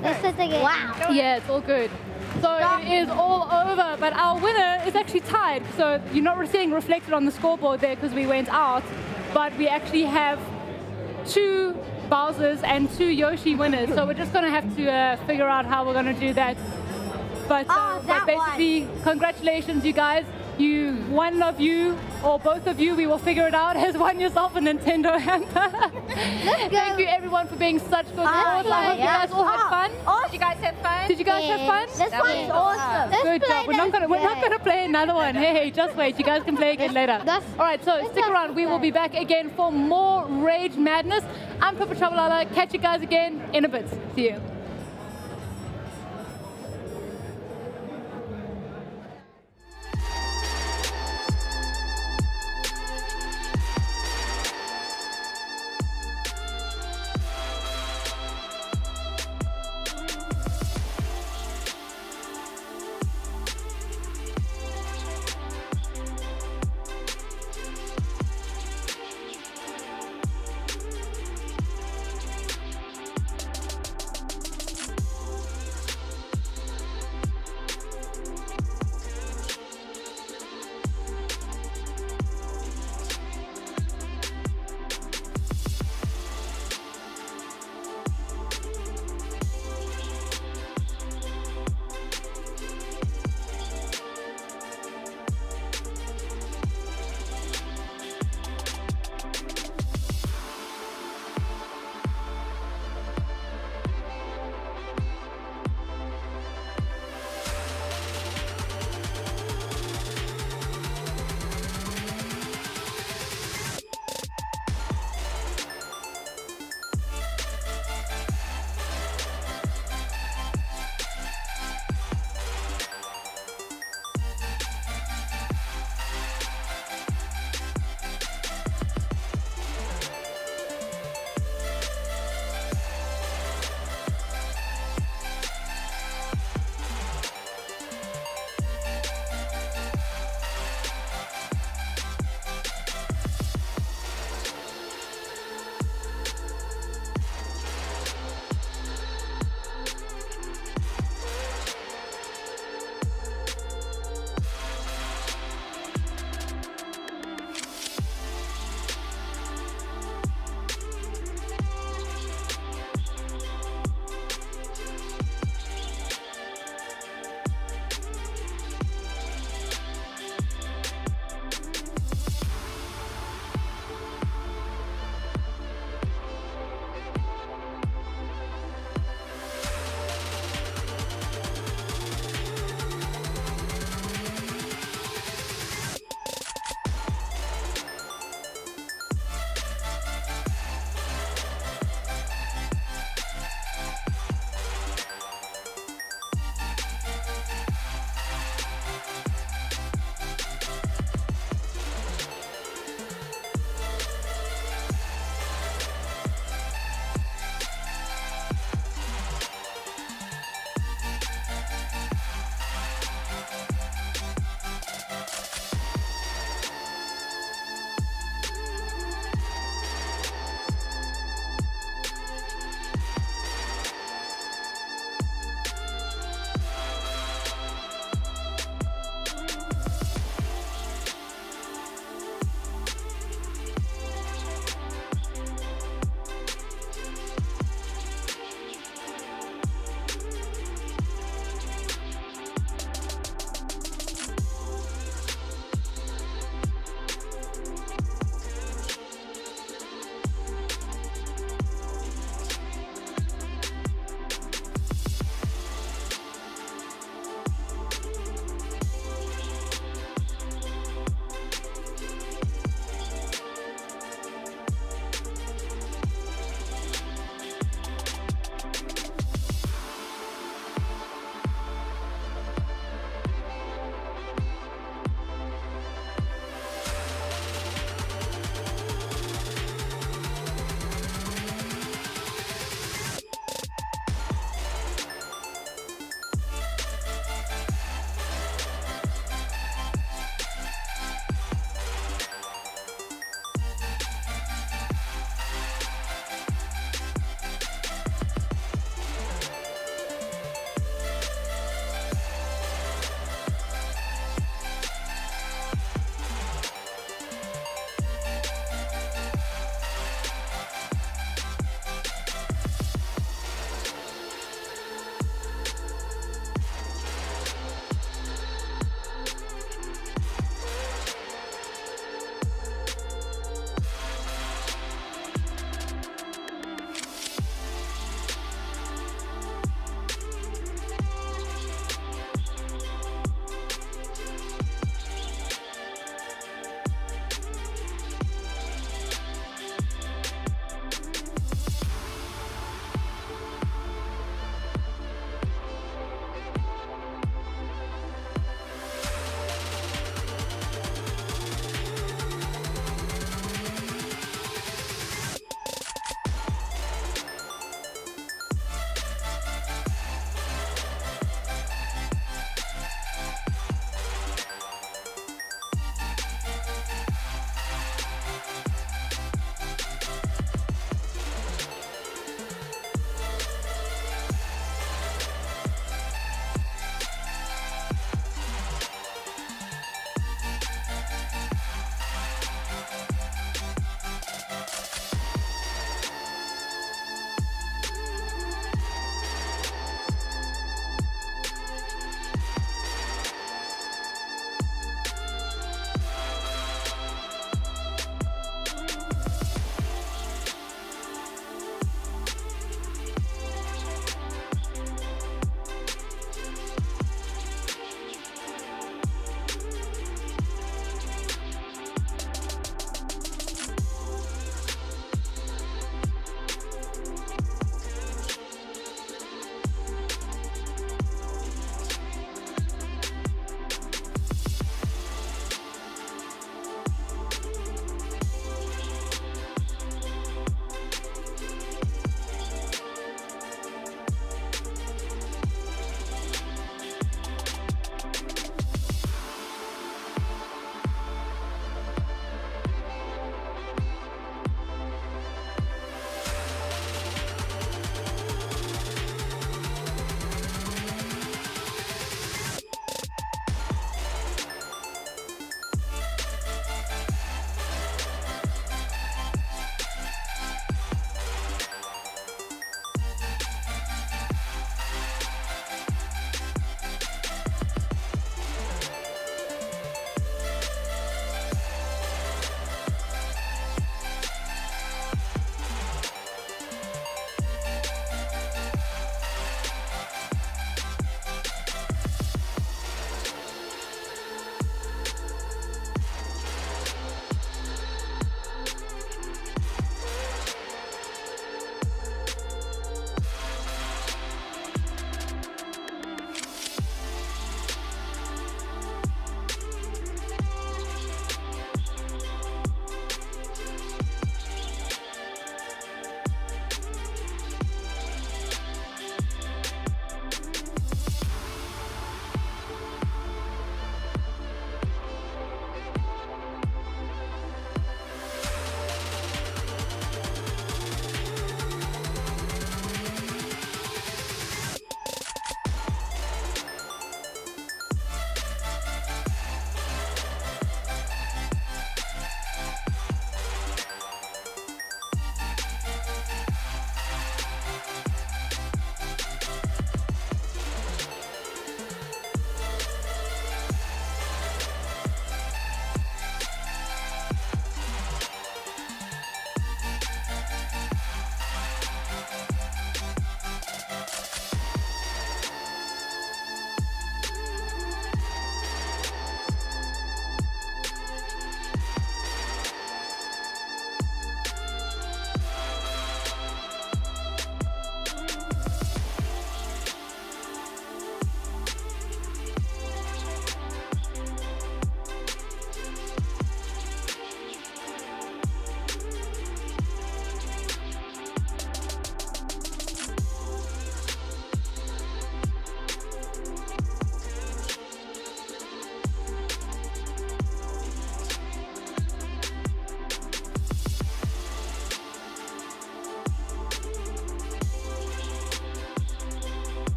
Let's sit again. Wow. Yeah, it's all good. So it is all over, but our winner is actually tied. So you're not seeing reflected on the scoreboard there because we went out, but we actually have 2 Bowsers and 2 Yoshi winners. So we're just going to have to figure out how we're going to do that. But, but basically, congratulations, you guys. One of you, or both of you, we will figure it out, has won yourself a Nintendo hamper. Thank you everyone for being such good sports. I hope you guys all had fun. Did you guys have fun? Did you guys have fun? This one's awesome. Good job. We're not gonna play another one. Hey, just wait. You guys can play again later. All right, so stick around. We will be back again for more Rage Madness. I'm Pippa Travelala. Catch you guys again in a bit. See you.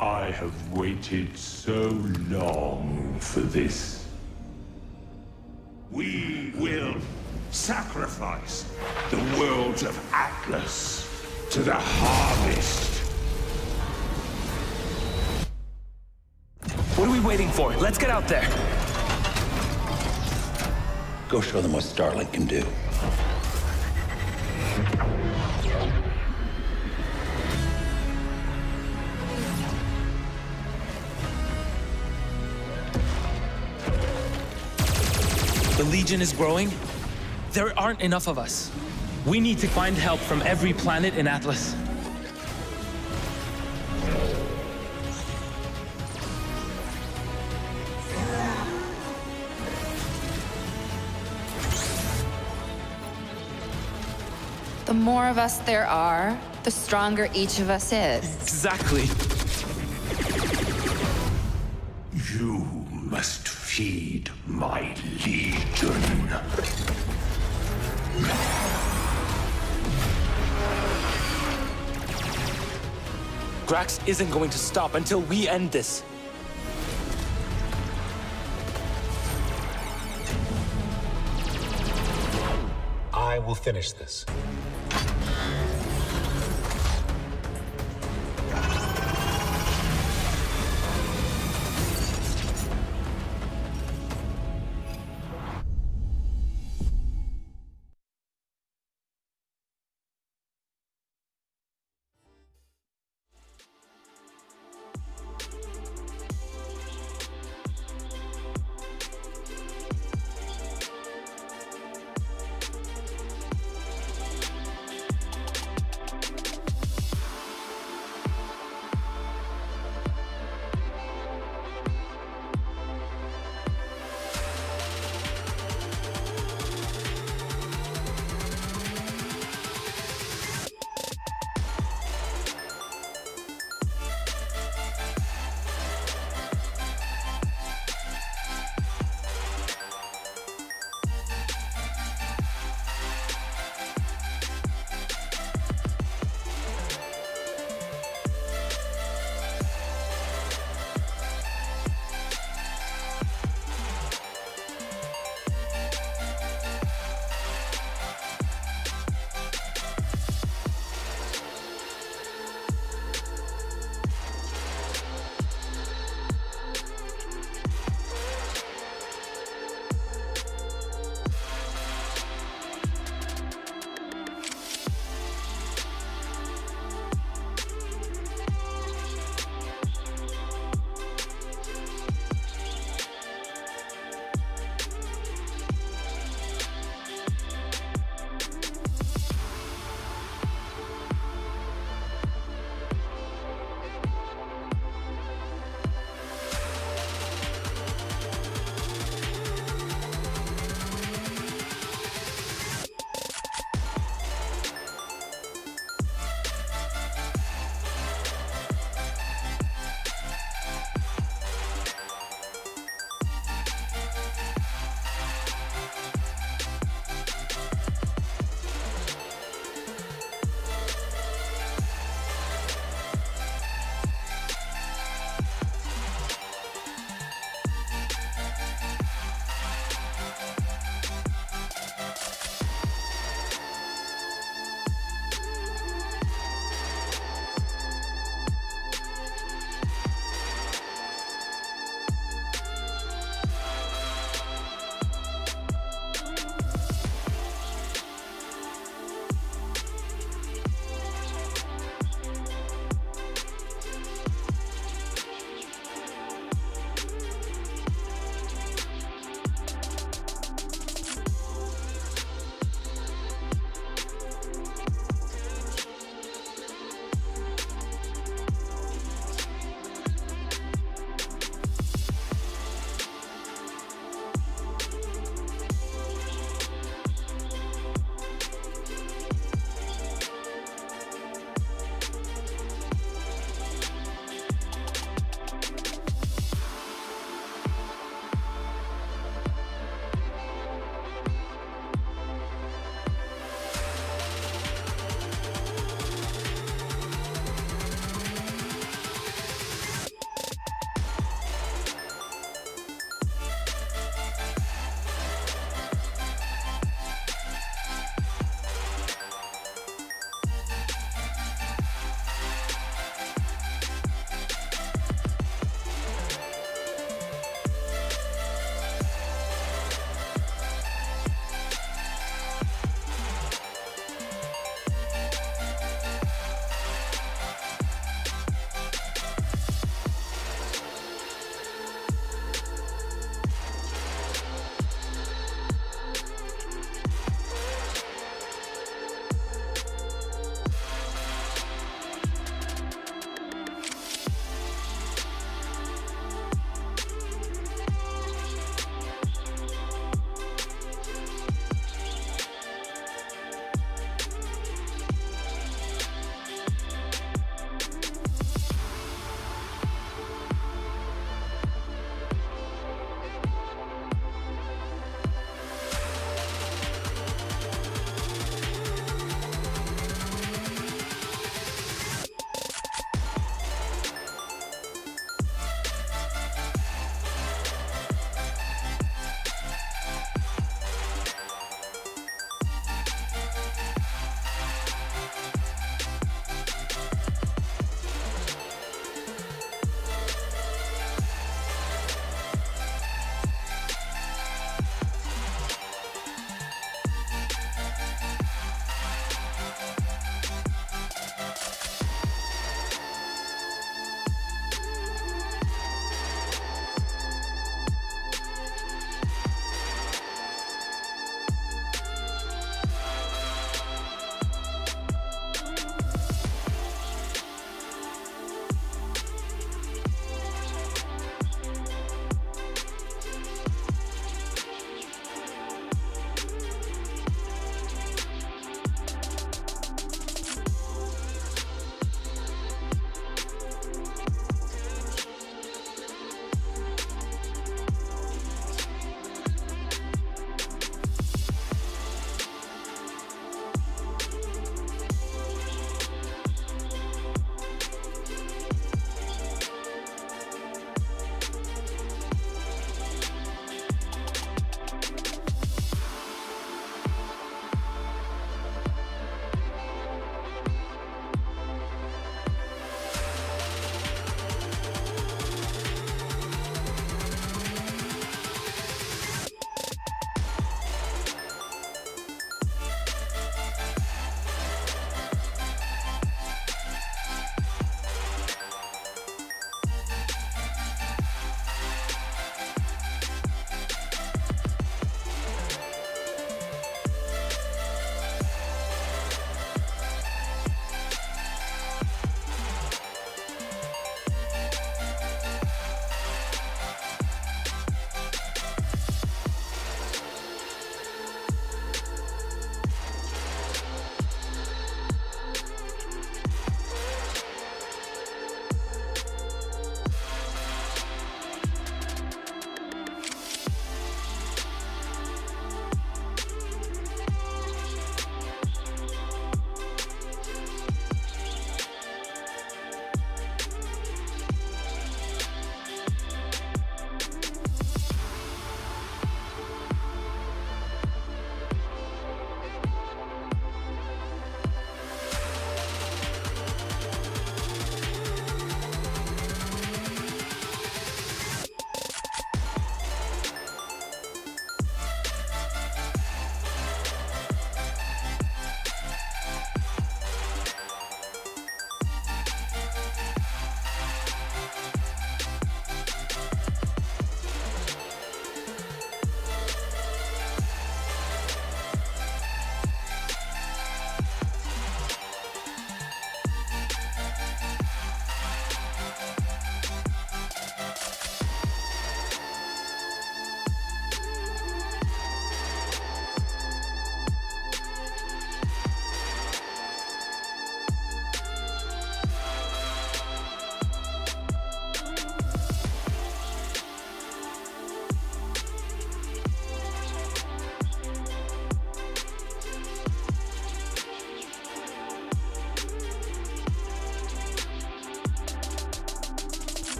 I have waited so long for this. We will sacrifice the worlds of Atlas to the harvest. What are we waiting for? Let's get out there. Go show them what Starlink can do. The Legion is growing. There aren't enough of us. We need to find help from every planet in Atlas. The more of us there are, the stronger each of us is. Exactly. You must feed my Legion. Grax isn't going to stop until we end this. I will finish this.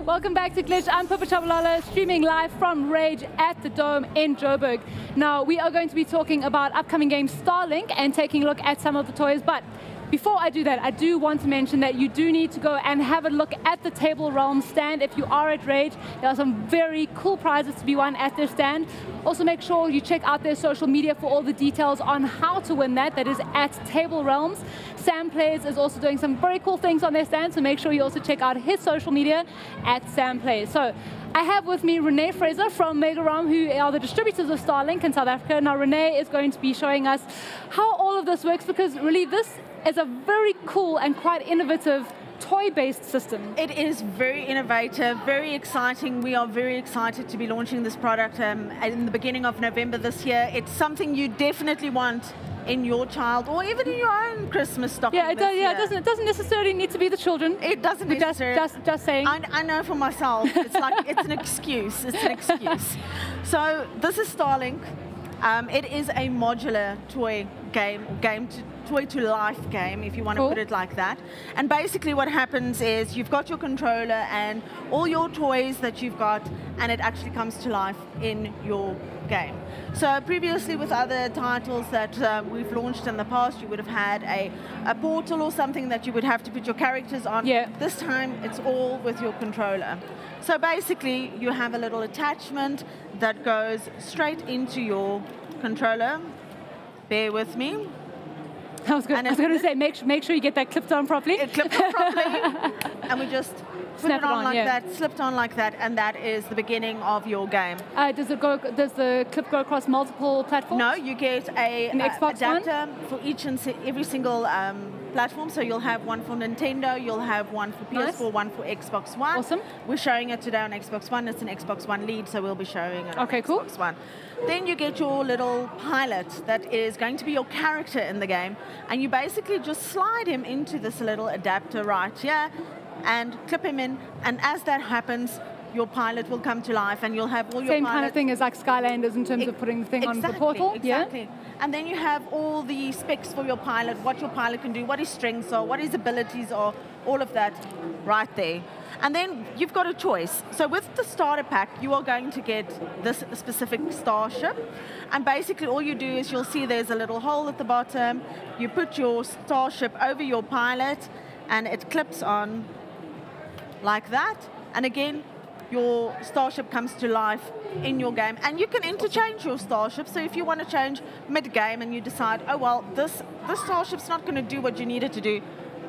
Welcome back to Glitch. I'm Pippa Chabalala, streaming live from rAge at the Dome in Joburg. Now, we are going to be talking about upcoming game Starlink and taking a look at some of the toys, but before I do that, I do want to mention that you do need to go and have a look at the Table Realm stand if you are at rAge. There are some very cool prizes to be won at their stand. Also, make sure you check out their social media for all the details on how to win that. That is at Table Realms. Sam Plays is also doing some very cool things on their stand, so make sure you also check out his social media at Sam Plays. So, I have with me Renee Fraser from Megaram, who are the distributors of Starlink in South Africa. Now, Renee is going to be showing us how all of this works, because really this is a very cool and quite innovative toy-based system. It is very innovative, very exciting. We are very excited to be launching this product in the beginning of November this year. It's something you definitely want in your child or even in your own Christmas stocking. Yeah, it doesn't necessarily need to be the children. It doesn't necessarily. Just saying. I know for myself. It's like it's an excuse. It's an excuse. So this is Starlink. It is a modular toy game, toy to life game, if you want to put it like that. And basically what happens is you've got your controller and all your toys that you've got, and it actually comes to life in your game. So previously with other titles that we've launched in the past, you would have had a portal or something that you would have to put your characters on. Yeah. This time it's all with your controller. So basically you have a little attachment that goes straight into your controller. Bear with me. I was going to say, make sure you get that clipped on properly. It clipped on properly, and we just put it on like that, slipped on like that, and that is the beginning of your game. Does the clip go across multiple platforms? No, you get an Xbox adapter for each and every single platform. So you'll have one for Nintendo, you'll have one for PS4, one for Xbox One. Awesome. We're showing it today on Xbox One. It's an Xbox One lead, so we'll be showing it on Xbox One. Then you get your little pilot that is going to be your character in the game, and you basically just slide him into this little adapter right here and clip him in, and as that happens, your pilot will come to life and you'll have all your Same kind of thing as like Skylanders in terms of putting the thing on the portal? Exactly. Yeah? And then you have all the specs for your pilot, what your pilot can do, what his strengths are, what his abilities are, all of that right there. And then you've got a choice. So with the starter pack, you are going to get this specific starship. And basically all you do is you'll see there's a little hole at the bottom. You put your starship over your pilot and it clips on like that. And again, your starship comes to life in your game. And you can interchange your starship. So if you want to change mid-game and you decide, oh, well, this starship's not going to do what you need it to do,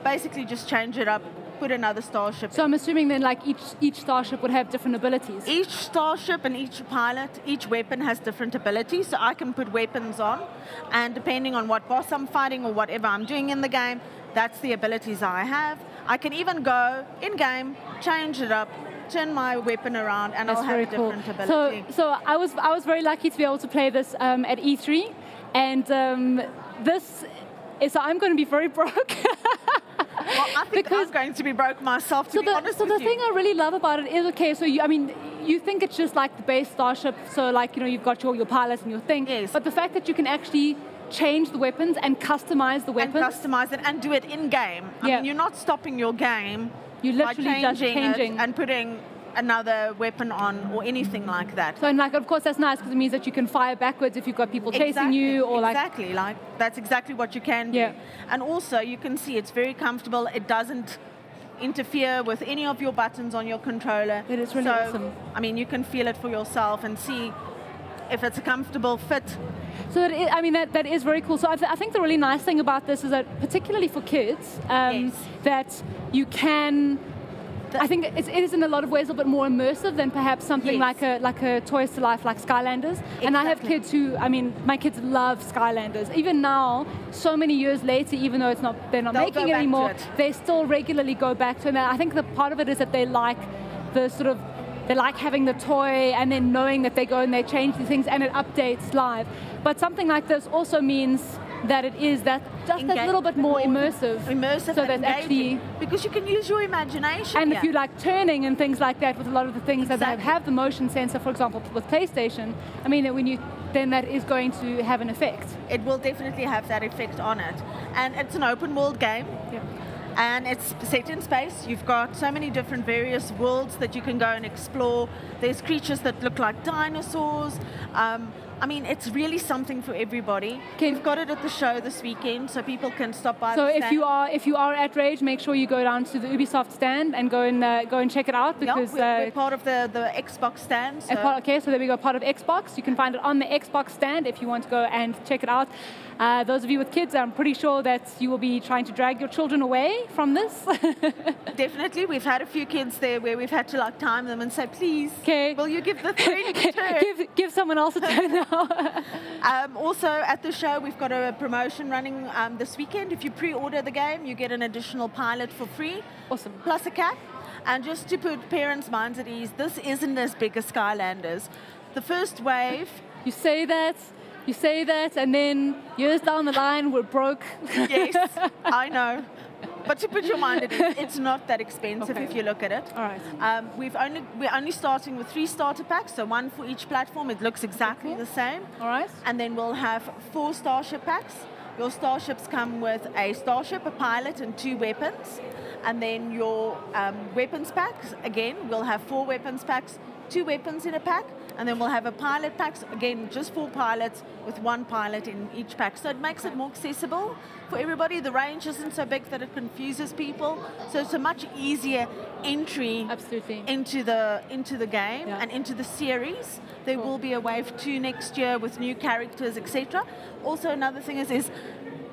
basically just change it up, put another starship. So I'm assuming then like each starship would have different abilities? Each starship and each pilot, each weapon has different abilities. So I can put weapons on, and depending on what boss I'm fighting or whatever I'm doing in the game, that's the abilities I have. I can even go in-game, change it up, turn my weapon around, and I'll have a different ability. So I was very lucky to be able to play this at E3, and so I'm going to be very broke. Well, I think I'm going to be broke myself, to be honest with you. So the thing I really love about it is, okay, so you think it's just like the base starship, so like, you've got your pilots and your thing, but the fact that you can actually change the weapons and customize the weapons. And customize it and do it in-game. I mean, you're not stopping your game. You're literally just changing it and putting another weapon on or anything like that. So, and like, of course, that's nice because it means that you can fire backwards if you've got people chasing you, or exactly, like that's exactly what you can do. Yeah. And also, you can see it's very comfortable. It doesn't interfere with any of your buttons on your controller. It is really awesome. I mean, you can feel it for yourself and see if it's a comfortable fit. So that is very cool. So I think the really nice thing about this is that, particularly for kids, that you can. I think it is in a lot of ways a bit more immersive than perhaps something like a Toys to Life like Skylanders. Exactly. And I have kids who, my kids love Skylanders. Even now, so many years later, even though they're not making it anymore, they still regularly go back to it. And I think the part of it is that they like they like having the toy and then knowing that they go and they change these things and it updates live. But something like this also means that it is that little bit more immersive. Immersive, so that actually, because you can use your imagination. And if you like turning and things like that with a lot of the things that have the motion sensor, for example, with PlayStation, then that is going to have an effect. It will definitely have that effect on it. And it's an open world game. Yeah. And it's set in space. You've got so many different various worlds that you can go and explore. There's creatures that look like dinosaurs. I mean, it's really something for everybody. We've got it at the show this weekend, so people can stop by. So the if stand. you are at Rage, make sure you go down to the Ubisoft stand and go and check it out, because we're part of the Xbox stand. So. Okay, so there we go, part of Xbox. You can find it on the Xbox stand if you want to go and check it out. Those of you with kids, I'm pretty sure that you will be trying to drag your children away from this. Definitely, we've had a few kids there where we've had to like time them and say, please, will you give the friend a turn? give someone else a turn now. Also at the show, we've got a promotion running this weekend. If you pre-order the game, you get an additional pilot for free. Awesome. Plus a cap. And just to put parents' minds at ease, this isn't as big as Skylanders. The first wave... You say that, and then years down the line, we're broke. Yes, I know. But to put your mind at ease, it's not that expensive if you look at it. All right. We're only starting with 3 starter packs, so 1 for each platform. It looks exactly the same. All right. And then we'll have 4 starship packs. Your starships come with a starship, a pilot, and 2 weapons. And then your weapons packs, again, we'll have 4 weapons packs, 2 weapons in a pack. And then we'll have a pilot pack, again, just 4 pilots with 1 pilot in each pack. So it makes it more accessible for everybody. The range isn't so big that it confuses people. So it's a much easier entry into the game and into the series. There will be a wave 2 next year with new characters, etc. Also, another thing is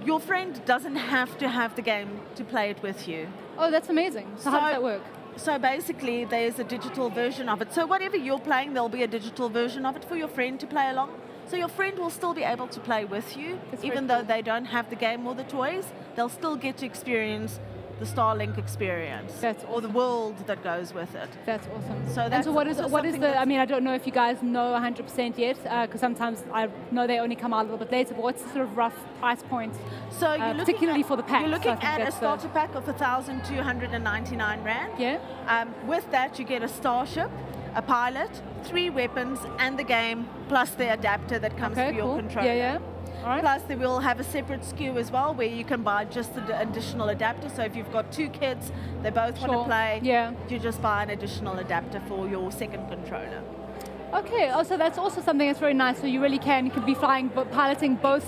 your friend doesn't have to have the game to play it with you. Oh, that's amazing. So how does that work? So basically, there's a digital version of it. So whatever you're playing, there'll be a digital version of it for your friend to play along. So your friend will still be able to play with you, even though they don't have the game or the toys. They'll still get to experience the Starlink experience, or the world that goes with it. That's awesome. So that's what is the? I mean, I don't know if you guys know 100% yet, because sometimes I know they only come out a little bit later. But what's the sort of rough price point? So you're particularly for the pack. You're looking at a starter pack of 1,299 rand. Yeah. With that, you get a starship, a pilot, 3 weapons, and the game, plus the adapter that comes with your controller. Yeah. All right. Plus, they will have a separate SKU as well, where you can buy just an additional adapter. So if you've got 2 kids, they both want to play, you just buy an additional adapter for your second controller. Okay, so that's also something that's very nice. So you really can be piloting both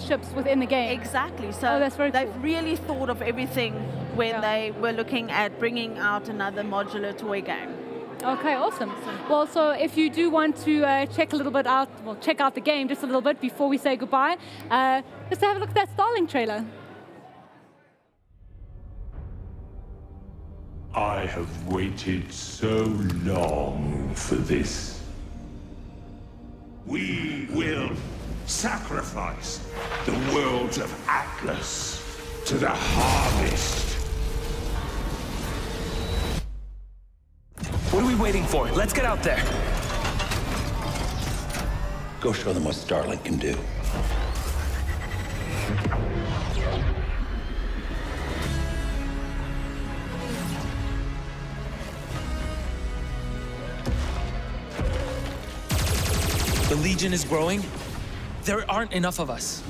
ships within the game. Exactly. So that's very they've really thought of everything when they were looking at bringing out another modular toy game. Okay, awesome. Well, so if you do want to check out the game just a little bit before we say goodbye, just have a look at that Starlink trailer. I have waited so long for this. We will sacrifice the worlds of Atlas to the harvest. What are we waiting for? Let's get out there. Go show them what Starlink can do. The Legion is growing. There aren't enough of us.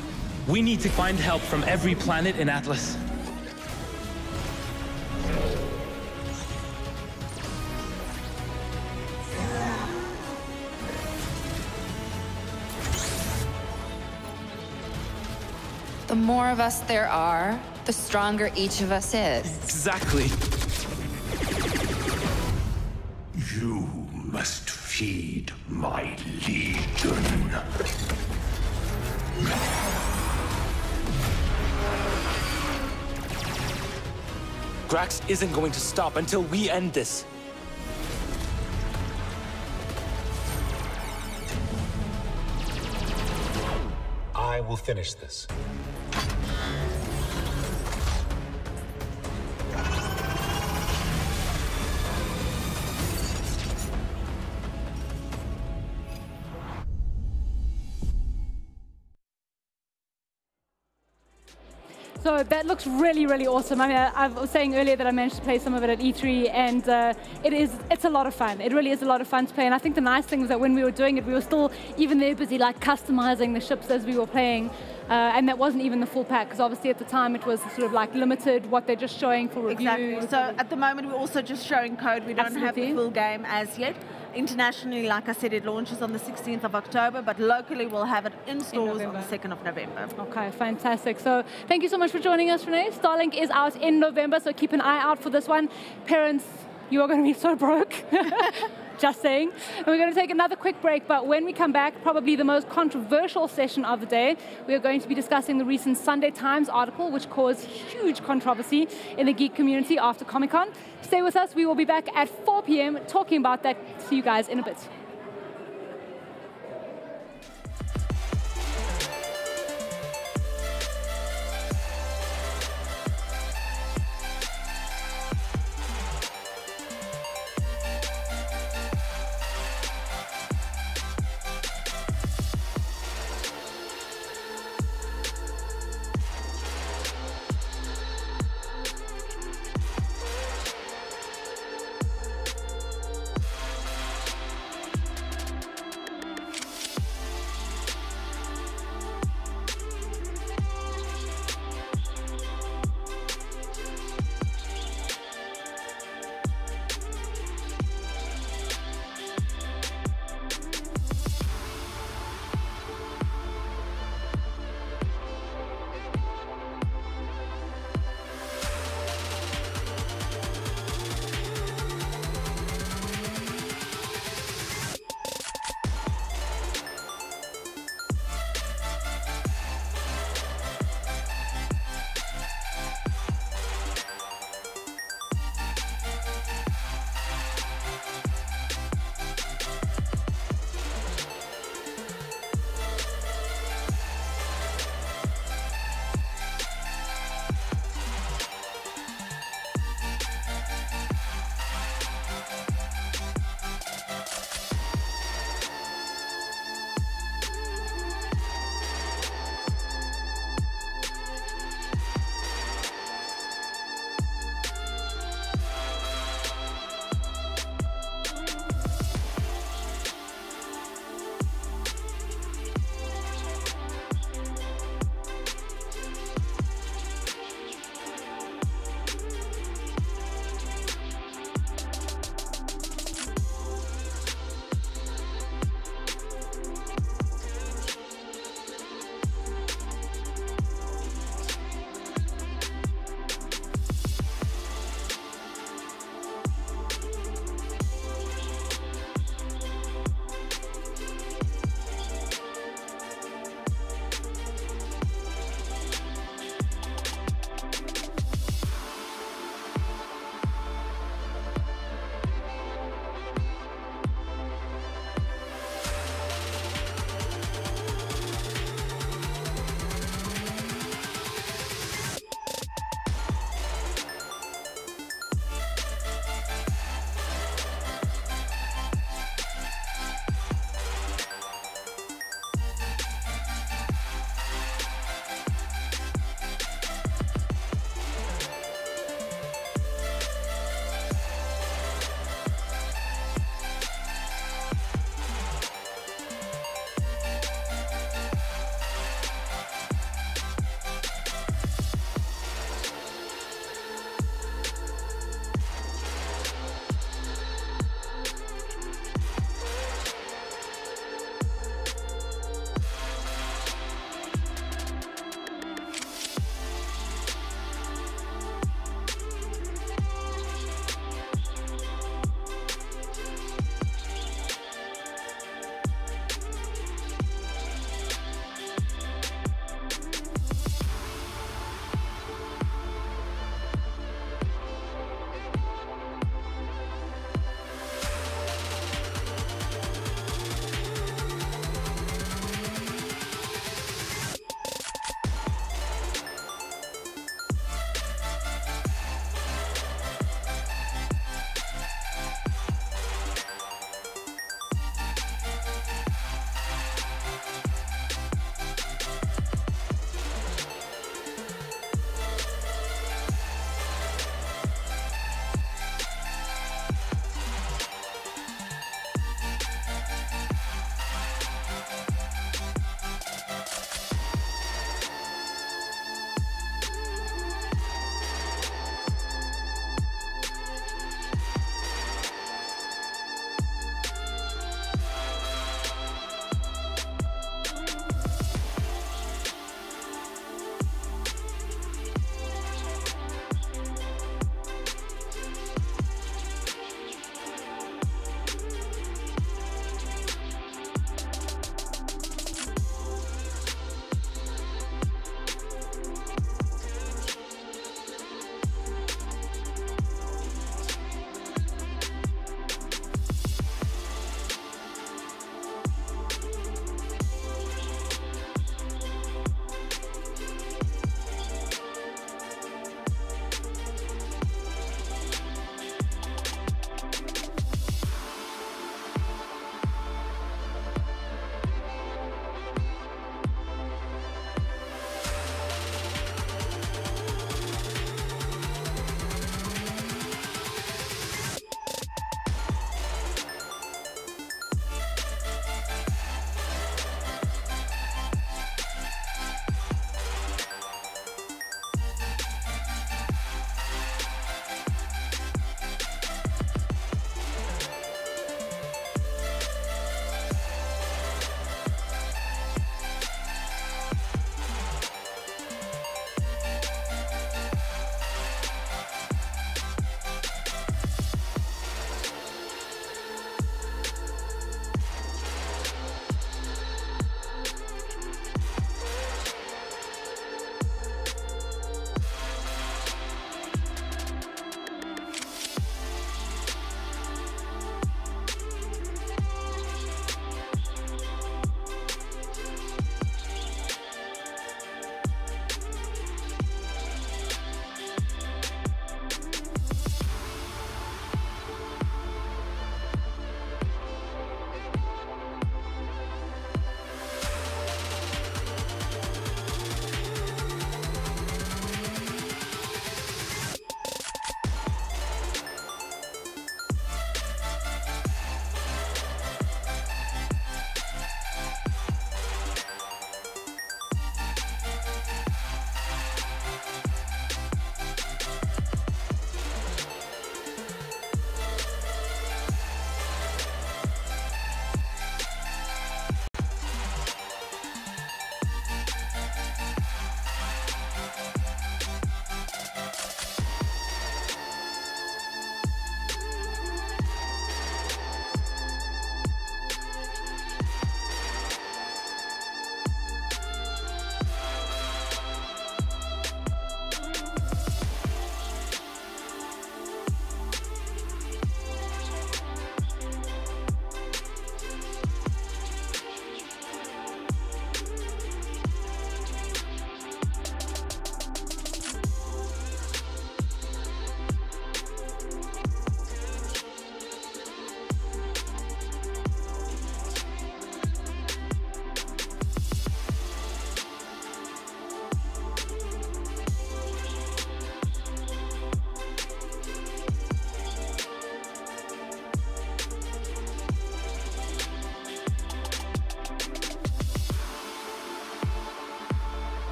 We need to find help from every planet in Atlas. The more of us there are, the stronger each of us is. Exactly. You must feed my legion. Grax isn't going to stop until we end this. I will finish this. So that looks really, really awesome. I mean, I was saying earlier that I managed to play some of it at E3, and it's a lot of fun. It really is a lot of fun to play. And I think the nice thing is that when we were doing it, we were still even there busy like customizing the ships as we were playing. and that wasn't even the full pack, because obviously at the time it was sort of like limited, what they're just showing for review. Exactly. So at the moment we're also just showing code. We don't have the full game as yet. Internationally, like I said, it launches on the 16th of October, but locally we'll have it in stores on the 2nd of November. Okay, fantastic. So thank you so much for joining us, Renee. Starlink is out in November, so keep an eye out for this one. Parents, you are going to be so broke. Just saying. And we're going to take another quick break, but when we come back, probably the most controversial session of the day, we are going to be discussing the recent Sunday Times article, which caused huge controversy in the geek community after Comic-Con. Stay with us. We will be back at 4 p.m. talking about that. See you guys in a bit.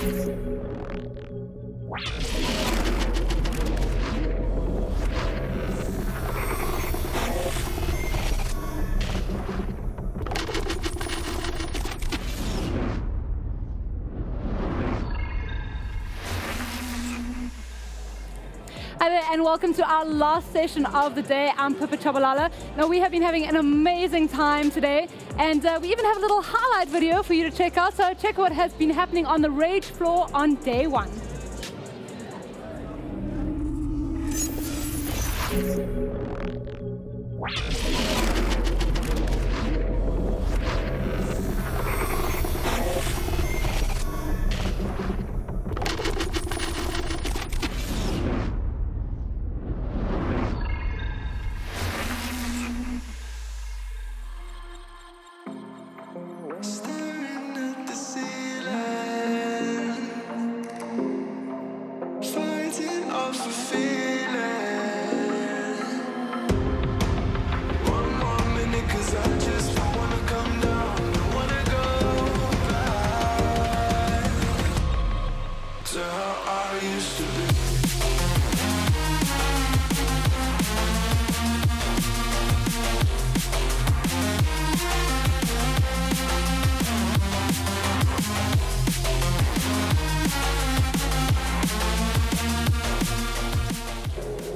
Hi there, and welcome to our last session of the day. I'm Pippa Chabalala. Now, we have been having an amazing time today, and we even have a little highlight video for you to check out. So check what has been happening on the rAge floor on day one.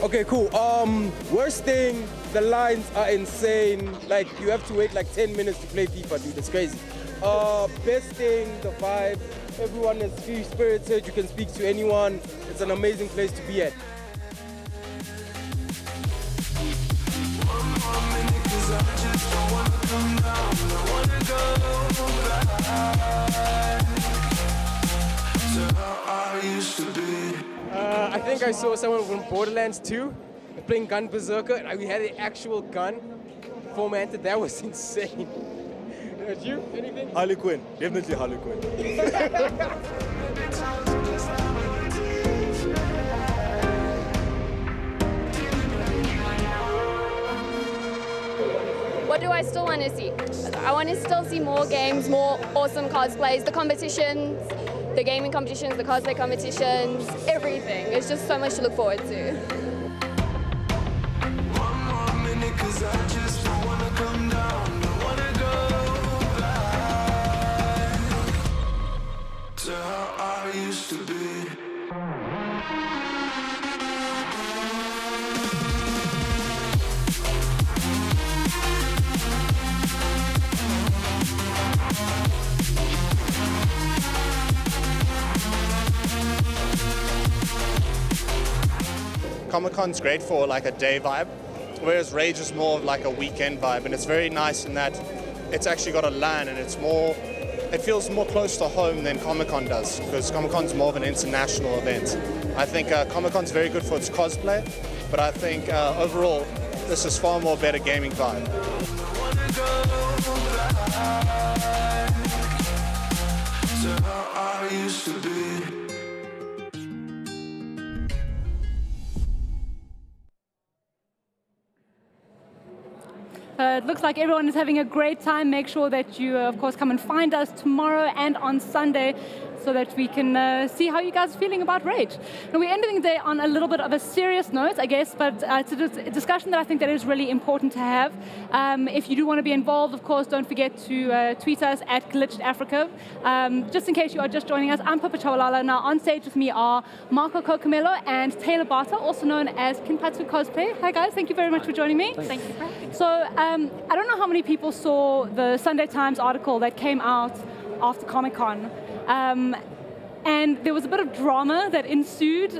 Okay, cool. Worst thing, the lines are insane. Like, you have to wait like 10 minutes to play FIFA, dude. It's crazy. Best thing, the vibe. Everyone is free-spirited. You can speak to anyone. It's an amazing place to be at. I think I saw someone from Borderlands 2 playing Gun Berserker, and we had an actual gun formatted. That was insane. Did you? Anything? Harley Quinn. Definitely Harley Quinn. What do I still want to see? I want to still see more games, more awesome cosplays, the competitions, the gaming competitions, the cosplay competitions, everything. It's just so much to look forward to. Comic-Con's great for like a day vibe, whereas rAge is more of like a weekend vibe, and it's very nice in that it's actually got a LAN and it feels more close to home than Comic-Con does, because Comic-Con's more of an international event. I think Comic-Con's very good for its cosplay, but I think overall this is far more better gaming vibe. It looks like everyone is having a great time. Make sure that you, of course, come and find us tomorrow and on Sunday so that we can see how you guys are feeling about rAge. Now, we're ending the day on a little bit of a serious note, I guess, but it's a discussion that I think that is really important to have. If you do want to be involved, of course, don't forget to tweet us at Glitched Africa. Just in case you are just joining us, I'm Pippa Chabalala. Now, on stage with me are Marco Cocamelo and Taylor Barter, also known as Kinpatsu Cosplay. Hi, guys. Thank you very much for joining me. Thank you for having me. So, I don't know how many people saw the Sunday Times article that came out after Comic-Con. And there was a bit of drama that ensued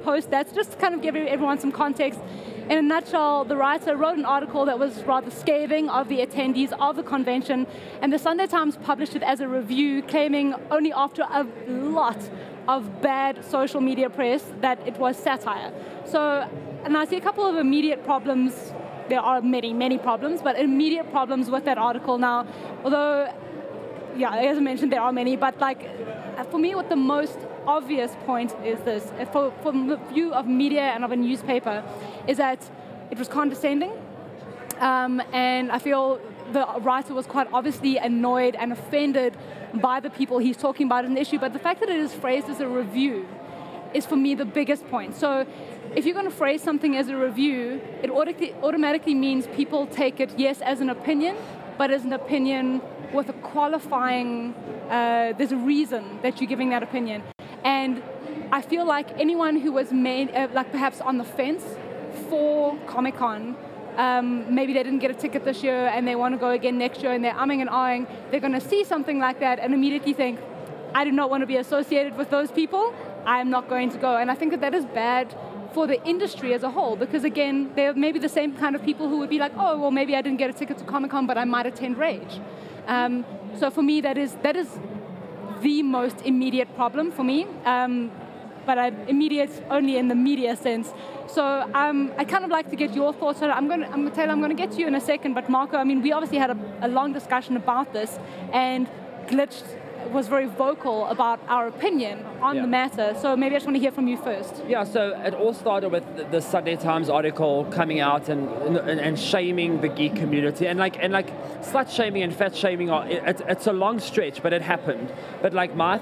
post that. So just to kind of give everyone some context, in a nutshell, the writer wrote an article that was rather scathing of the attendees of the convention, and the Sunday Times published it as a review, claiming only after a lot of bad social media press that it was satire. So, and I see a couple of immediate problems. There are many, many problems, but immediate problems with that article now. Although, yeah, as I mentioned, there are many, but like, for me, what the most obvious point is this, from the view of media and of a newspaper, is that it was condescending, and I feel the writer was quite obviously annoyed and offended by the people he's talking about as an issue, but the fact that it is phrased as a review is for me the biggest point. So if you're going to phrase something as a review, it automatically means people take it, yes, as an opinion, but as an opinion with a qualifying, there's a reason that you're giving that opinion. And I feel like anyone who was made, like perhaps on the fence for Comic-Con, maybe they didn't get a ticket this year and they want to go again next year and they're umming and ahhing, they're going to see something like that and immediately think, I do not want to be associated with those people, I am not going to go. And I think that that is bad for the industry as a whole, because again, they're maybe the same kind of people who would be like, oh, well, maybe I didn't get a ticket to Comic-Con, but I might attend rAge. So for me, that is the most immediate problem for me, but immediate only in the media sense. So I kind of like to get your thoughts on it. Taylor, I'm going to get to you in a second, but Marco, I mean, we obviously had a long discussion about this, and Glitch was very vocal about our opinion on the matter. So maybe I just want to hear from you first. Yeah, so it all started with the Sunday Times article coming out and shaming the geek community, and like slut shaming and fat shaming. It's a long stretch, but it happened. But like my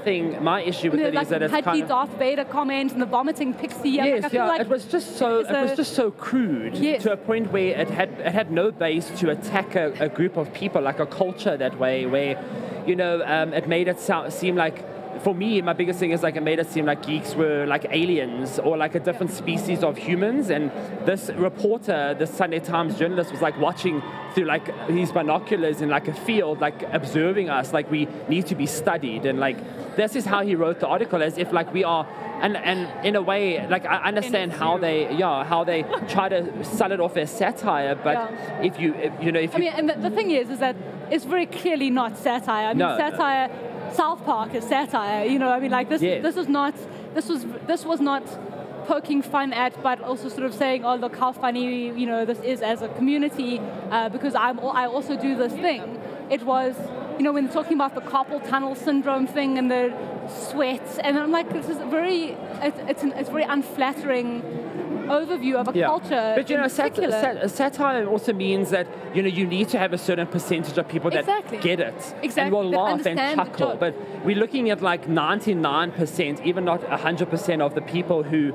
issue with it is that it's kind of Darth Vader comment and the vomiting pixie. Yes, it was just so crude to a point where it had no base to attack a group of people, like a culture that way, where it made it seem like, for me, my biggest thing is like it made it seem like geeks were like aliens or like a different species of humans. And this reporter, the Sunday Times journalist, was like watching through like his binoculars in like a field, like observing us, like we need to be studied. And like this is how he wrote the article, as if like we are. And in a way, like I understand how they try to sell it off as satire, but if you I mean, and the thing is that it's very clearly not satire. I mean, satire. South Park is satire. I mean, like this. Yes. This was not poking fun at, but also sort of saying, oh, look how funny this is as a community, because I also do this thing. It was. When talking about the carpal tunnel syndrome thing and the sweats, and I'm like, this is it's very unflattering overview of a culture. But satire also means that you need to have a certain percentage of people that get it and will laugh and chuckle. But we're looking at like 99%, even not 100% of the people who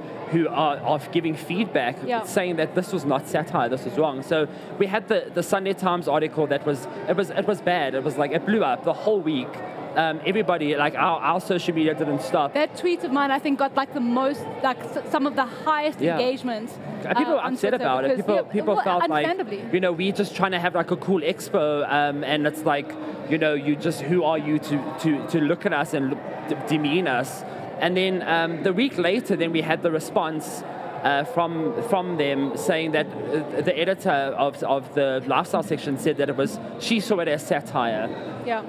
are giving feedback, saying that this was not satire, this was wrong. So we had the Sunday Times article that was bad. It was like it blew up the whole week. Everybody, like our social media didn't stop. That tweet of mine, I think, got like the most, like some of the highest engagements. People were upset about it. People felt like, we're just trying to have like a cool expo, and it's like, who are you to look at us and demean us? And then the week later, then we had the response from them saying that the editor of the lifestyle section said that she saw it as satire. Yeah.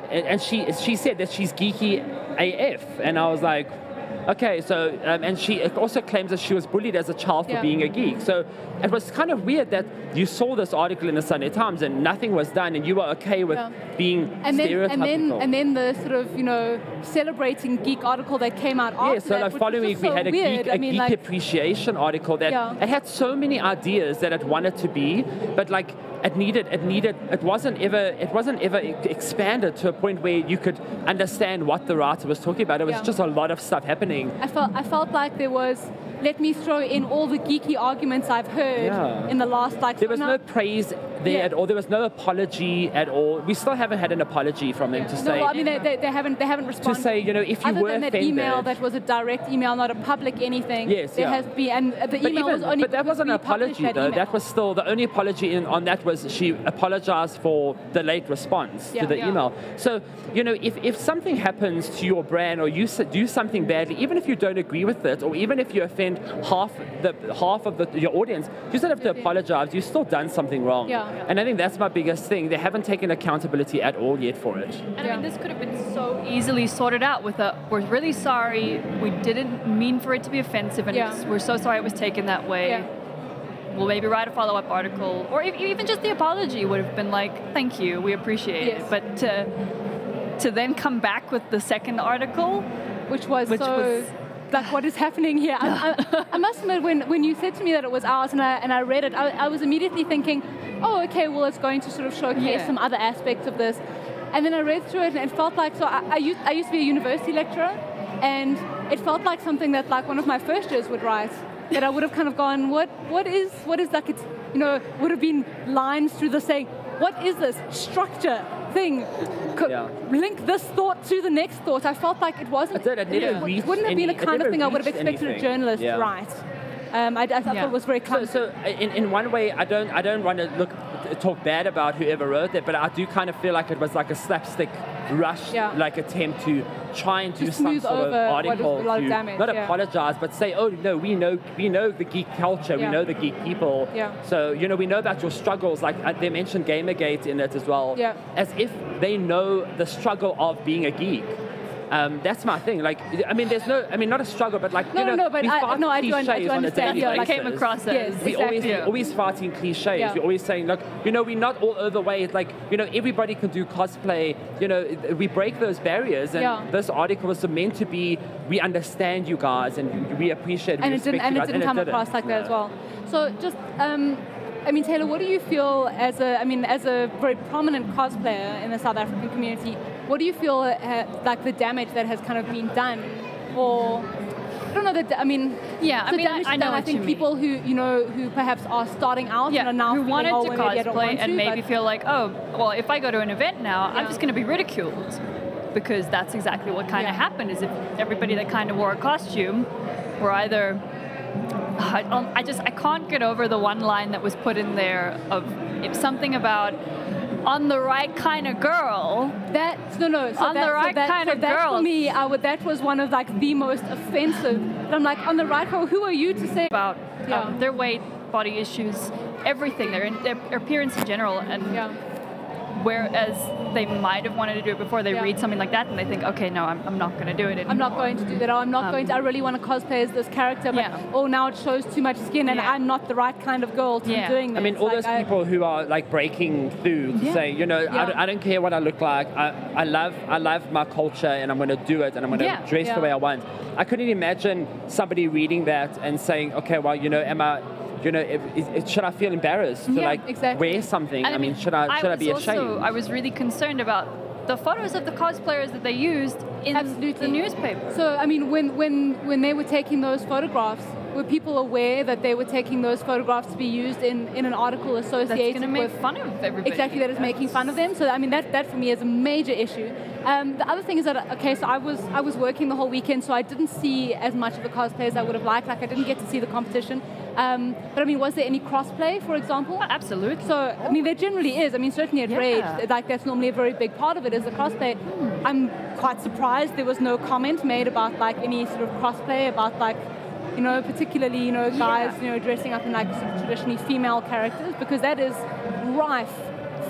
And she said that she's geeky AF, and I was like, okay, so and she also claims that she was bullied as a child for being a geek. So it was kind of weird that you saw this article in the Sunday Times and nothing was done, and you were okay with being stereotypical. And then the sort of celebrating geek article that came out after. Yeah, so like following week we had a geek appreciation article that it had so many ideas that it wanted to be, but like it wasn't ever expanded to a point where you could understand what the writer was talking about. It was just a lot of stuff happening. I felt like there was, let me throw in all the geeky arguments I've heard in the last There was no praise there at all. There was no apology at all. We still haven't had an apology from them to say. No, I mean they haven't responded. To say, if you were offended. Other than that email that was a direct email, not a public anything. Yes, there has been, and the email was only. But that wasn't an apology though. That was still the only apology on that was she apologized for the late response to the email. So if something happens to your brand or you do something badly, even if you don't agree with it, or even if you offend half of your audience, you still have to apologize. You've still done something wrong. And I think that's my biggest thing. They haven't taken accountability at all yet for it. And I mean, this could have been so easily sorted out with we're really sorry, we didn't mean for it to be offensive, and we're so sorry it was taken that way. We'll maybe write a follow-up article, or even just the apology would have been like, thank you, we appreciate it. But to then come back with the second article, which was like what is happening here? I must admit, when you said to me that it was out and I read it, I was immediately thinking, oh, okay, well, it's going to sort of showcase some other aspects of this. And then I read through it and it felt like, so I used to be a university lecturer, and it felt like something that like one of my first years would write, that I would have kind of gone, what is like, it's, you know, would have been lines through the saying, what is this structure thing? Link this thought to the next thought. I felt like it wasn't, it wouldn't have been the kind of thing I would have expected a journalist to write. I thought it was very clever. So in one way, I don't want to talk bad about whoever wrote it, but I do kind of feel like it was like a slapstick rush, like attempt to try and do some sort of article to not apologize, but say, oh no, we know the geek culture, we know the geek people. So you know, we know about your struggles. Like they mentioned Gamergate in it as well, as if they know the struggle of being a geek. That's my thing. Like, I mean, not a struggle, but like, I do understand. I came across it. We always fighting cliches. We're always saying, look, you know, we're not all overweight. Like, you know, everybody can do cosplay. You know, we break those barriers. And this article was meant to be, we understand you guys and we appreciate. And it didn't come across like that as well. So just. I mean, Taylor, what do you feel as a very prominent cosplayer in the South African community? What do you feel like the damage that has kind of been done, or I don't know that I mean, I know. I think people who perhaps are starting out and are now who wanted to cosplay and maybe feel like, oh, well, if I go to an event now, I'm just going to be ridiculed, because that's exactly what kind of happened. Is if everybody that kind of wore a costume were either. I can't get over the one line that was put in there of something about on the right kind of girl. For me, that was one of like the most offensive. And I'm like, on the right girl, who are you to say about their weight, body issues, everything, their appearance in general, and whereas they might have wanted to do it before, they read something like that and they think, okay, no, I'm not going to do it anymore. I'm not going to do that. I'm not going to. I really want to cosplay as this character, but now it shows too much skin, and I'm not the right kind of girl to be doing this. I mean, all those people who are like breaking through, saying, you know, I don't care what I look like. I love my culture, and I'm going to do it, and I'm going to dress the way I want. I couldn't imagine somebody reading that and saying, okay, well, you know, am I? You know, should I feel embarrassed to wear something? I mean, should I be ashamed? I was really concerned about the photos of the cosplayers that they used in the newspaper. So, I mean, when they were taking those photographs, were people aware that they were taking those photographs to be used in an article associated That's going to make fun of everybody. Exactly, that is making fun of them. So, I mean, that for me is a major issue. The other thing is that, okay, so I was working the whole weekend, so I didn't see as much of the cosplay as I would have liked. Like, I didn't get to see the competition. But I mean, was there any crossplay, for example? Oh, absolutely. So, I mean, there generally is. I mean, certainly at rAge, like that's normally a very big part of it is the crossplay. I'm quite surprised there was no comment made about like any sort of crossplay about like, you know, particularly, you know, guys, you know, dressing up in like sort of traditionally female characters, because that is rife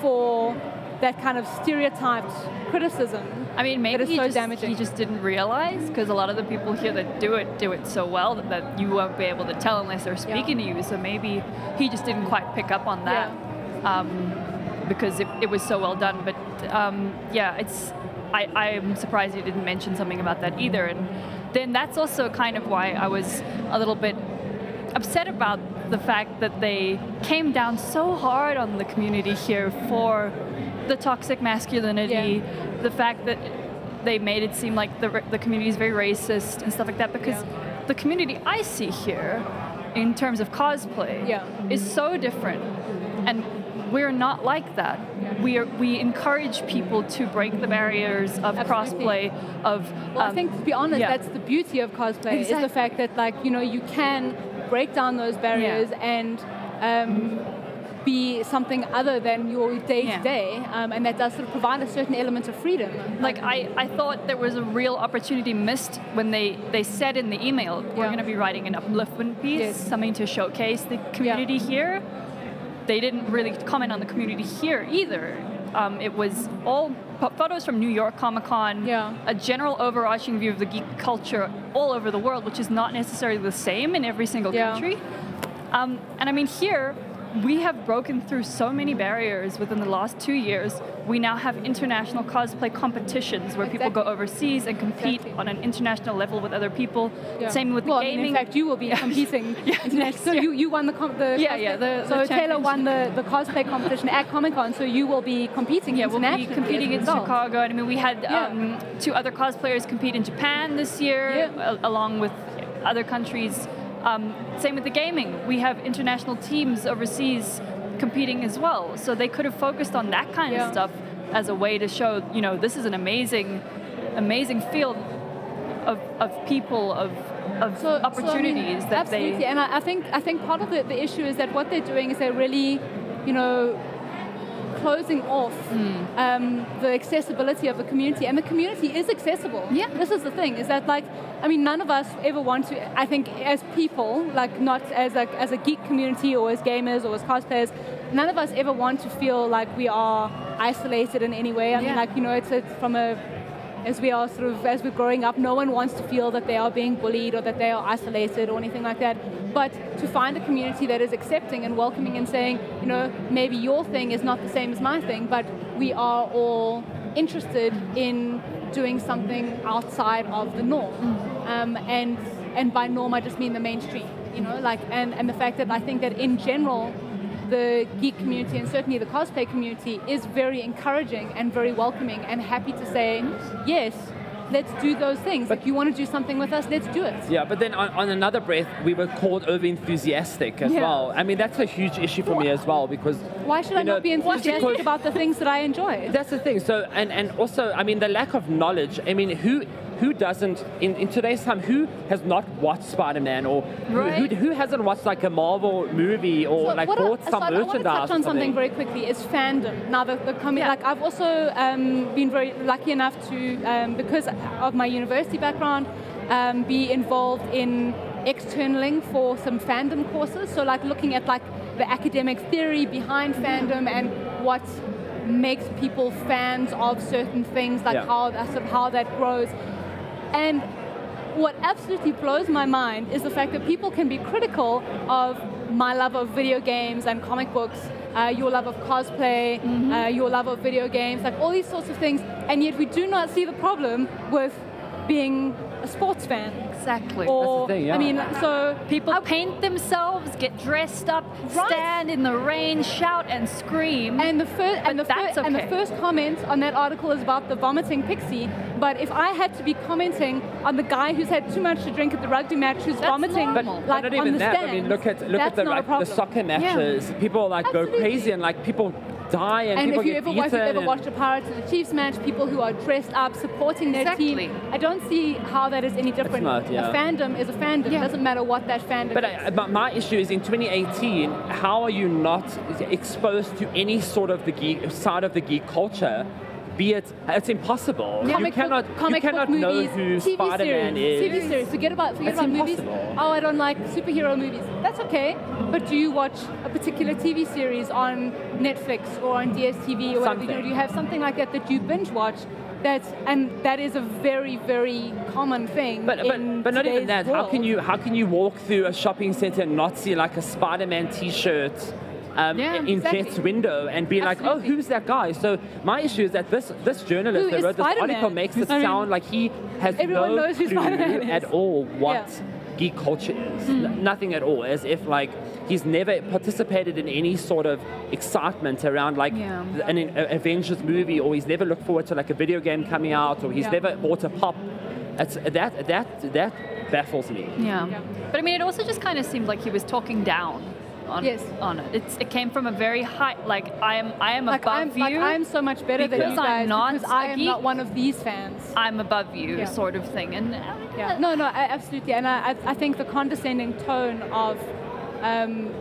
for that kind of stereotyped criticism. I mean, maybe he just didn't realize, because a lot of the people here that do it so well that you won't be able to tell unless they're speaking to you. So maybe he just didn't quite pick up on that because it was so well done. But I'm surprised you didn't mention something about that either. And then that's also kind of why I was a little bit upset about the fact that they came down so hard on the community here for the toxic masculinity, the fact that they made it seem like the community is very racist and stuff like that, because the community I see here in terms of cosplay is so different, and we're not like that. We encourage people to break the barriers of crossplay, of I think, to be honest, that's the beauty of cosplay, is the fact that, like, you know, you can break down those barriers and be something other than your day-to-day, and that does sort of provide a certain element of freedom. Like, I thought there was a real opportunity missed when they said in the email, we're going to be writing an upliftment piece, something to showcase the community here. They didn't really comment on the community here either. It was all photos from New York Comic Con, a general overarching view of the geek culture all over the world, which is not necessarily the same in every single country. And I mean, here, we have broken through so many barriers within the last 2 years. We now have international cosplay competitions where people go overseas and compete on an international level with other people. Yeah. Same with the gaming. In fact, you will be competing. So you won the the Taylor won the cosplay competition at Comic-Con, so you will be competing internationally. We'll be competing in Chicago. And I mean, we had 2 other cosplayers compete in Japan this year, along with other countries. Same with the gaming. We have international teams overseas competing as well. So they could have focused on that kind of stuff as a way to show, you know, this is an amazing field of people, of opportunities that absolutely. they... And I think part of the issue is that what they're doing is they're really, you know, closing off the accessibility of the community, and the community is accessible. Yeah. This is the thing, is that, like, I mean, none of us ever want to, I think, as people, like not as a geek community or as gamers or as cosplayers, none of us ever want to feel like we are isolated in any way. I mean, like, you know, it's from a, as we're growing up, no one wants to feel that they are being bullied or that they are isolated or anything like that. But to find a community that is accepting and welcoming and saying, you know, maybe your thing is not the same as my thing, but we are all interested in doing something outside of the norm. And by norm, I just mean the mainstream, you know, like, and the fact that I think that in general, the geek community and certainly the cosplay community is very encouraging and very welcoming and happy to say, yes, let's do those things. If you want to do something with us, let's do it. Yeah, but then on another breath, we were called over-enthusiastic as well. I mean, that's a huge issue for me as well, because... Why should I not be enthusiastic about the things that I enjoy? That's the thing. So, and also, I mean, the lack of knowledge. I mean, who doesn't, in today's time, who has not watched Spider-Man, or who hasn't watched like a Marvel movie, or so like bought some merchandise? I want to touch on something very quickly, is fandom. Now, like, I've also been very lucky enough to, because of my university background, be involved in externaling for some fandom courses. So like looking at like the academic theory behind fandom and what makes people fans of certain things, like how that grows. And what absolutely blows my mind is the fact that people can be critical of my love of video games and comic books, your love of cosplay, your love of video games, like all these sorts of things, and yet we do not see the problem with being a sports fan. Exactly. Or, that's the thing, I mean, so people paint themselves, get dressed up, stand in the rain, shout and scream. And the first comment on that article is about the vomiting pixie. But if I had to be commenting on the guy who's had too much to drink at the rugby match, who's vomiting, but like not on even the that. stand, I mean, look at the soccer matches. Yeah. People like go crazy, and like people die, and people get beaten. If you ever watched a Pirates and the Chiefs match, people who are dressed up supporting their team, I don't see how that is any different. Not, A fandom is a fandom. It doesn't matter what that fandom is. But my issue is in 2018, how are you not exposed to any sort of the geek side of the geek culture? Be it, it's impossible. Yeah. You cannot know who Spider-Man is. TV series. Forget about movies. Oh, I don't like superhero movies. That's okay. But do you watch a particular TV series on Netflix or on DSTV or whatever? You know, do you have something like that you binge watch? That is a very, very common thing. But not even that. World. How can you walk through a shopping center and not see like a Spider-Man T-shirt? In Jet's window and be like, oh, who's that guy? So my issue is that this journalist that wrote this article makes it sound like he has no clue at all what geek culture is. Nothing at all. As if like he's never participated in any sort of excitement around like an Avengers movie, or he's never looked forward to like a video game coming out, or he's never bought a pop. That baffles me. Yeah. But I mean, it also just kind of seemed like he was talking down on it. It came from a very high, like I am like above you. Like I'm so much better than you guys because I am not one of these fans. I'm above you, sort of thing. And no, absolutely. And I think the condescending tone of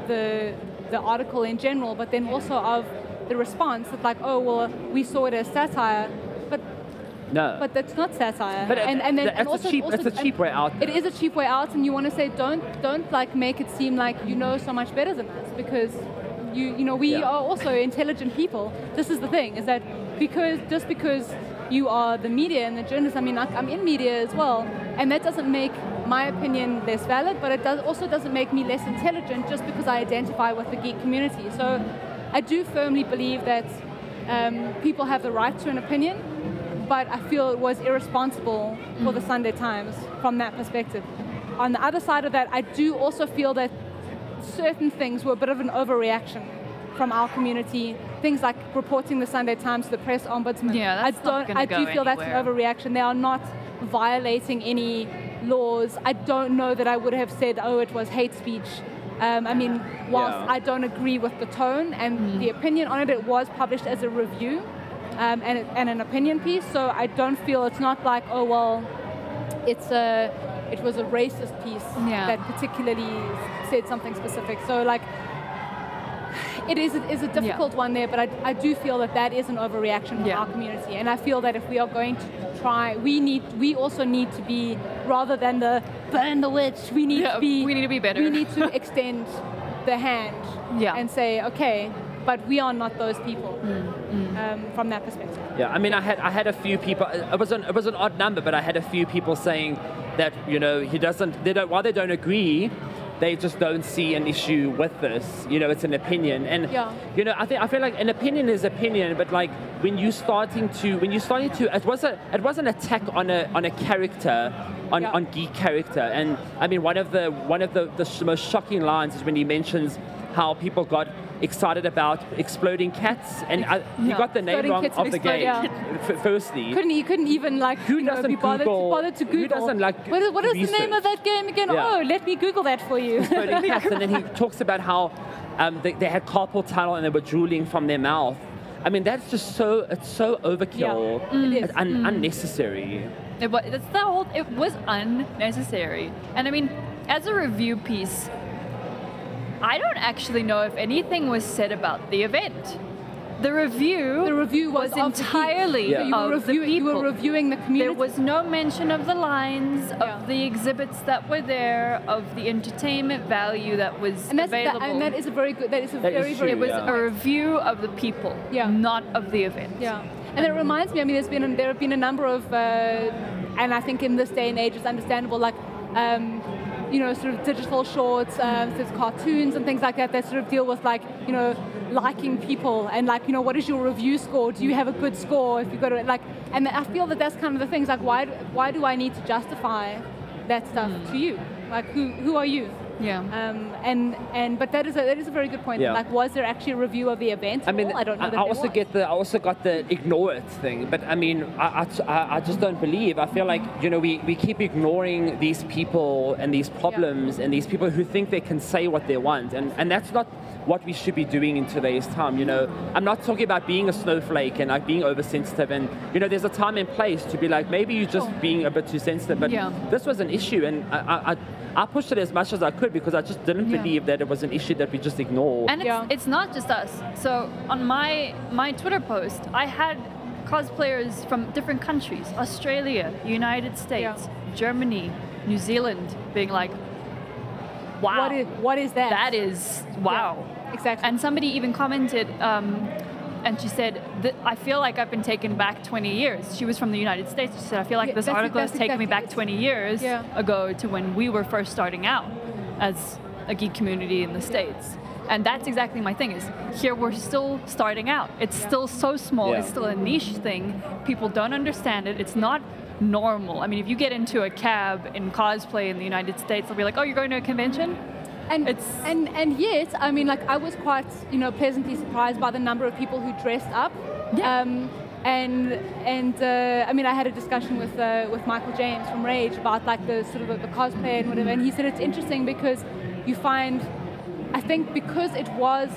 the article in general, but then also of the response, that like, oh well, we saw it as satire, but that's not satire. But it's a cheap way out. It is a cheap way out, and you want to say don't like make it seem like you know so much better than us, because you know we are also intelligent people. This is the thing, is that because you are the media and the journalists. I mean, I'm in media as well, and that doesn't make my opinion less valid, but it also doesn't make me less intelligent just because I identify with the geek community. So I do firmly believe that people have the right to an opinion, but I feel it was irresponsible for the Sunday Times from that perspective. On the other side of that, I do also feel that certain things were a bit of an overreaction from our community. Things like reporting the Sunday Times to the press ombudsman. Yeah, that's I do feel that's an overreaction. They are not violating any laws. I don't know that I would have said, oh, it was hate speech. I mean, whilst I don't agree with the tone and the opinion on it, it was published as a review and an opinion piece. So I don't feel, it's not like, oh, well, it was a racist piece that particularly said something specific. So like, it is a difficult one there, but I do feel that is an overreaction from our community. And I feel that if we are going to try, we also need to be, rather than the burn the witch, we need to be better. We need to extend the hand and say, okay, but we are not those people from that perspective. Yeah, I mean, I had a few people. It was an odd number, but I had a few people saying that, you know, while they don't agree, they just don't see an issue with this. You know, it's an opinion, and you know, I feel like an opinion is opinion, but like when you're starting to, it was an attack on a character, on geek character, and I mean, one of the most shocking lines is when he mentions how people got excited about exploding cats, and he got the name wrong of the game. Firstly, you couldn't even like be bothered to Google. Who doesn't like what is the name of that game again? Oh, let me Google that for you. Exploding cats, and then he talks about how they had carpal tunnel and they were drooling from their mouth. I mean, that's just so overkill. It is. It's unnecessary. It was unnecessary, and I mean, as a review piece, I don't actually know if anything was said about the event. The review was entirely of the people. You were reviewing the community. There was no mention of the lines, of the exhibits that were there, of the entertainment value that was available. And that is a very good. That is a very It was a review of the people, not of the event. Yeah, and it reminds me. I mean, there have been a number of, and I think in this day and age, it's understandable. Like. You know, sort of digital shorts, sort of cartoons and things like that sort of deal with like, you know, liking people and like, you know, what is your review score? Do you have a good score if you go to like, and I feel that that's kind of the things like, why do I need to justify that stuff to you? Like, who are you? Yeah. But that is a very good point. Yeah. Like, was there actually a review of the event? I mean, I don't know. I also got the ignore it thing. But I mean, I just don't believe. I feel like, you know, we keep ignoring these people and these problems and these people who think they can say what they want, and that's not what we should be doing in today's time. You know, I'm not talking about being a snowflake and like being oversensitive, and you know, there's a time and place to be like, maybe you're just being a bit too sensitive, but this was an issue, and I pushed it as much as I could because I just didn't believe that it was an issue that we just ignore. And it's not just us. So on my Twitter post, I had cosplayers from different countries: Australia, United States, Germany, New Zealand, being like, wow. What is that? That is, wow. Yeah, exactly. And somebody even commented, and she said, I feel like I've been taken back 20 years. She was from the United States. She said, I feel like this article has taken me back 20 years ago to when we were first starting out as a geek community in the States. And that's exactly my thing is, here we're still starting out. It's still so small. It's still a niche thing. People don't understand it. It's not normal. I mean, if you get into a cab in cosplay in the United States, they'll be like, oh, you're going to a convention? And yet, I mean, like, I was quite, you know, pleasantly surprised by the number of people who dressed up. I mean, I had a discussion with Michael James from Rage about like the sort of the cosplay and whatever, and he said it's interesting because you find, I think because it was,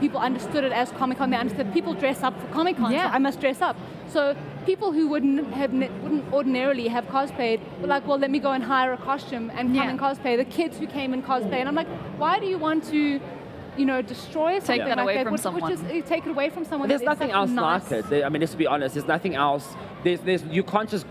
people understood it as Comic-Con, they understood people dress up for Comic-Con, so I must dress up. So people who wouldn't ordinarily have cosplayed were like, well, let me go and hire a costume and come and cosplay. The kids who came and cosplay, and I'm like, why do you want to, you know, destroy something take that like away that? from someone. Which is take it away from someone. There's nothing else like it. I mean, let's be honest. There's nothing else. You can't just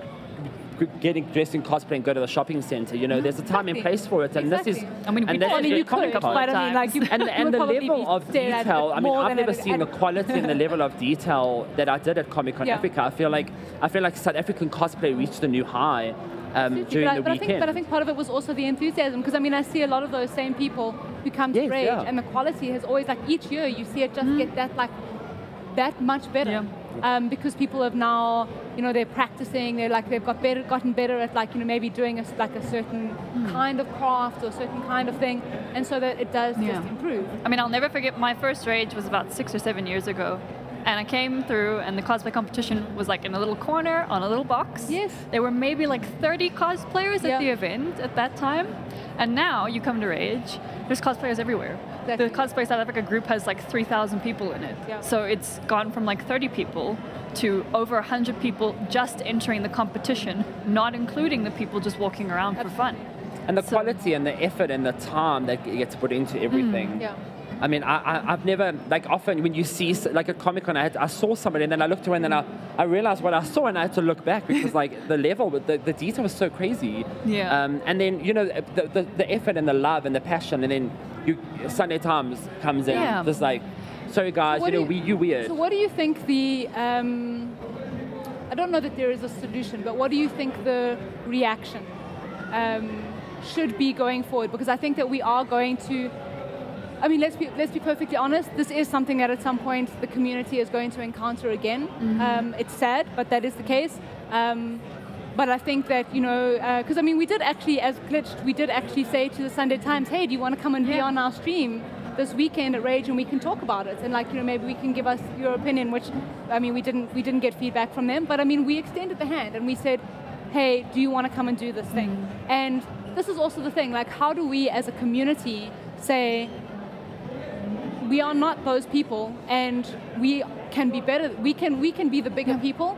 getting dressed in cosplay and go to the shopping center. You know, there's a time and place for it, and this is. I mean, and you could, but I mean, like, and the level of detail. I mean, I've never seen the quality and the level of detail that I did at Comic-Con Africa. I feel like South African cosplay reached a new high. During the weekend. But I think part of it was also the enthusiasm, because I mean, I see a lot of those same people who come to rAge, and the quality has always, like, each year you see it just get that much better. Because people have now, you know, they're practicing, they've gotten better at, like, you know, maybe doing a certain kind of craft or a certain kind of thing, and so that it does just improve. I mean, I'll never forget my first rAge was about 6 or 7 years ago. And I came through, and the cosplay competition was like in a little corner on a little box. Yes. There were maybe like 30 cosplayers at the event at that time. And now you come to rAge, there's cosplayers everywhere. Exactly. The Cosplay South Africa group has like 3,000 people in it. Yeah. So it's gone from like 30 people to over 100 people just entering the competition, not including the people just walking around for fun. And the quality and the effort and the time that gets put into everything. I mean, I've never, like, often when you see, like, at Comic-Con, I saw somebody, and then I looked away, and then I realized what I saw, and I had to look back, because, like, the level, the detail was so crazy. And then, you know, the effort and the love and the passion, and then Sunday Times comes in, just like, sorry guys, so you weird. So what do you think the, I don't know that there is a solution, but what do you think the reaction should be going forward? Because I think that we are going to, I mean, let's be perfectly honest, this is something that at some point the community is going to encounter again. It's sad, but that is the case. But I think that, you know, because I mean, we did actually, as Glitched, we did actually say to the Sunday Times, hey, do you want to come and be on our stream this weekend at rAge, and we can talk about it, and, like, you know, maybe we can give us your opinion, which, I mean, we didn't get feedback from them, but I mean, we extended the hand and we said, hey, do you want to come and do this thing? And this is also the thing, like, how do we as a community say, we are not those people, and we can be better. We can be the bigger people.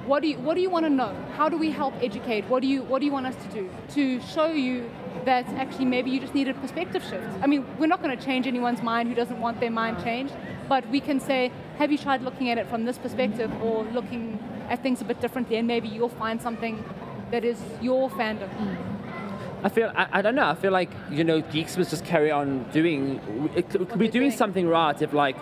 What do you want to know? How do we help educate? What do you want us to do to show you that actually maybe you just need a perspective shift? I mean, we're not going to change anyone's mind who doesn't want their mind changed, but we can say, have you tried looking at it from this perspective, or looking at things a bit differently, and maybe you'll find something that is your fandom. I don't know, I feel like, you know, geeks must just carry on doing, we're doing something right if, like,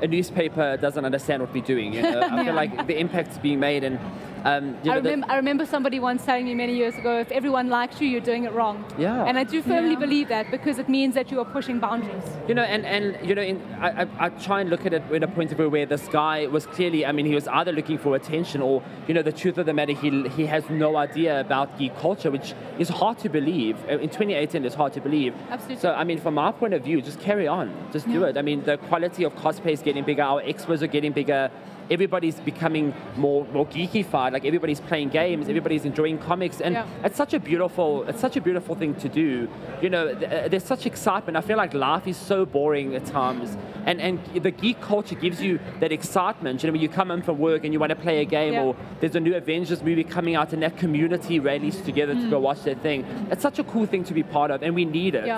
a newspaper doesn't understand what we're doing, you know? I feel like the impact's being made, and I remember somebody once telling me many years ago, if everyone likes you, you're doing it wrong. And I do firmly believe that, because it means that you are pushing boundaries. You know, and you know, I try and look at it in a point of view where this guy was clearly, I mean, he was either looking for attention, or, you know, the truth of the matter, he has no idea about geek culture, which is hard to believe. In 2018, it's hard to believe. Absolutely. So, I mean, from our point of view, just carry on. Just do it. I mean, the quality of cosplay is getting bigger. Our expos are getting bigger. Everybody's becoming more geekified. Like, everybody's playing games, everybody's enjoying comics, and it's such a beautiful thing to do. You know, there's such excitement. I feel like life is so boring at times, and the geek culture gives you that excitement. You know, when you come in from work and you want to play a game, or there's a new Avengers movie coming out, and that community rallies together to go watch that thing. It's such a cool thing to be part of, and we need it.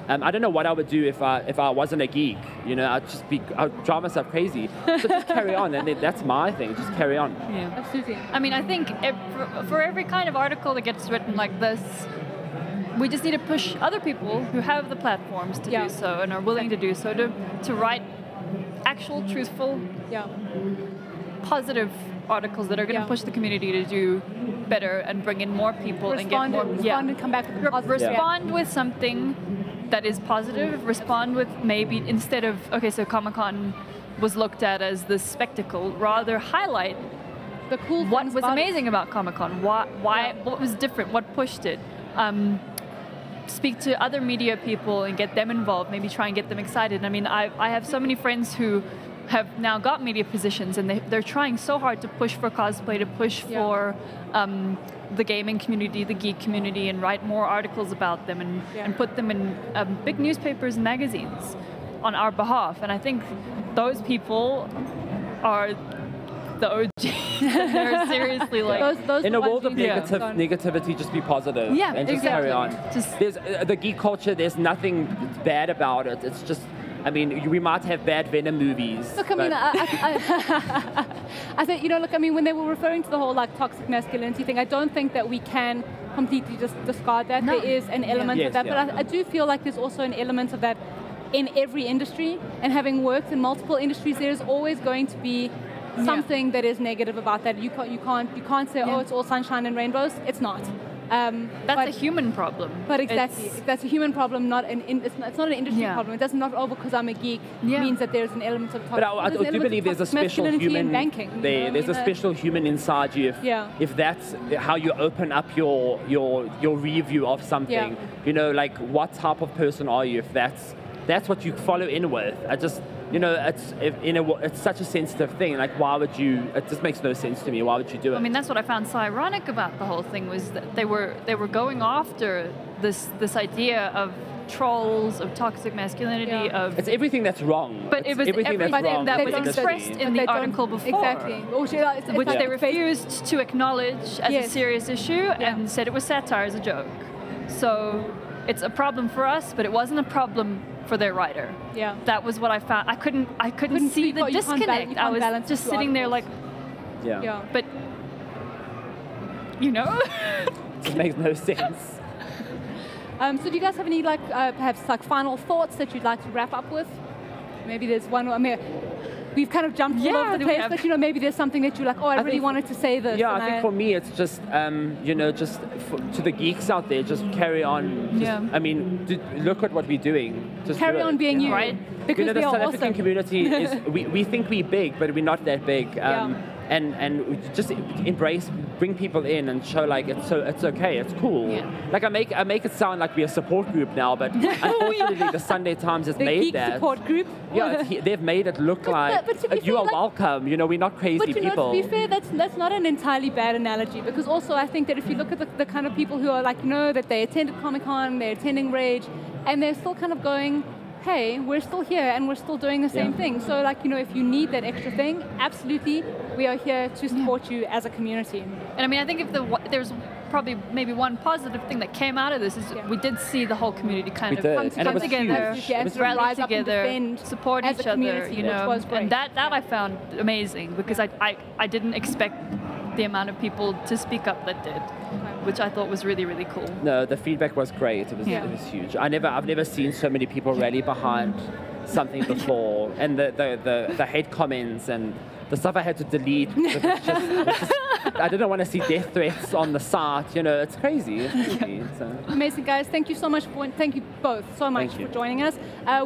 I don't know what I would do if I wasn't a geek. You know, I'd drive myself crazy. So just carry on, and that's my thing. Just carry on. Yeah, absolutely. I mean, I think for every kind of article that gets written like this, we just need to push other people who have the platforms to do so and are willing to do so to write actual, truthful, positive articles that are going to push the community to do better and bring in more people and get more. Respond and come back with respond with something that is positive. Respond with, maybe instead of, okay, so Comic-Con was looked at as this spectacle, rather highlight the cool what was amazing about Comic-Con, what was different, what pushed it. Speak to other media people and get them involved, maybe try and get them excited. I mean, I have so many friends who have now got media positions, and they're trying so hard to push for cosplay, to push for the gaming community, the geek community, and write more articles about them, and put them in big newspapers and magazines on our behalf. And I think those people are the OGs. They're seriously like... in a world of negativity, just be positive. And just carry on. There's the geek culture, there's nothing bad about it. It's just I mean, we might have bad Venom movies. Look, I mean, I think, you know, look, I mean, when they were referring to the whole like toxic masculinity thing, I don't think that we can completely just discard that. No. There is an element of that, but I do feel like there's also an element of that in every industry. And having worked in multiple industries, there's always going to be something that is negative about that. You can't say, oh, it's all sunshine and rainbows. It's not. That's a human problem. But exactly, that's a human problem, it's not an industry problem. It doesn't not, oh, because I'm a geek, means that there's an element of toxic. But I do believe there's a special human banking. There's a special human inside you. If that's how you open up your review of something, you know, like what type of person are you? If that's what you follow in with, you know, it's such a sensitive thing. Like, why would you? It just makes no sense to me. Why would you do it? I mean, that's what I found so ironic about the whole thing, was that they were going after this idea of trolls, of toxic masculinity, of it's everything that's wrong. But it was everything that was expressed in the article before, which they refused to acknowledge as a serious issue and said it was satire as a joke. So it's a problem for us, but it wasn't a problem for their writer. Yeah, that was what I found. I couldn't see the disconnect. I was just sitting there like, but you know, it makes no sense. So do you guys have any like perhaps like final thoughts that you'd like to wrap up with? Maybe there's one. I mean, we've kind of jumped all over the place, but you know, maybe there's something that you're like, oh, I really wanted to say this. Yeah, I think for me, it's just, you know, just to the geeks out there, just carry on. I mean, look at what we're doing. Just carry on being you, right? Because you know, the South African community is, we think we're big, but we're not that big. And just bring people in and show like it's okay, it's cool. Like I make it sound like we're a support group now, but unfortunately the Sunday Times has made that support group. Yeah, they've made it look like you are welcome. You know, we're not crazy people. But to be fair, that's not an entirely bad analogy, because also I think that if you look at the kind of people who are like, you know, that they attended Comic-Con, they're attending Rage, and they're still kind of going, hey, we're still here and we're still doing the same thing. So like, you know, if you need that extra thing, absolutely, we are here to support you as a community. And I mean, I think if there's probably maybe one positive thing that came out of this is we did see the whole community kind of come together, rally together, support each other, you know, and that I found amazing, because I didn't expect the amount of people to speak up that did, which I thought was really, really cool. No, the feedback was great. It was huge. I've never seen so many people rally behind something before, and the hate comments and the stuff I had to delete. I didn't want to see death threats on the site. You know, it's crazy. It's crazy. So. Amazing, guys. Thank you so much. Thank you both so much for joining us.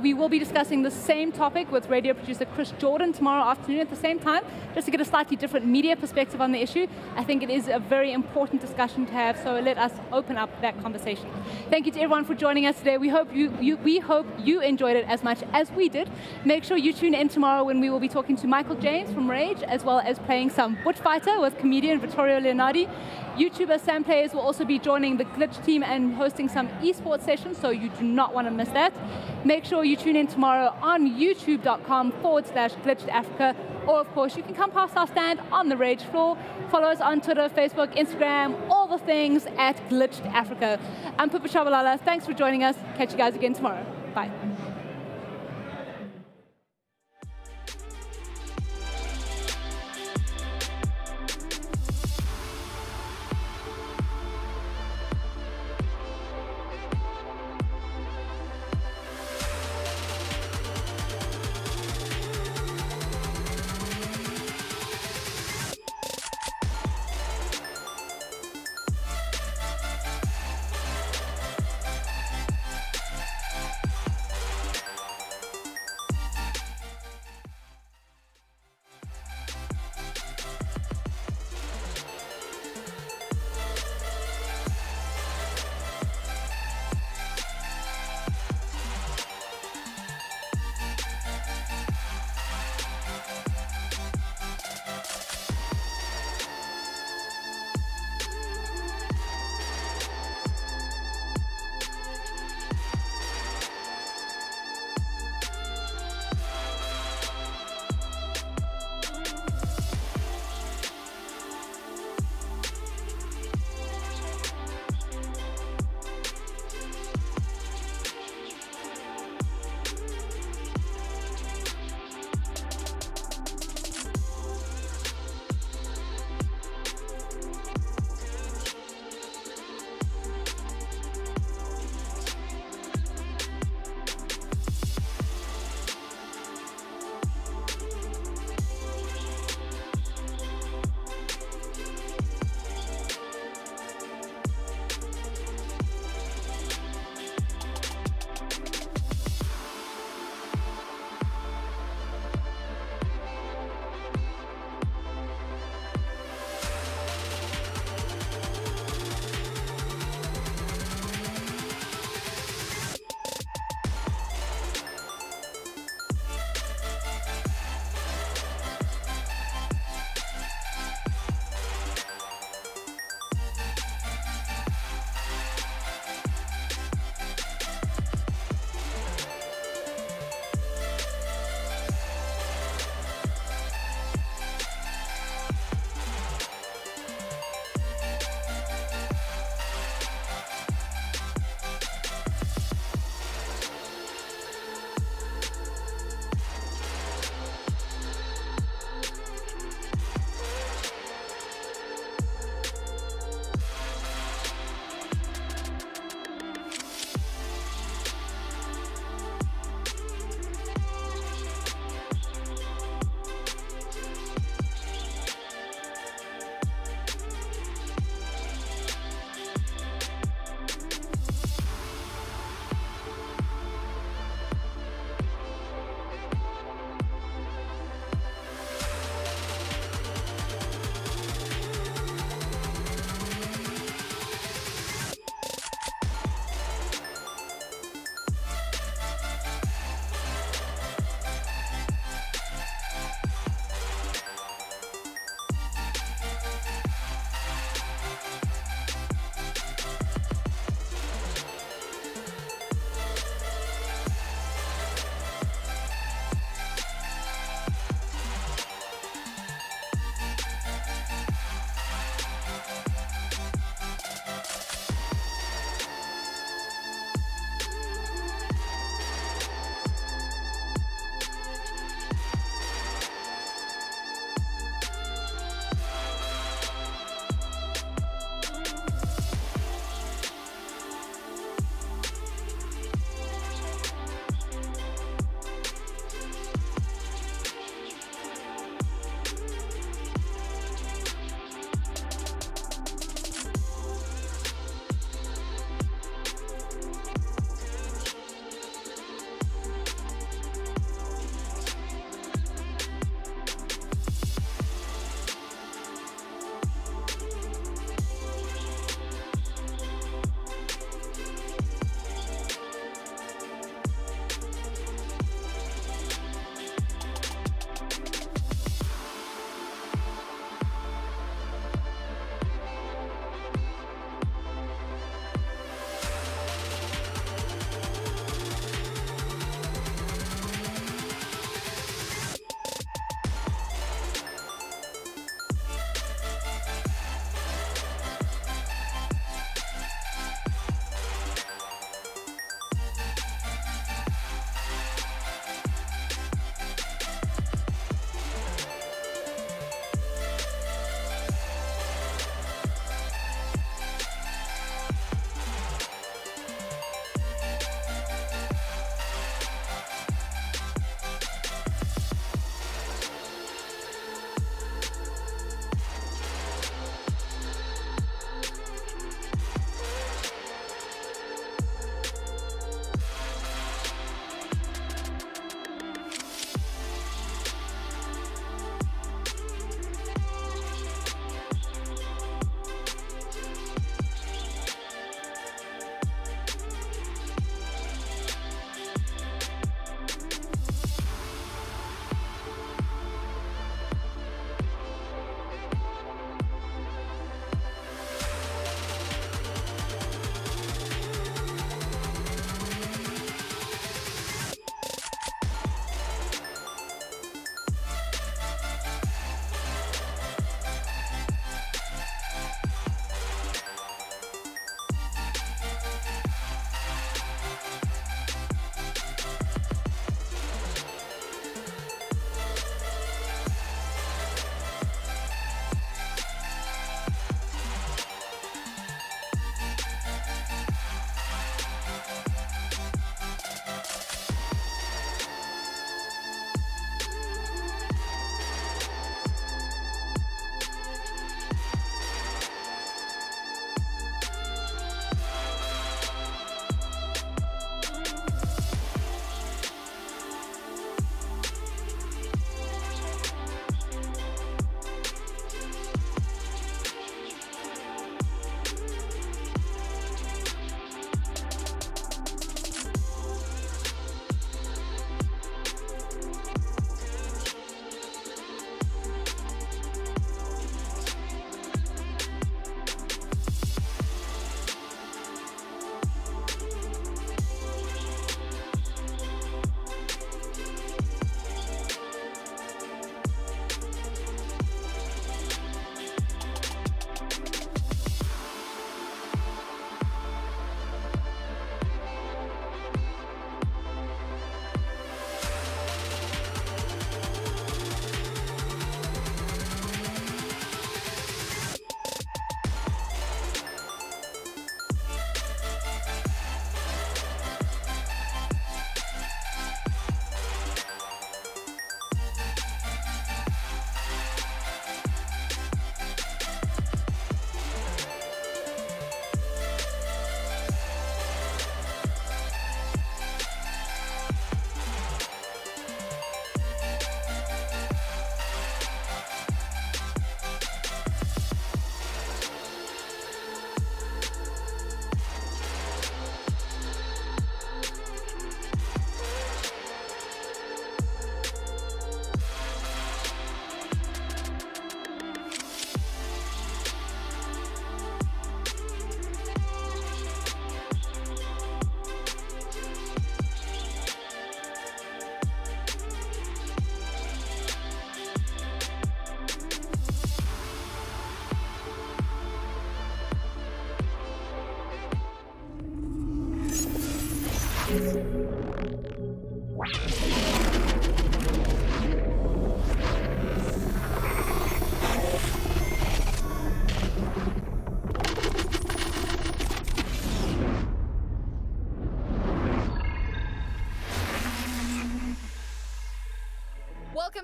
We will be discussing the same topic with radio producer Chris Jordan tomorrow afternoon at the same time, just to get a slightly different media perspective on the issue. I think it is a very important discussion to have, so let us open up that conversation. Thank you to everyone for joining us today. We hope you enjoyed it as much as we did. Make sure you tune in tomorrow when we will be talking to Michael James from rAge, as well as playing some Bushfighter with comedian Vittorio Leonardi. YouTuber Sam Players will also be joining the Glitch team and hosting some esports sessions, so you do not want to miss that. Make sure you tune in tomorrow on youtube.com/glitchedafrica, or of course you can come past our stand on the rAge floor. Follow us on Twitter, Facebook, Instagram, all the things at Glitched Africa. I'm Pupa Shabalala. Thanks for joining us. Catch you guys again tomorrow. Bye.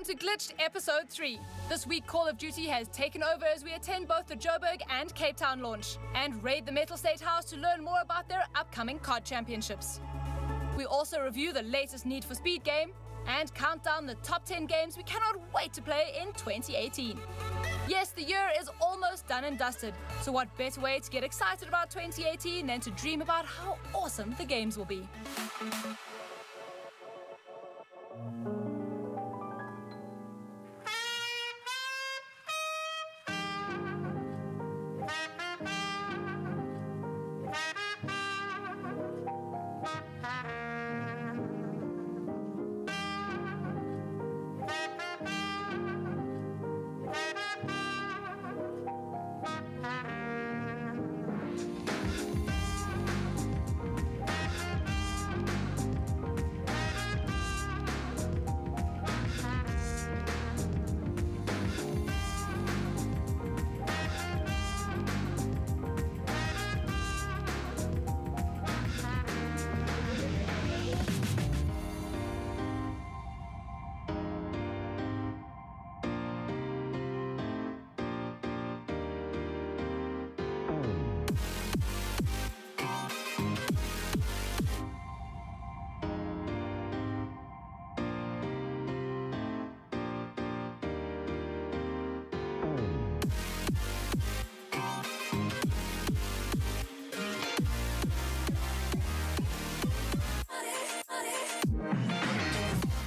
to Glitched Episode 3. This week, Call of Duty has taken over as we attend both the Joburg and Cape Town launch and raid the Metal State House to learn more about their upcoming COD championships. We also review the latest Need for Speed game and count down the top 10 games we cannot wait to play in 2018. Yes, the year is almost done and dusted, so what better way to get excited about 2018 than to dream about how awesome the games will be.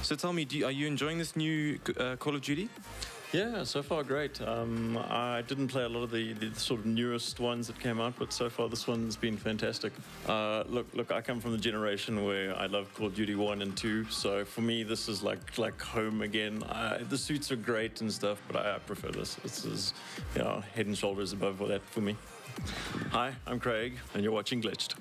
So tell me, are you enjoying this new Call of Duty? Yeah, so far great. I didn't play a lot of the sort of newest ones that came out, but so far this one's been fantastic. Look, I come from the generation where I love Call of Duty 1 and 2, so for me this is like home again. The suits are great and stuff, but I prefer this. This is, you know, head and shoulders above that for me. Hi, I'm Craig, and you're watching Glitched.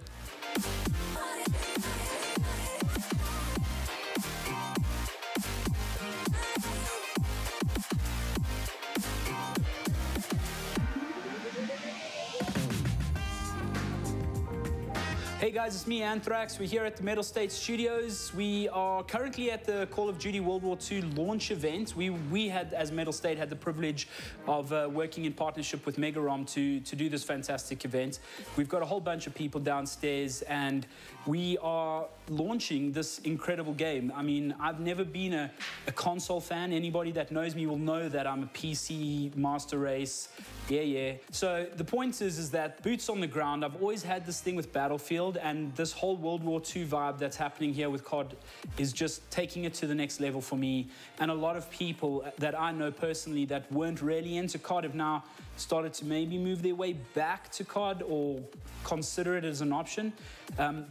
Hey guys, it's me, Anthrax. We're here at the Metal State Studios. We are currently at the Call of Duty World War II launch event. We had, as Metal State, had the privilege of working in partnership with MegaROM to do this fantastic event. We've got a whole bunch of people downstairs, and we are launching this incredible game. I mean, I've never been a console fan. Anybody that knows me will know that I'm a PC master race. Yeah. So the point is that boots on the ground. I've always had this thing with Battlefield, and this whole World War II vibe that's happening here with COD is just taking it to the next level for me. And a lot of people that I know personally that weren't really into COD have now started to maybe move their way back to COD or consider it as an option,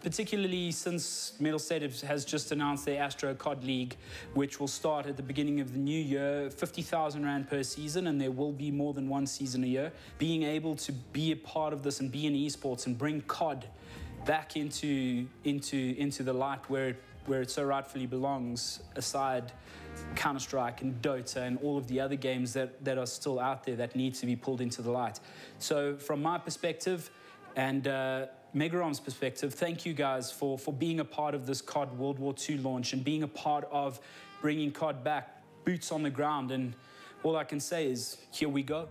particularly since Metal State has just announced their Astro COD League, which will start at the beginning of the new year, 50,000 Rand per season, and there will be more than one season a year. Being able to be a part of this and be in esports and bring COD back into the light where it so rightfully belongs, aside Counter-Strike and Dota and all of the other games that are still out there that need to be pulled into the light. So from my perspective and MegaROM's perspective, thank you guys for being a part of this COD World War II launch and being a part of bringing COD back, boots on the ground, and all I can say is, here we go.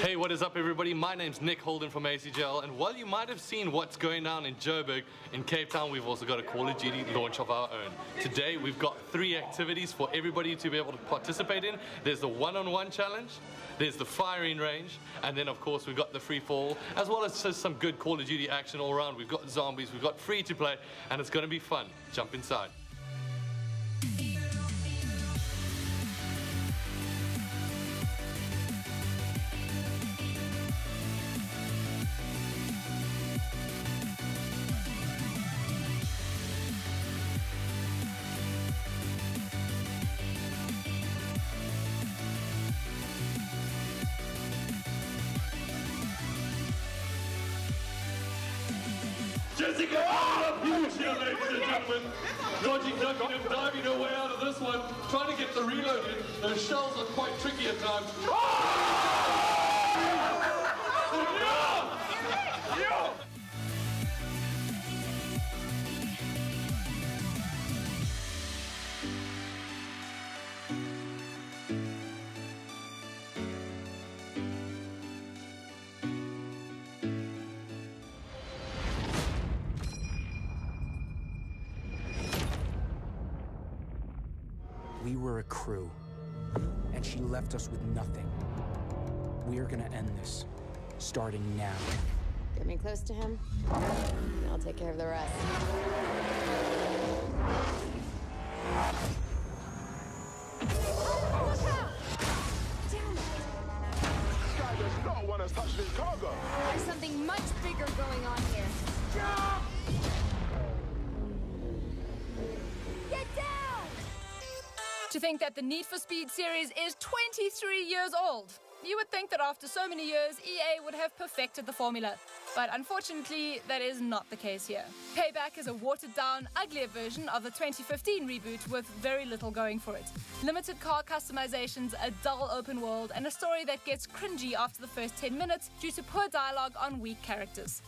Hey, what is up everybody? My name's Nick Holden from ACGL, and while you might have seen what's going down in Joburg, in Cape Town we've also got a Call of Duty launch of our own. Today we've got 3 activities for everybody to be able to participate in. There's the one-on-one challenge, there's the firing range, and then of course we've got the free fall, as well as just some good Call of Duty action all around. We've got zombies, we've got free to play, and it's going to be fun. Jump inside. Jessica, up huge here, ladies and gentlemen. Dodging, ducking, and diving her way out of this one. Trying to get the reload in. Those shells are quite tricky at times. We were a crew, and she left us with nothing. We're gonna end this, starting now. Get me close to him, and I'll take care of the rest. This guy does not want us touching his cargo. There's something much bigger going on here. Jump! Get down! To think that the Need for Speed series is 23 years old. You would think that after so many years, EA would have perfected the formula. But unfortunately, that is not the case here. Payback is a watered-down, uglier version of the 2015 reboot with very little going for it. Limited car customizations, a dull open world, and a story that gets cringy after the first 10 minutes due to poor dialogue on weak characters.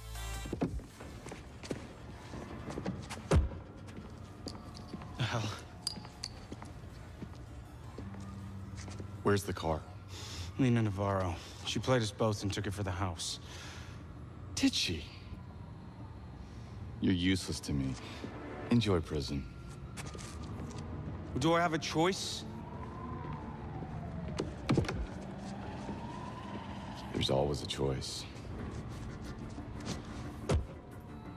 The hell? Where's the car? Lena Navarro. She played us both and took it for the house. Did she? You're useless to me. Enjoy prison. Do I have a choice? There's always a choice.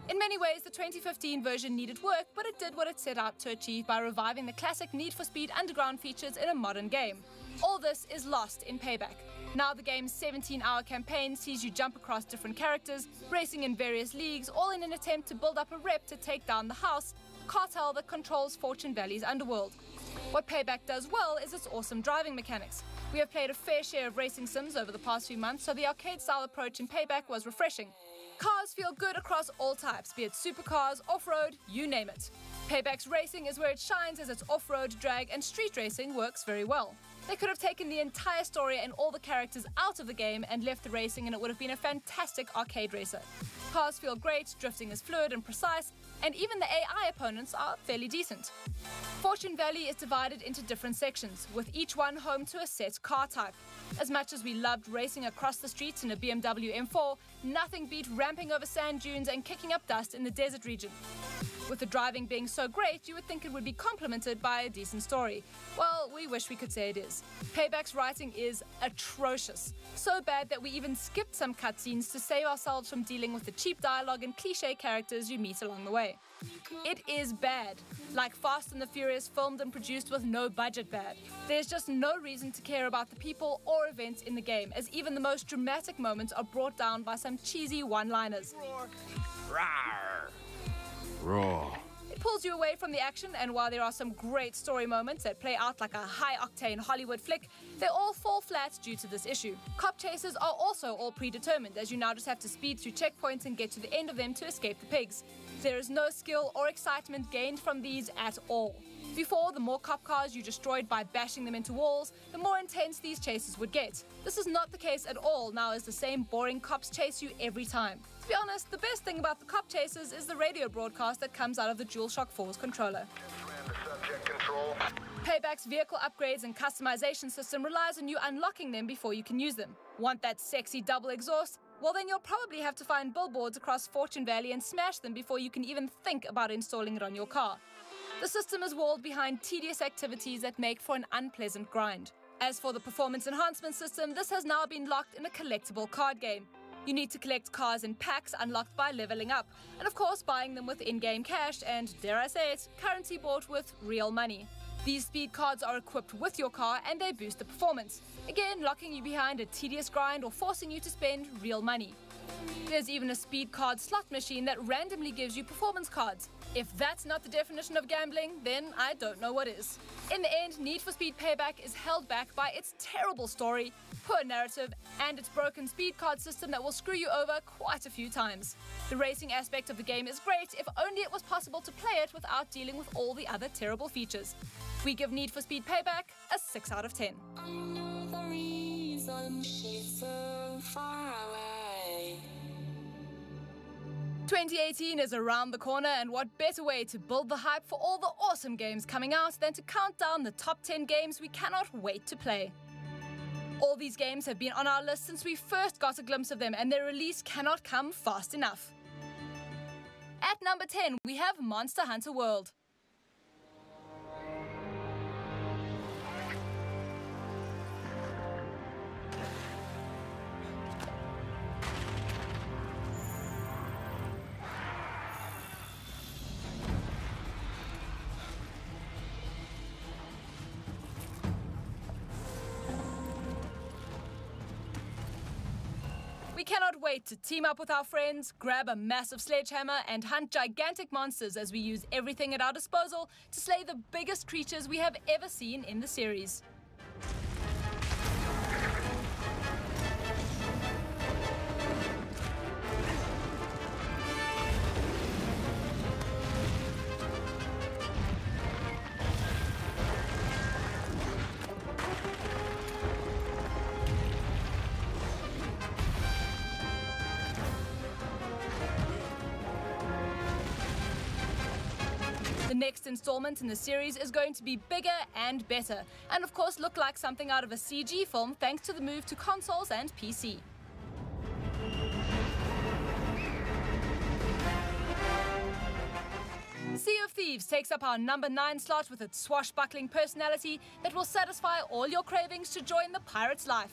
In many ways, the 2015 version needed work, but it did what it set out to achieve by reviving the classic Need for Speed Underground features in a modern game. All this is lost in Payback. Now the game's 17-hour campaign sees you jump across different characters, racing in various leagues, all in an attempt to build up a rep to take down the House, the cartel that controls Fortune Valley's underworld. What Payback does well is its awesome driving mechanics. We have played a fair share of racing sims over the past few months, so the arcade-style approach in Payback was refreshing. Cars feel good across all types, be it supercars, off-road, you name it. Payback's racing is where it shines, as its off-road, drag, and street racing works very well. They could have taken the entire story and all the characters out of the game and left the racing, and it would have been a fantastic arcade racer. Cars feel great, drifting is fluid and precise, and even the AI opponents are fairly decent. Fortune Valley is divided into different sections, with each one home to a set car type. As much as we loved racing across the streets in a BMW M4, nothing beat ramping over sand dunes and kicking up dust in the desert region. With the driving being so great, you would think it would be complemented by a decent story. Well, we wish we could say it is. Payback's writing is atrocious. So bad that we even skipped some cutscenes to save ourselves from dealing with the cheap dialogue and cliché characters you meet along the way. It is bad. Like Fast and the Furious, filmed and produced with no budget bad. There's just no reason to care about the people or events in the game, as even the most dramatic moments are brought down by some cheesy one-liners. Rawr. Raw. It pulls you away from the action, and while there are some great story moments that play out like a high-octane Hollywood flick, they all fall flat due to this issue. Cop chases are also all predetermined, as you now just have to speed through checkpoints and get to the end of them to escape the pigs. There is no skill or excitement gained from these at all. Before, the more cop cars you destroyed by bashing them into walls, the more intense these chases would get. This is not the case at all now, as the same boring cops chase you every time. To be honest, the best thing about the cop chases is the radio broadcast that comes out of the DualShock 4's controller. Payback's vehicle upgrades and customization system relies on you unlocking them before you can use them. Want that sexy double exhaust? Well, then you'll probably have to find billboards across Fortune Valley and smash them before you can even think about installing it on your car. The system is walled behind tedious activities that make for an unpleasant grind. As for the performance enhancement system, this has now been locked in a collectible card game. You need to collect cars in packs unlocked by leveling up, and of course buying them with in-game cash and, dare I say it, currency bought with real money. These speed cards are equipped with your car and they boost the performance, again locking you behind a tedious grind or forcing you to spend real money. There's even a speed card slot machine that randomly gives you performance cards. If that's not the definition of gambling, then I don't know what is. In the end, Need for Speed Payback is held back by its terrible story, poor narrative, and its broken speed card system that will screw you over quite a few times. The racing aspect of the game is great if only it was possible to play it without dealing with all the other terrible features. We give Need for Speed Payback a 6 out of 10. I know the reason she's so far away. 2018 is around the corner, and what better way to build the hype for all the awesome games coming out than to count down the top 10 games we cannot wait to play. All these games have been on our list since we first got a glimpse of them, and their release cannot come fast enough. At number 10, we have Monster Hunter World. We cannot wait to team up with our friends, grab a massive sledgehammer, and hunt gigantic monsters as we use everything at our disposal to slay the biggest creatures we have ever seen in the series. The next installment in the series is going to be bigger and better, and of course look like something out of a CG film thanks to the move to consoles and PC. Sea of Thieves takes up our number 9 slot with its swashbuckling personality that will satisfy all your cravings to join the pirate's life.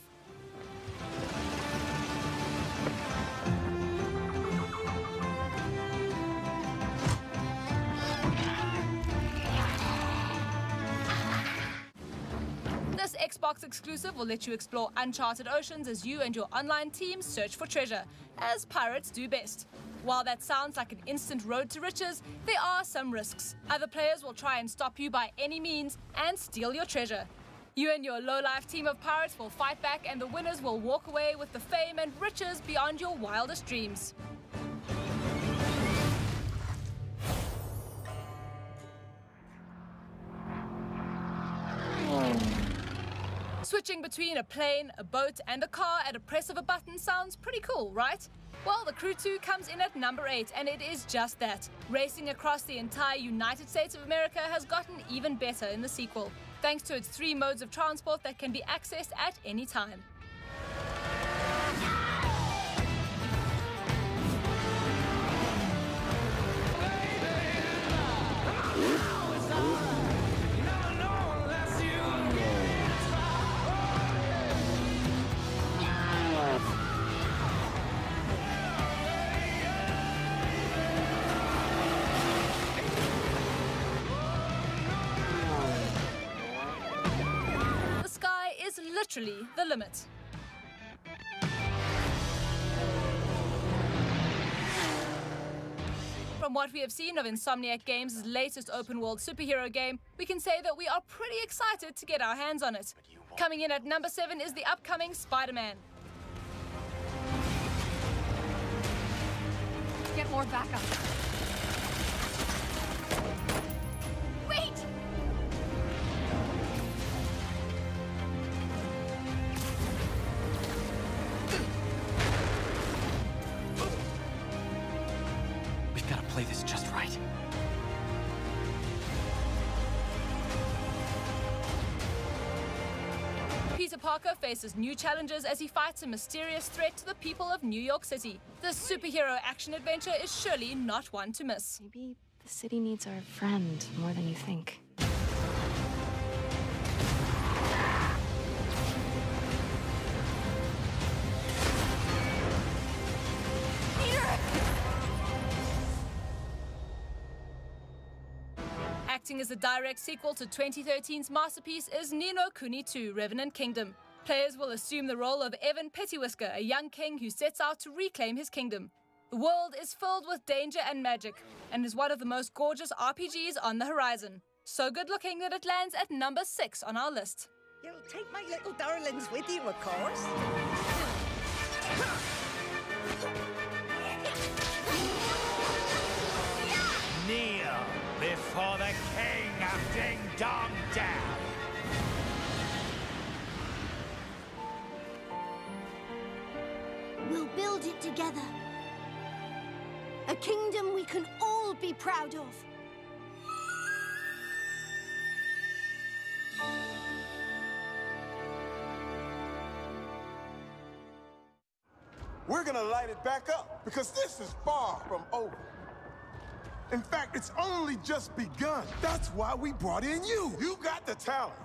This Xbox exclusive will let you explore uncharted oceans as you and your online team search for treasure, as pirates do best. While that sounds like an instant road to riches, there are some risks. Other players will try and stop you by any means and steal your treasure. You and your low-life team of pirates will fight back, and the winners will walk away with the fame and riches beyond your wildest dreams. Switching between a plane, a boat, and a car at a press of a button sounds pretty cool, right? Well, The Crew 2 comes in at number 8, and it is just that. Racing across the entire United States of America has gotten even better in the sequel, thanks to its 3 modes of transport that can be accessed at any time. Literally the limit. From what we have seen of Insomniac Games' latest open-world superhero game, we can say that we are pretty excited to get our hands on it. Coming in at number 7 is the upcoming Spider-Man. Get more backup. Wait! Play this just right. Peter Parker faces new challenges as he fights a mysterious threat to the people of New York City. This superhero action-adventure is surely not one to miss. Maybe the city needs our friend more than you think. Acting as a direct sequel to 2013's masterpiece is Ni no Kuni 2: Revenant Kingdom. Players will assume the role of Evan Pettiwhisker, a young king who sets out to reclaim his kingdom. The world is filled with danger and magic, and is one of the most gorgeous RPGs on the horizon. So good looking that it lands at number 6 on our list. You'll take my little darlings with you, of course. Kneel before the king of Ding Dong Down. We'll build it together. A kingdom we can all be proud of. We're gonna light it back up because this is far from over. In fact, it's only just begun. That's why we brought in you. You got the talent.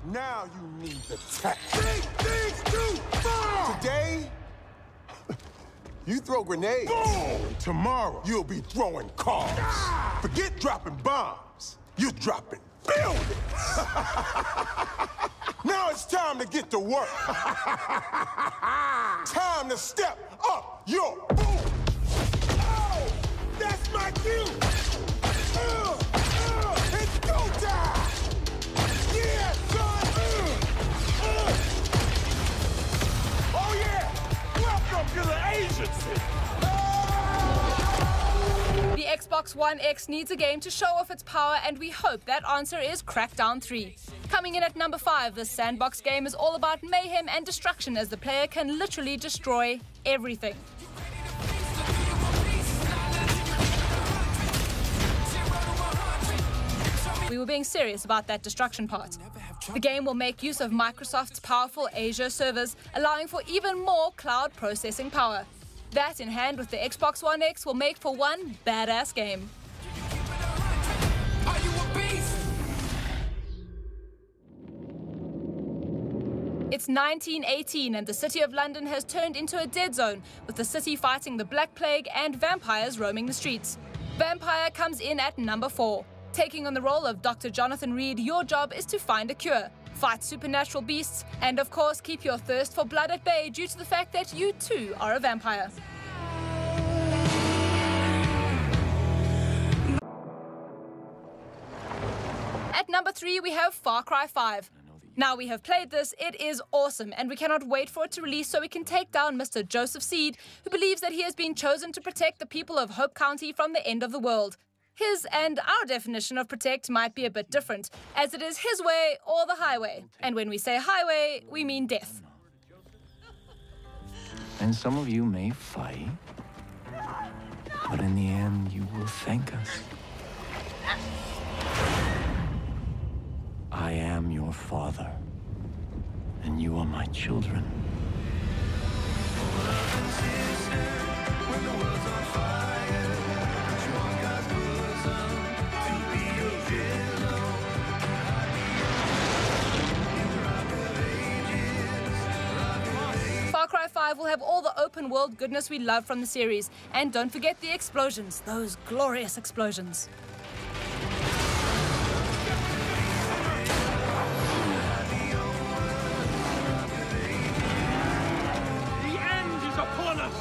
Now you need the tech. Big things too far! Today, you throw grenades. Boom! Tomorrow, you'll be throwing cars. Ah! Forget dropping bombs. You're dropping buildings. Now it's time to get to work. Time to step up your boom. Oh, that's my cue. It's go time. Yeah, son. Oh yeah. Welcome to the agency. The Xbox One X needs a game to show off its power, and we hope that answer is Crackdown 3. Coming in at number 5, this sandbox game is all about mayhem and destruction as the player can literally destroy everything. We were being serious about that destruction part. The game will make use of Microsoft's powerful Azure servers, allowing for even more cloud processing power. That in hand with the Xbox One X will make for one badass game. It's 1918 and the city of London has turned into a dead zone, with the city fighting the Black Plague and vampires roaming the streets. Vampire comes in at number 4. Taking on the role of Dr. Jonathan Reed, your job is to find a cure, fight supernatural beasts, and of course keep your thirst for blood at bay due to the fact that you too are a vampire. At number 3 we have Far Cry 5. Now we have played this, it is awesome, and we cannot wait for it to release so we can take down Mr. Joseph Seed, who believes that he has been chosen to protect the people of Hope County from the end of the world. His and our definition of protect might be a bit different, as it is his way or the highway. And when we say highway, we mean death. And some of you may fight, but in the end, you will thank us. I am your father, and you are my children. Far Cry 5 will have all the open world goodness we love from the series. And don't forget the explosions, those glorious explosions. The end is upon us.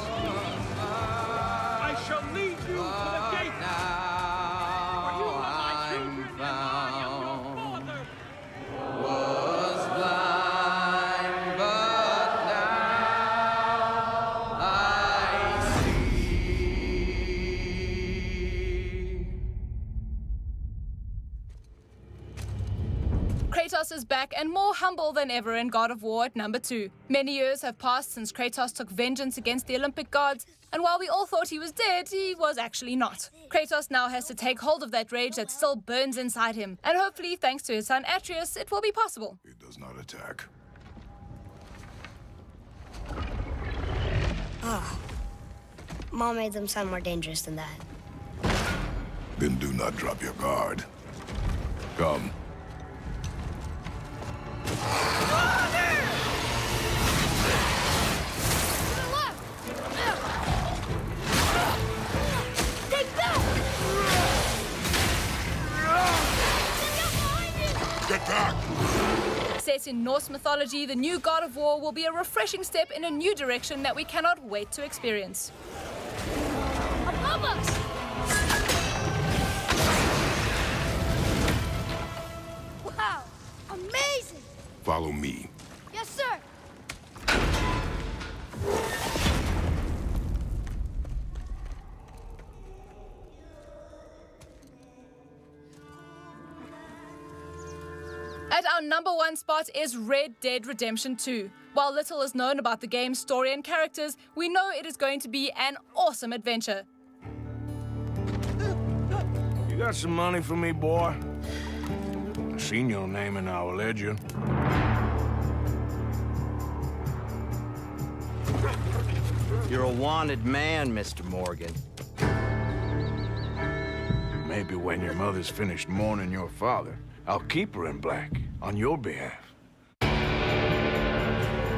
I shall lead you to the gate. For you are my children, and I am your father. Was blind, but now I see. Kratos is back and more humble than ever in God of War at number 2. Many years have passed since Kratos took vengeance against the Olympic gods, and while we all thought he was dead, he was actually not. Kratos now has to take hold of that rage that still burns inside him, and hopefully, thanks to his son Atreus, it will be possible. It does not attack. Ah. Mom made them sound more dangerous than that. Then do not drop your guard. Come. Get back! Set in Norse mythology, the new God of War will be a refreshing step in a new direction that we cannot wait to experience. Help us! Wow! Amazing! Follow me. Yes, sir! At our #1 spot is Red Dead Redemption 2. While little is known about the game's story and characters, we know it is going to be an awesome adventure. You got some money for me, boy? I seen your name in our ledger. You're a wanted man, Mr. Morgan. Maybe when your mother's finished mourning your father, I'll keep her in black on your behalf.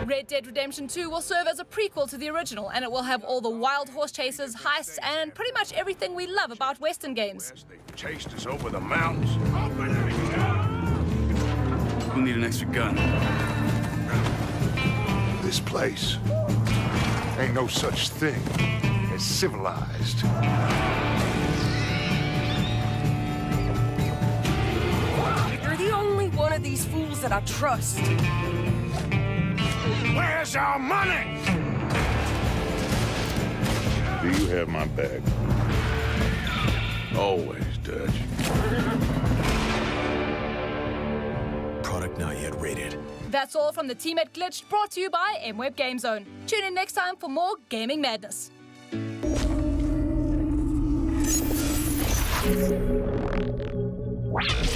Red Dead Redemption 2 will serve as a prequel to the original, and it will have all the wild horse chases, heists, and pretty much everything we love about Western games. Chased us over the mountains. We'll need an extra gun. This place ain't no such thing as civilized. You're the only one of these fools that I trust. Where's our money? Do you have my bag? Always, Dutch. Product not yet rated. That's all from the team at Glitched, brought to you by MWeb Game Zone. Tune in next time for more gaming madness. What?